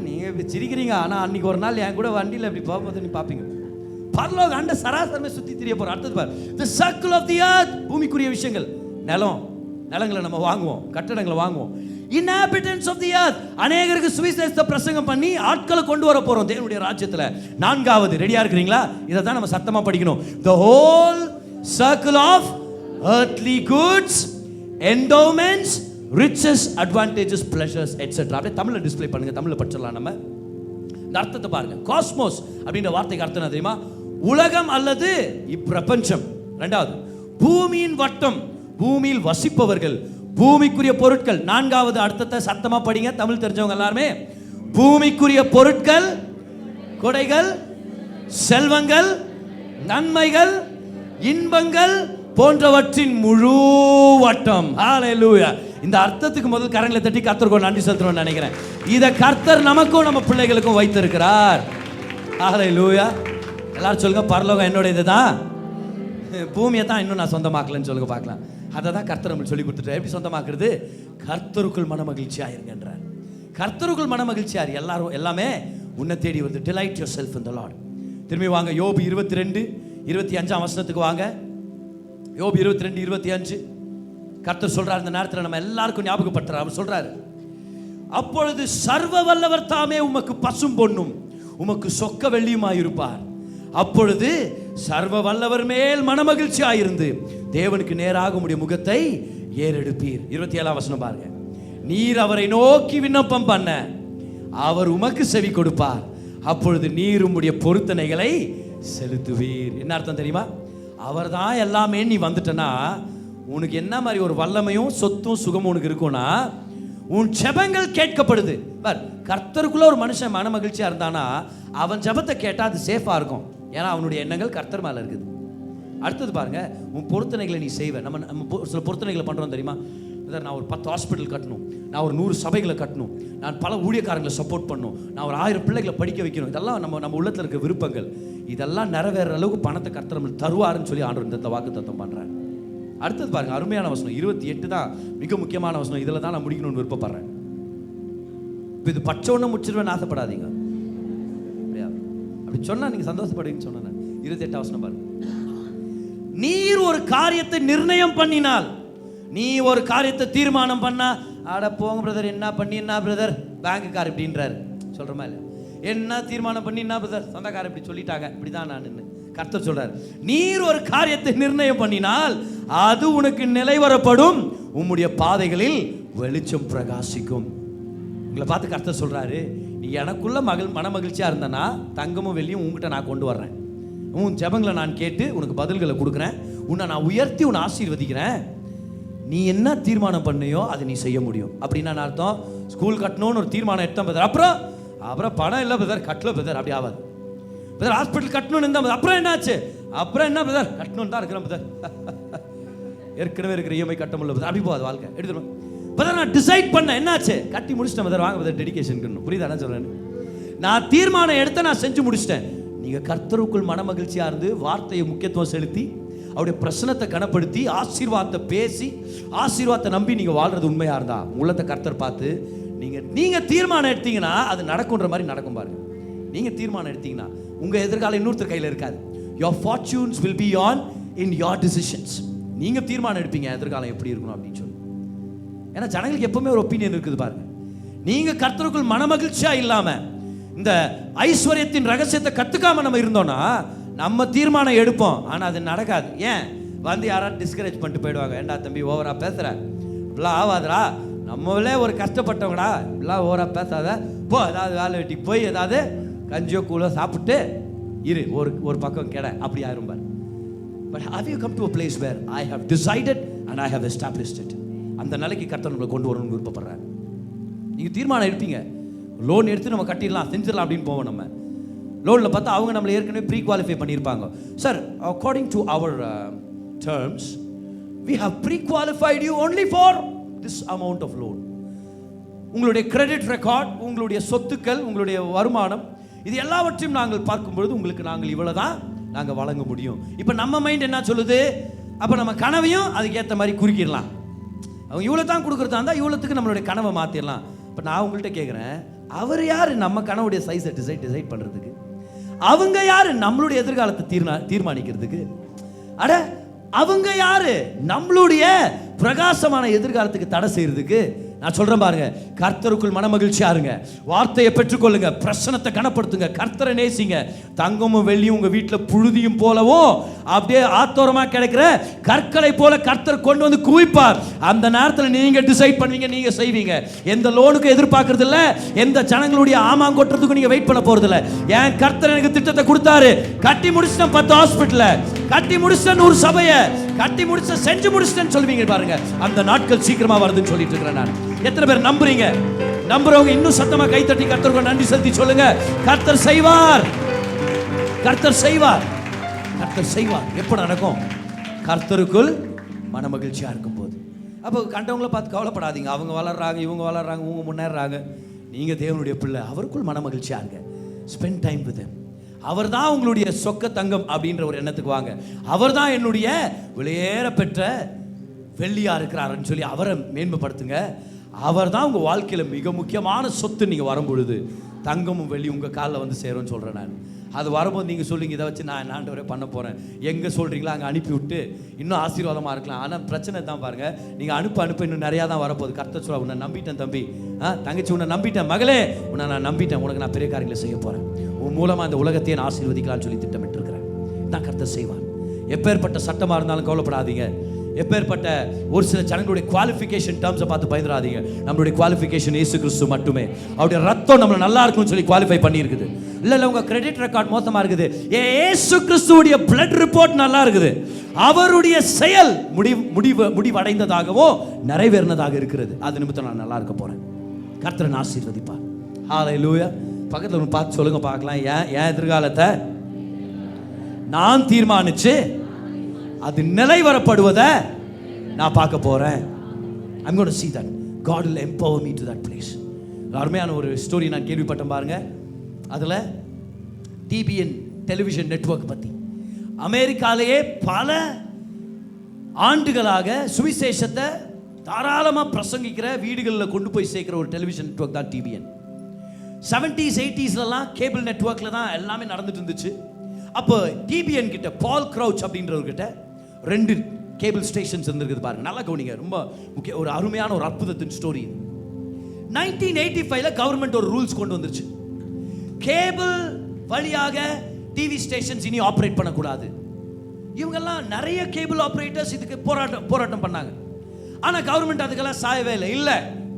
நீங்கள் இப்படி சிரிக்கிறீங்க, ஆனால் அன்னைக்கு ஒரு நாள் என் கூட வண்டியில் இப்படி போகும்போது நீ பார்ப்பீங்க, பரலோக அண்ட சராசரமே சுற்றி தெரிய போகிற. அடுத்தது பாரு, the circle of the earth, பூமிக்குரிய விஷயங்கள், நிலங்களை நம்ம வாங்குவோம், கட்டடங்களை வாங்குவோம். இன்ஹாபிட்டன்ஸ் ஆஃப் தி எர்த், அநேகருக்கு சுவிசேஷத்தை பிரசங்கம் பண்ணி ஆட்களை கொண்டு வர போகிறோம் தேவனுடைய ராஜ்யத்தில். 4வது, ரெடியாக இருக்கிறீங்களா? இதை தான் நம்ம சத்தமாக படிக்கணும். The whole circle of earthly goods, endowments, riches, advantages, pleasures, etc. அப்படியே தமிழ்ல டிஸ்ப்ளே பண்ணுங்க, தமிழ்ல படிச்சிடலாம் நம்ம. இந்த அர்த்தத்தை பாருங்க. காஸ்மோஸ் அப்படின்ற வார்த்தைக்கு அர்த்தம் என்ன தெரியுமா? உலகம் அல்லது இப்பிரபஞ்சம். 2வது, பூமியின் வட்டம், பூமியில் வசிப்பவர்கள், பூமிக்குரிய பொருட்கள். 4வது அர்த்தத்தை சத்தமா படிங்க, தமிழ் தெரிஞ்சவங்க எல்லாருமே. பூமிக்குரிய பொருட்கள், கொடைகள், செல்வங்கள், நன்மைகள், இன்பங்கள் போன்றவற்றின் முழு வட்டம். ஹல்லேலூயா. இந்த அர்த்தத்துக்கு முதல் கரங்களை தட்டி கர்த்தருக்கு நன்றி செலுத்தணும்னு நினைக்கிறேன். இதை கர்த்தர் நமக்கும் நம்ம பிள்ளைகளுக்கும் வைத்திருக்கிறார். ஹல்லேலூயா. எல்லாரும் சொல்லுங்க, பரலோகம் என்னோட தான், பூமியை தான் இன்னும் நான் சொந்தமாக்கலன்னு சொல்லுங்க பார்க்கலாம். அதை தான் கர்த்தர் நம்மளுக்கு சொல்லி கொடுத்துட்டார். எப்படி சொந்தமாக்குறது? கர்த்தருக்குள் மன மகிழ்ச்சியா இருங்கன்றார். கர்த்தருக்குள் மன மகிழ்ச்சியார். எல்லாரும் எல்லாமே உன்னை தேடி வந்து delight yourself in the Lord. திரும்பி வாங்க, யோபு 22:25 வசனத்துக்கு வாங்க. யோபு 22:25 கர்த்தர் சொல்றார். இந்த நேரத்தில் நம்ம எல்லாருக்கும் ஞாபகப்படுத்துறார். அவர் சொல்றாரு, அப்பொழுது சர்வ வல்லவர் தாமே உமக்கு பசும் பொன்னும் உமக்கு சொக்க வெள்ளியுமாயிருப்பார். அப்பொழுது சர்வ வல்லவர் மேல் மனமகிழ்ச்சியாயிருந்து தேவனுக்கு நேராக உம்முடைய முகத்தை ஏறெடுப்பீர். 27 வசனம் பாருங்க. நீர் அவரை நோக்கி விண்ணப்பம் பண்ண அவர் உமக்கு செவி கொடுப்பார். அப்பொழுது நீர் உம்முடைய பொருத்தனைகளை செலுத்துவீர். என்ன அர்த்தம் தெரியுமா? அவர் தான் எல்லாமே. நீ வந்துட்டனா உனக்கு என்ன மாதிரி ஒரு வல்லமையும் சொத்தும் சுகமும் உனக்கு இருக்கும்னா, உன் ஜெபங்கள் கேட்கப்படுது. கர்த்தருக்குள்ள ஒரு மனுஷன் மன மகிழ்ச்சியா இருந்தானா அவன் ஜெபத்தை கேட்டா அது சேஃபா இருக்கும். ஏன்னா அவனுடைய எண்ணங்கள் கர்த்தர் மேல இருக்குது. அடுத்தது பாருங்க, உன் பொருத்தனைகளை நீ செய்வ. நம்ம சில பொருத்தனைகளை பண்றோம் தெரியுமா? நான் ஒரு 10 ஹாஸ்பிட்டல் கட்டணும், நான் ஒரு 100 சபைகளை கட்டணும், நான் பல ஊழியக்காரங்களை சப்போர்ட் பண்ணணும், நான் ஒரு 1000 பிள்ளைகளை படிக்க வைக்கணும். இதெல்லாம் நம்ம உள்ளத்தில் இருக்க விருப்பங்கள். இதெல்லாம் நிறைவேற அளவுக்கு பணத்தை கர்த்தர் நம்மளுக்கு தருவாருன்னு சொல்லி ஆண்டவர் இந்த வாக்குத்தத்தம் பண்றாரு. அடுத்தது பாருங்க, அருமையான வசனம் 28 தான் மிக முக்கியமான வசனம். இதில் தான் நான் முடிக்கணும்னு விருப்பப்படுறேன். இப்போ இது பச்சோன்னு முடிச்சிருவேன்னு ஆசைப்படாதீங்க. அப்படி சொன்னா நீங்க சந்தோஷப்படுவீங்கன்னு சொன்னேன். 28 வசனம் பாருங்க. நீர் ஒரு காரியத்தை நிர்ணயம் பண்ணினால், நீ ஒரு காரியத்தை தீர்மானம் பண்ணா, அட போங்க பிரதர், என்ன பண்ணி என்ன பிரதர் பேங்குக்கார் இப்படின்றாரு, சொல்கிறோமா இல்லை? என்ன தீர்மானம் பண்ணி என்ன பிரதர் சொந்தக்காரர் இப்படி சொல்லிட்டாங்க, இப்படிதான் நான். கர்த்தர் சொல்றார், நீர் ஒரு காரியத்தை நிர்ணயம் பண்ணினால் அது உனக்கு நிலைவரப்படும், உம்முடைய பாதைகளில் வெளிச்சம் பிரகாசிக்கும். உங்களை பார்த்து கர்த்தர் சொல்றாரு, நீ எனக்குள்ள மன மகிழ்ச்சியா இருந்தனா தங்கமும் வெள்ளியும் உங்ககிட்ட நான் கொண்டு வர்றேன். உன் ஜெபங்களை நான் கேட்டு உனக்கு பதில்களை கொடுக்குறேன். உன்னை நான் உயர்த்தி உன்னை ஆசீர்வதிக்கிறேன். நீ என்ன தீர்மானம் பண்ணியோ அதை நீ செய்ய முடியும். அப்படின்னா அர்த்தம், ஸ்கூல் கட்டணும்னு ஒரு தீர்மானம் எடுத்தேன் பதர், அப்புறம் பணம் இல்லை பதர், கட்டல பதர், அப்படி ஆகாது பதர். ஹாஸ்பிட்டல் கட்டணும்னு இருந்தால் அப்புறம் என்னாச்சு, அப்புறம் என்ன பதர், கட்டணும்னு தான் இருக்கிறேன் பதர், ஏற்கனவே இருக்கிற இஎம்ஐ கட்ட முடியல பதர், அப்படி போகாது வாழ்க்கை. எடுத்துடும் பதர், நான் டிசைட் பண்ண என்னாச்சு, கட்டி முடிச்சிட்டேன் பதர், வாங்க பதர் டெடிகேஷன். புரியுதா என்ன சொல்றேன்? நான் தீர்மானம் எடுத்த, நான் செஞ்சு முடிச்சிட்டேன். நீங்க கர்த்தருக்குள் மன மகிழ்ச்சியா இருந்து வார்த்தையை முக்கியத்துவம் செலுத்தி அவருடைய பிரசனத்தை கனப்படுத்தி ஆசீர்வாதத்தை பேசி ஆசீர்வாதத்தை நம்பி நீங்க வாழ்றது உண்மையா இருந்தா உள்ளத்தை கர்த்தர் பார்த்து நீங்க தீர்மானம் எடுத்தீங்கன்னா அது நடக்கும்ன்ற மாதிரி நடக்கும். பாருங்க, நீங்க தீர்மானம் எடுத்தீங்கன்னா உங்க எதிர்காலம் இன்னொருத்தர் கையில் இருக்காது. Your fortunes will be on in your decisions. நீங்க தீர்மானம் எடுப்பீங்க எதிர்காலம் எப்படி இருக்கணும் அப்படின்னு சொல்லி. ஏன்னா ஜனங்களுக்கு எப்பவுமே ஒரு ஒப்பீனியன் இருக்குது. பாருங்க, நீங்க கர்த்தருக்குள் மன மகிழ்ச்சியா இல்லாம இந்த ஐஸ்வர்யத்தின் ரகசியத்தை கத்துக்காம நம்ம இருந்தோம்னா நம்ம தீர்மானம் எடுப்போம், ஆனா அது நடக்காது. ஏன் வந்து யாராவது டிஸ்கரேஜ் பண்ணிட்டு போயிடுவாங்க, ஏண்டா தம்பி ஓவரா பேசுற, இப்படிலாம் ஆகாதுடா, நம்மளே ஒரு கஷ்டப்பட்டவங்கடா, இப்படிலாம் ஓவரா பேசாத, போ ஏதாவது வேலை வெட்டிக்கு போய் ஏதாவது கஞ்சியோ கூழோ சாப்பிட்டு இரு, ஒரு பக்கம் கெட, அப்படி ஆயிரும் பாரு. But have you come to a place where I have decided and I have established it? அந்த நிலைக்கு கர்த்தர் நம்மளை கொண்டு வரணும்னு விருப்பப்படுறாரு. நீங்க தீர்மானம் எடுப்பீங்க, லோன் எடுத்து நம்ம கட்டிடலாம் செஞ்சிடலாம் அப்படின்னு போவோம். நம்ம லோனில் பார்த்தா அவங்க நம்மளை ஏற்கனவே ப்ரீ குவாலிஃபை பண்ணியிருப்பாங்க. Sir, according to our terms we have pre-qualified you only for this amount of loan. உங்களுடைய கிரெடிட் ரெக்கார்ட், உங்களுடைய சொத்துக்கள், உங்களுடைய வருமானம், இது எல்லாவற்றையும் நாங்கள் பார்க்கும்பொழுது உங்களுக்கு நாங்கள் இவ்வளோ தான் நாங்கள் வழங்க முடியும். இப்போ நம்ம மைண்ட் என்ன சொல்லுது, அப்போ நம்ம கனவையும் அதுக்கேற்ற மாதிரி குறுக்கிடலாம். அவங்க இவ்வளோ தான் கொடுக்குறதா இருந்தால் இவ்வளோத்துக்கு நம்மளுடைய கனவை மாற்றிடலாம். இப்போ நான் உங்கள்கிட்ட கேட்குறேன், அவர் யார் நம்ம கனவுடைய சைஸை டிசைட் பண்ணுறதுக்கு? அவங்க யார் நம்மளுடைய எதிர்காலத்தை தீர்மானிக்கிறதுக்கு? அட, அவங்க யாரு நம்மளுடைய பிரகாசமான எதிர்காலத்துக்கு தடை செய்யறதுக்கு? நான் சொல்றேன் பாருங்க, கர்த்தருக்குள் மன மகிழ்ச்சியா இருங்க, வார்த்தையை பெற்றுக்கொள்ளுங்க, பிரசனத்தை கனப்படுத்துங்க, கர்த்தரை நேசிங்க. தங்கமும் வெள்ளியும் உங்க வீட்டில் புழுதியும் போலவும் அப்படியே ஆத்தோரமா கிடைக்கிற கற்களை போல கர்த்தர் கொண்டு வந்து குவிப்பார். அந்த நேரத்தில் நீங்க டிசைட் பண்ணுவீங்க, நீங்க செய்வீங்க. எந்த லோனுக்கு எதிர்பார்க்கறது இல்ல, எந்த ஜனங்களுடைய ஆமாம் கொட்டுறதுக்கு நீங்க வெயிட் பண்ண போறது இல்ல. ஏன் கர்த்தர் எனக்கு திட்டத்தை கொடுத்தாரு, கட்டி முடிச்சிட்டேன் 10 ஹாஸ்பிட்டல, கட்டி முடிச்சிட்டேன் ஒரு சபையை, கட்டி முடிச்ச செஞ்சு முடிச்சிட்டேன்னு சொல்லுவீங்க பாருங்க. அந்த நாட்கள் சீக்கிரமா வருதுன்னு சொல்லிட்டு இருக்கிறேன் நான். எத்தனை பேர் நம்புறீங்க? நம்புறவங்க இன்னும் சத்தமா கை தட்டி கர்த்தருக்கு நன்றி செலுத்தி சொல்லுங்க, கர்த்தர் செய்வார், கர்த்தர் செய்வார், கர்த்தர் செய்வார். எப்ப நடக்கும்? கர்த்தருக்குள் மன மகிழ்ச்சியா இருக்கும் போது. அப்போ கண்டவங்கள பார்த்து கவலைப்படாதீங்க, அவங்க வளர்றாங்க, இவங்க வளர்றாங்க, இவங்க முன்னேறாங்க. நீங்க தேவனுடைய பிள்ளை, அவருக்குள் மன மகிழ்ச்சியா இருங்க. Spend time with him. அவர் தான் உங்களுடைய சொக்க தங்கம் அப்படின்ற ஒரு எண்ணத்துக்கு வாங்க. அவர் தான் என்னுடைய வெளியேற பெற்ற வெள்ளியா இருக்கிறாருன்னு சொல்லி அவரை மேன்மைப்படுத்துங்க. அவர் தான் உங்கள் வாழ்க்கையில் மிக முக்கியமான சொத்து. நீங்கள் வரும்பொழுது தங்கமும் வெள்ளி உங்கள் காலில் வந்து சேரும்னு சொல்கிறேன் நான். அது வரும்போது நீங்கள் சொல்லுங்க, இதை வச்சு நான் ஆண்டவரே பண்ண போகிறேன், எங்கே சொல்கிறீங்களா அங்கே அனுப்பி விட்டு இன்னும் ஆசீர்வாதமாக இருக்கலாம். ஆனால் பிரச்சனை தான் பாருங்கள், நீங்கள் அனுப்ப இன்னும் நிறையா தான் வரப்போகுது. கர்த்தர் சொல்ல, உன்னை நம்பிட்டேன் தம்பி, தங்கச்சி உன்னை நம்பிட்டேன், மகளே உன்னை நான் நம்பிட்டேன், உனக்கு நான் பெரிய காரியங்களை செய்ய போகிறேன், உன் மூலமாக அந்த உலகத்தையே நான் ஆசீர்வதிக்கலாம்னு சொல்லி திட்டமிட்டு இருக்கிறேன். நான் கர்த்தர் செய்வான். எப்பேற்பட்ட சட்டமாக இருந்தாலும் கவலைப்படாதீங்க. எப்பேற்பட்ட ஒரு சில ஜனங்களுடைய குவாலிஃபிகேஷன் டேர்ம்ஸை பார்த்து பயந்துடாதீங்க. நம்மளுடைய குவாலிஃபிகேஷன் இயேசு கிறிஸ்து மட்டுமே. அவருடைய ரத்தம் நம்மளை நல்லா இருக்கும்னு சொல்லி குவாலிஃபை பண்ணியிருக்குது. இல்லை உங்கள் கிரெடிட் ரெக்கார்ட் மோசமாக இருக்குது, இயேசு கிறிஸ்துவுடைய பிளட் ரிப்போர்ட் நல்லா இருக்குது, அவருடைய செயல் முடிவடைந்ததாகவோ நிறைவேறினதாக இருக்கிறது. அது நிமித்தம் நான் நல்லா இருக்க போகிறேன். கர்த்தரை ஆசீர்வதிப்பார். ஹல்லேலூயா. பக்கத்தில் ஒன்று பார்த்து சொல்லுங்க பார்க்கலாம், ஏன் எதிர்காலத்தை நான் தீர்மானிச்சு அது நிலைவரப்படுவதை நான் பார்க்க போறேன். I'm going to see that. God will empower me to that place. அருமையான ஒரு ஸ்டோரி நான் கேள்விப்பட்டேன் பாருங்க. அதில் TBN டெலிவிஷன் நெட்வொர்க் பற்றி அமெரிக்காலேயே பல ஆண்டுகளாக சுவிசேஷத்தை தாராளமாக பிரசங்கிக்கிற வீடுகளில் கொண்டு போய் சேர்க்கிற ஒரு டெலிவிஷன் நெட்வொர்க் தான் TBN. 70s 80sலாம் கேபிள் நெட்வொர்க்கில் தான் எல்லாமே நடந்துட்டு இருந்துச்சு. அப்போ TBN கிட்ட பால் க்ரௌச் அப்படின்றவர்கிட்ட 2 கேபிள் ஸ்டேஷன்ஸ் இருந்திருக்குது பாருங்க. நல்லா கவனிங்க, ரொம்ப முக்கிய ஒரு அருமையான ஒரு அற்புதத்தின் ஸ்டோரி. 1985ல கவர்மெண்ட் ஒரு ரூல்ஸ் கொண்டு வந்துருச்சு. கேபிள் வழியாக டிவி ஸ்டேஷன்ஸ் இனி ஆப்ரேட் பண்ணக்கூடாது. இவங்கெல்லாம் நிறைய கேபிள் ஆப்ரேட்டர்ஸ் இதுக்கு போராட்டம் பண்ணாங்க. ஆனா கவர்மெண்ட் அதுக்கெல்லாம் சாயவே இல்லை. இல்ல,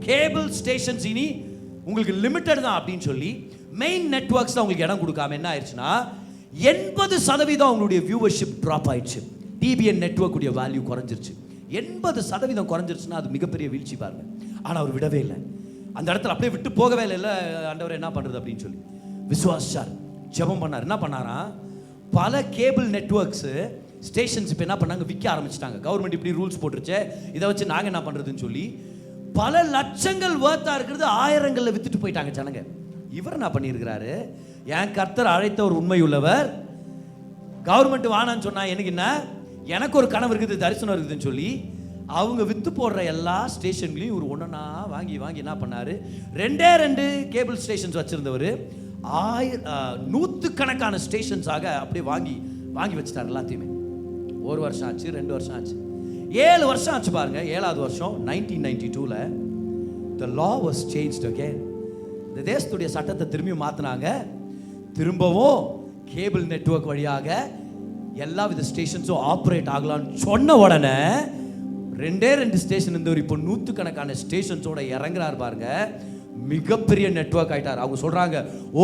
கேபிள் ஸ்டேஷன்ஸ் இனி உங்களுக்கு லிமிட்டட் தான் அப்படின்னு சொல்லி மெயின் நெட்வொர்க்ஸ் தான் உங்களுக்கு இடம் கொடுக்காம என்ன ஆயிடுச்சுன்னா 80% அவங்களுடைய வியூவர்ஷிப் டிராப் ஆயிடுச்சு. டிபிஎன் நெட்வொர்க் உடைய வேல்யூ குறைஞ்சிருச்சு. 80% குறைஞ்சிருச்சுன்னா அது மிகப்பெரிய வீழ்ச்சி பாருங்க. ஆனா அவர் விடவே இல்லை. அந்த இடத்துல அப்படியே விட்டு போகவே இல்லை. ஆண்டவர் என்ன பண்றது அப்படின்னு சொல்லி விசுவாசார், ஜெபம் பண்ணார். என்ன பண்ணாரா, பல கேபிள் நெட்வொர்க்ஸ் ஸ்டேஷன்ஸ் இப்போ என்ன பண்ணாங்க, விற்க ஆரம்பிச்சிட்டாங்க. கவர்மெண்ட் இப்படி ரூல்ஸ் போட்டுருச்சு, இதை வச்சு நாங்கள் என்ன பண்ணுறதுன்னு சொல்லி பல லட்சங்கள் வர்த்தா இருக்கிறது ஆயிரங்களில் வித்துட்டு போயிட்டாங்க ஜனங்க. இவர் என்ன பண்ணியிருக்கிறாரு, என் கர்த்தர் அழைத்த ஒரு உண்மை உள்ளவர், கவர்மெண்ட் வானான்னு சொன்னா எனக்கு என்ன, எனக்கு ஒரு கனவு இருக்குது, தரிசனம் இருக்குதுன்னு சொல்லி அவங்க வித்து போடுற எல்லா ஸ்டேஷன்களையும் ஒரு ஒன்றா வாங்கி வாங்கி என்ன பண்ணாரு, 2 கேபிள் ஸ்டேஷன்ஸ் வச்சிருந்தவர் 100கணக்கான ஸ்டேஷன்ஸாக அப்படியே வாங்கி வாங்கி வச்சுட்டார் எல்லாத்தையுமே. 1 வருஷம் ஆச்சு, 2 வருஷம் ஆச்சு, 7 வருஷம் ஆச்சு பாருங்க. 7வது வருஷம் 1992ல the law was changed again. இந்த தேசத்துடைய சட்டத்தை திரும்பி மாத்தினாங்க. திரும்பவும் கேபிள் நெட்வொர்க் வழியாக எல்லா வித ஸ்டேஷன்ஸும் ஆப்ரேட் ஆகலாம்னு சொன்ன உடனே 2 ஸ்டேஷன் இருந்தவர் இப்போ 100கணக்கான ஸ்டேஷன்ஸோட இறங்குறாரு பாருங்க. மிகப்பெரிய நெட்வொர்க் ஆயிட்டார். அவங்க சொல்றாங்க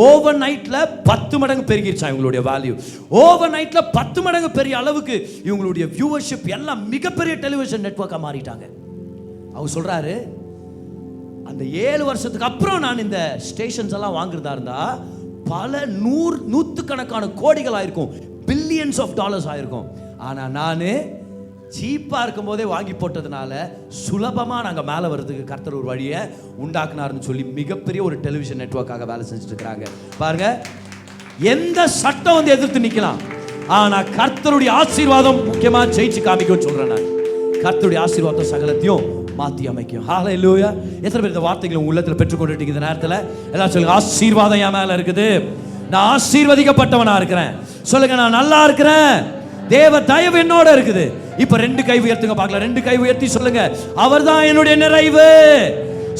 ஓவர் நைட்ல 10 மடங்கு பெருகிருச்சா இவங்களுடைய வேல்யூ. ஓவர் நைட்ல 10 மடங்கு பெரிய அளவுக்கு இவங்களுடைய வியூவர்ஷிப் எல்லாம் மிகப்பெரிய டெலிவிஷன் நெட்வொர்க்கா மாறிட்டாங்க. அவங்க சொல்றாரு, அந்த 7 வருஷத்துக்கு அப்புறம் நான் இந்த ஸ்டேஷன்ஸ் எல்லாம் வாங்குறதா இருந்தா பல 100கணக்கான கோடிகள் ஆயிருக்கும், பில்லியன்ஸ் ஆஃப் டாலர்ஸ் ஆயிருக்கும். ஆனா நானு சீப்பா இருக்கும் போதே வாங்கி போட்டதுனால சுலபமா நாங்க மேல வர்றதுக்கு கர்த்தர் ஒரு வழியை உண்டாக்குனாருன்னு சொல்லி மிகப்பெரிய ஒரு டெலிவிஷன் நெட்வொர்க்காக வேலை செஞ்சுட்டு இருக்காங்க பாருங்க. எந்த சட்டம் வந்து எதிர்த்து நிக்கலாம், ஆனா கர்த்தருடைய ஆசீர்வாதம் முக்கியமா ஜெயிச்சு காமிக்கும் சொல்றேன் நான். கர்த்தருடைய ஆசீர்வாதம் சகலத்தையும் மாத்தி அமைக்கும். ஹல்லேலூயா. எத்தனை பேர் இந்த வார்த்தைகளை உங்க உள்ளத்துல பெற்றுக்கொண்டுட்டீங்க இந்த நேரத்துல? எல்லாம் சொல்லுங்க, ஆசீர்வாதம் என் மேல இருக்குது, நான் ஆசீர்வதிக்கப்பட்டவனா இருக்கிறேன். சொல்லுங்க, நான் நல்லா இருக்கிறேன், தேவ தயவு என்னோட இருக்குது. இப்ப 2 கை உயர்த்துங்க பார்க்கலாம். 2 கை உயர்த்தி சொல்லுங்க, அவர்தான் என்னுடைய நிறைவு.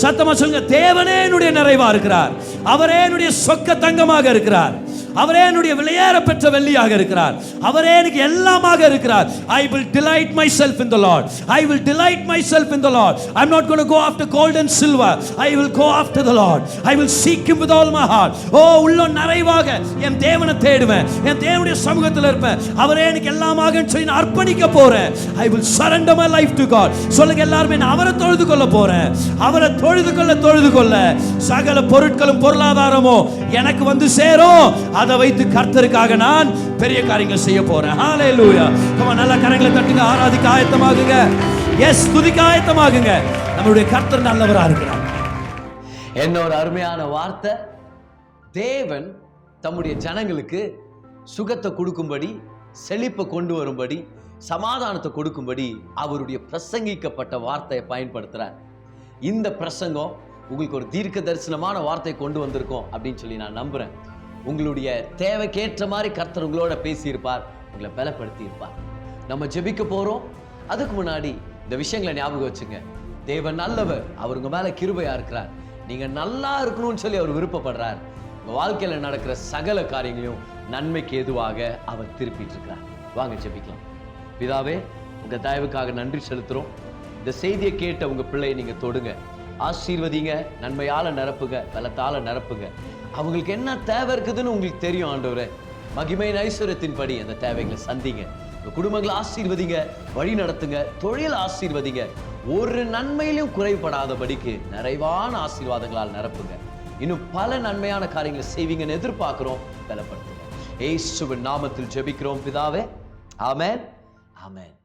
சத்தமா சொல்லுங்க, தேவனே என்னுடைய நிறைவா இருக்கிறார், அவரே என்னுடைய சொக்க தங்கமாக இருக்கிறார், அவரே என்னுடைய விலையேற பெற்ற வெள்ளியாக இருக்கிறார், அவரே எனக்கு எல்லாமாக இருக்கிறார். I will delight myself in the Lord. I will delight myself in the Lord. I'm not going to go after gold and silver. I will go after the Lord. I will seek him with all my heart. உள்ள நிறைவாக என் தேவனை தேடுவேன், என் தேவனுடைய சமூகத்தில் இருப்பேன், அவரே எனக்கு எல்லாமாக சொல்லி நான் அர்ப்பணிக்க போறேன். I will surrender my life to God. சொல்லுங்க எல்லாரும், நான் அவரை தொழுது கொள்ள போறேன். அவரை தொழுது கொள்ள சகல பொருட்களும் பொருளாதாரமும் எனக்கு வந்து சேரும். அதை வைத்து கர்த்தருக்காக நான் பெரிய காரியங்கள் செய்ய போறேன். ஹல்லேலூயா. கமா, நல்ல கரங்களை தட்டுங்க, ஆராதிக்க ஆயத்தமாகுங்க. எஸ், துதிக்க ஆயத்தமாகுங்க. நம்மளுடைய கர்த்தர் நல்லவரா இருக்கிறார். என்ன ஒரு அருமையான வார்த்தை. தேவன் தம்முடைய ஜனங்களுக்கு சுகத்தை கொடுக்கும்படி, செழிப்பை கொண்டு வரும்படி, சமாதானத்தை கொடுக்கும்படி அவருடைய பிரசங்கிக்கப்பட்ட வார்த்தையை பயன்படுத்துறார். இந்த பிரசங்கம் உங்களுக்கு ஒரு தீர்க்க தரிசனமான வார்த்தை கொண்டு வந்திருக்கோம் அப்படின்னு சொல்லி நான் நம்புறேன். உங்களுடைய தேவைக்கேற்ற மாதிரி கர்த்தர் உங்களோட பேசியிருப்பார், உங்களை பலப்படுத்தி இருப்பார். நம்ம ஜெபிக்க போறோம். அதுக்கு முன்னாடி இந்த விஷயங்களை ஞாபகம் வச்சுங்க. தேவன் நல்லவர், அவர் உங்க மேல கிருபையா இருக்கிறார். நீங்க நல்லா இருக்கணும்னு சொல்லி அவர் விருப்பப்படுறார். உங்க வாழ்க்கையில நடக்கிற சகல காரியங்களையும் நன்மைக்கு எதுவாக அவர் திருப்பிட்டு இருக்கிறார். வாங்க ஜெபிக்கலாம். பிதாவே, உங்க தயவுக்காக நன்றி செலுத்துறோம். இந்த செய்தியை கேட்ட உங்க பிள்ளையை நீங்க தொடுங்க, ஆசீர்வதிங்க, நன்மையால நிரப்புங்க, பலத்தால நிரப்புங்க. அவங்களுக்கு என்ன தேவை இருக்குதுன்னு உங்களுக்கு தெரியும் ஆண்டவரே. மகிமையின் ஐஸ்வர்யத்தின்படி அந்த தேவைகளை சந்திங்க. உங்க குடும்பங்களை ஆசீர்வதிங்க, வழி நடத்துங்க, தொழில் ஆசீர்வதிங்க. ஒரு நன்மையிலும் குறைபடாதபடிக்கு நிறைவான ஆசீர்வாதங்களால் நிரப்புங்க. இன்னும் பல நன்மையான காரியங்களை செய்வீங்கன்னு எதிர்பார்க்கிறோம். பலப்படுத்துங்க. இயேசுவின் நாமத்தில் ஜெபிக்கிறோம் பிதாவே. ஆமென், ஆமென்.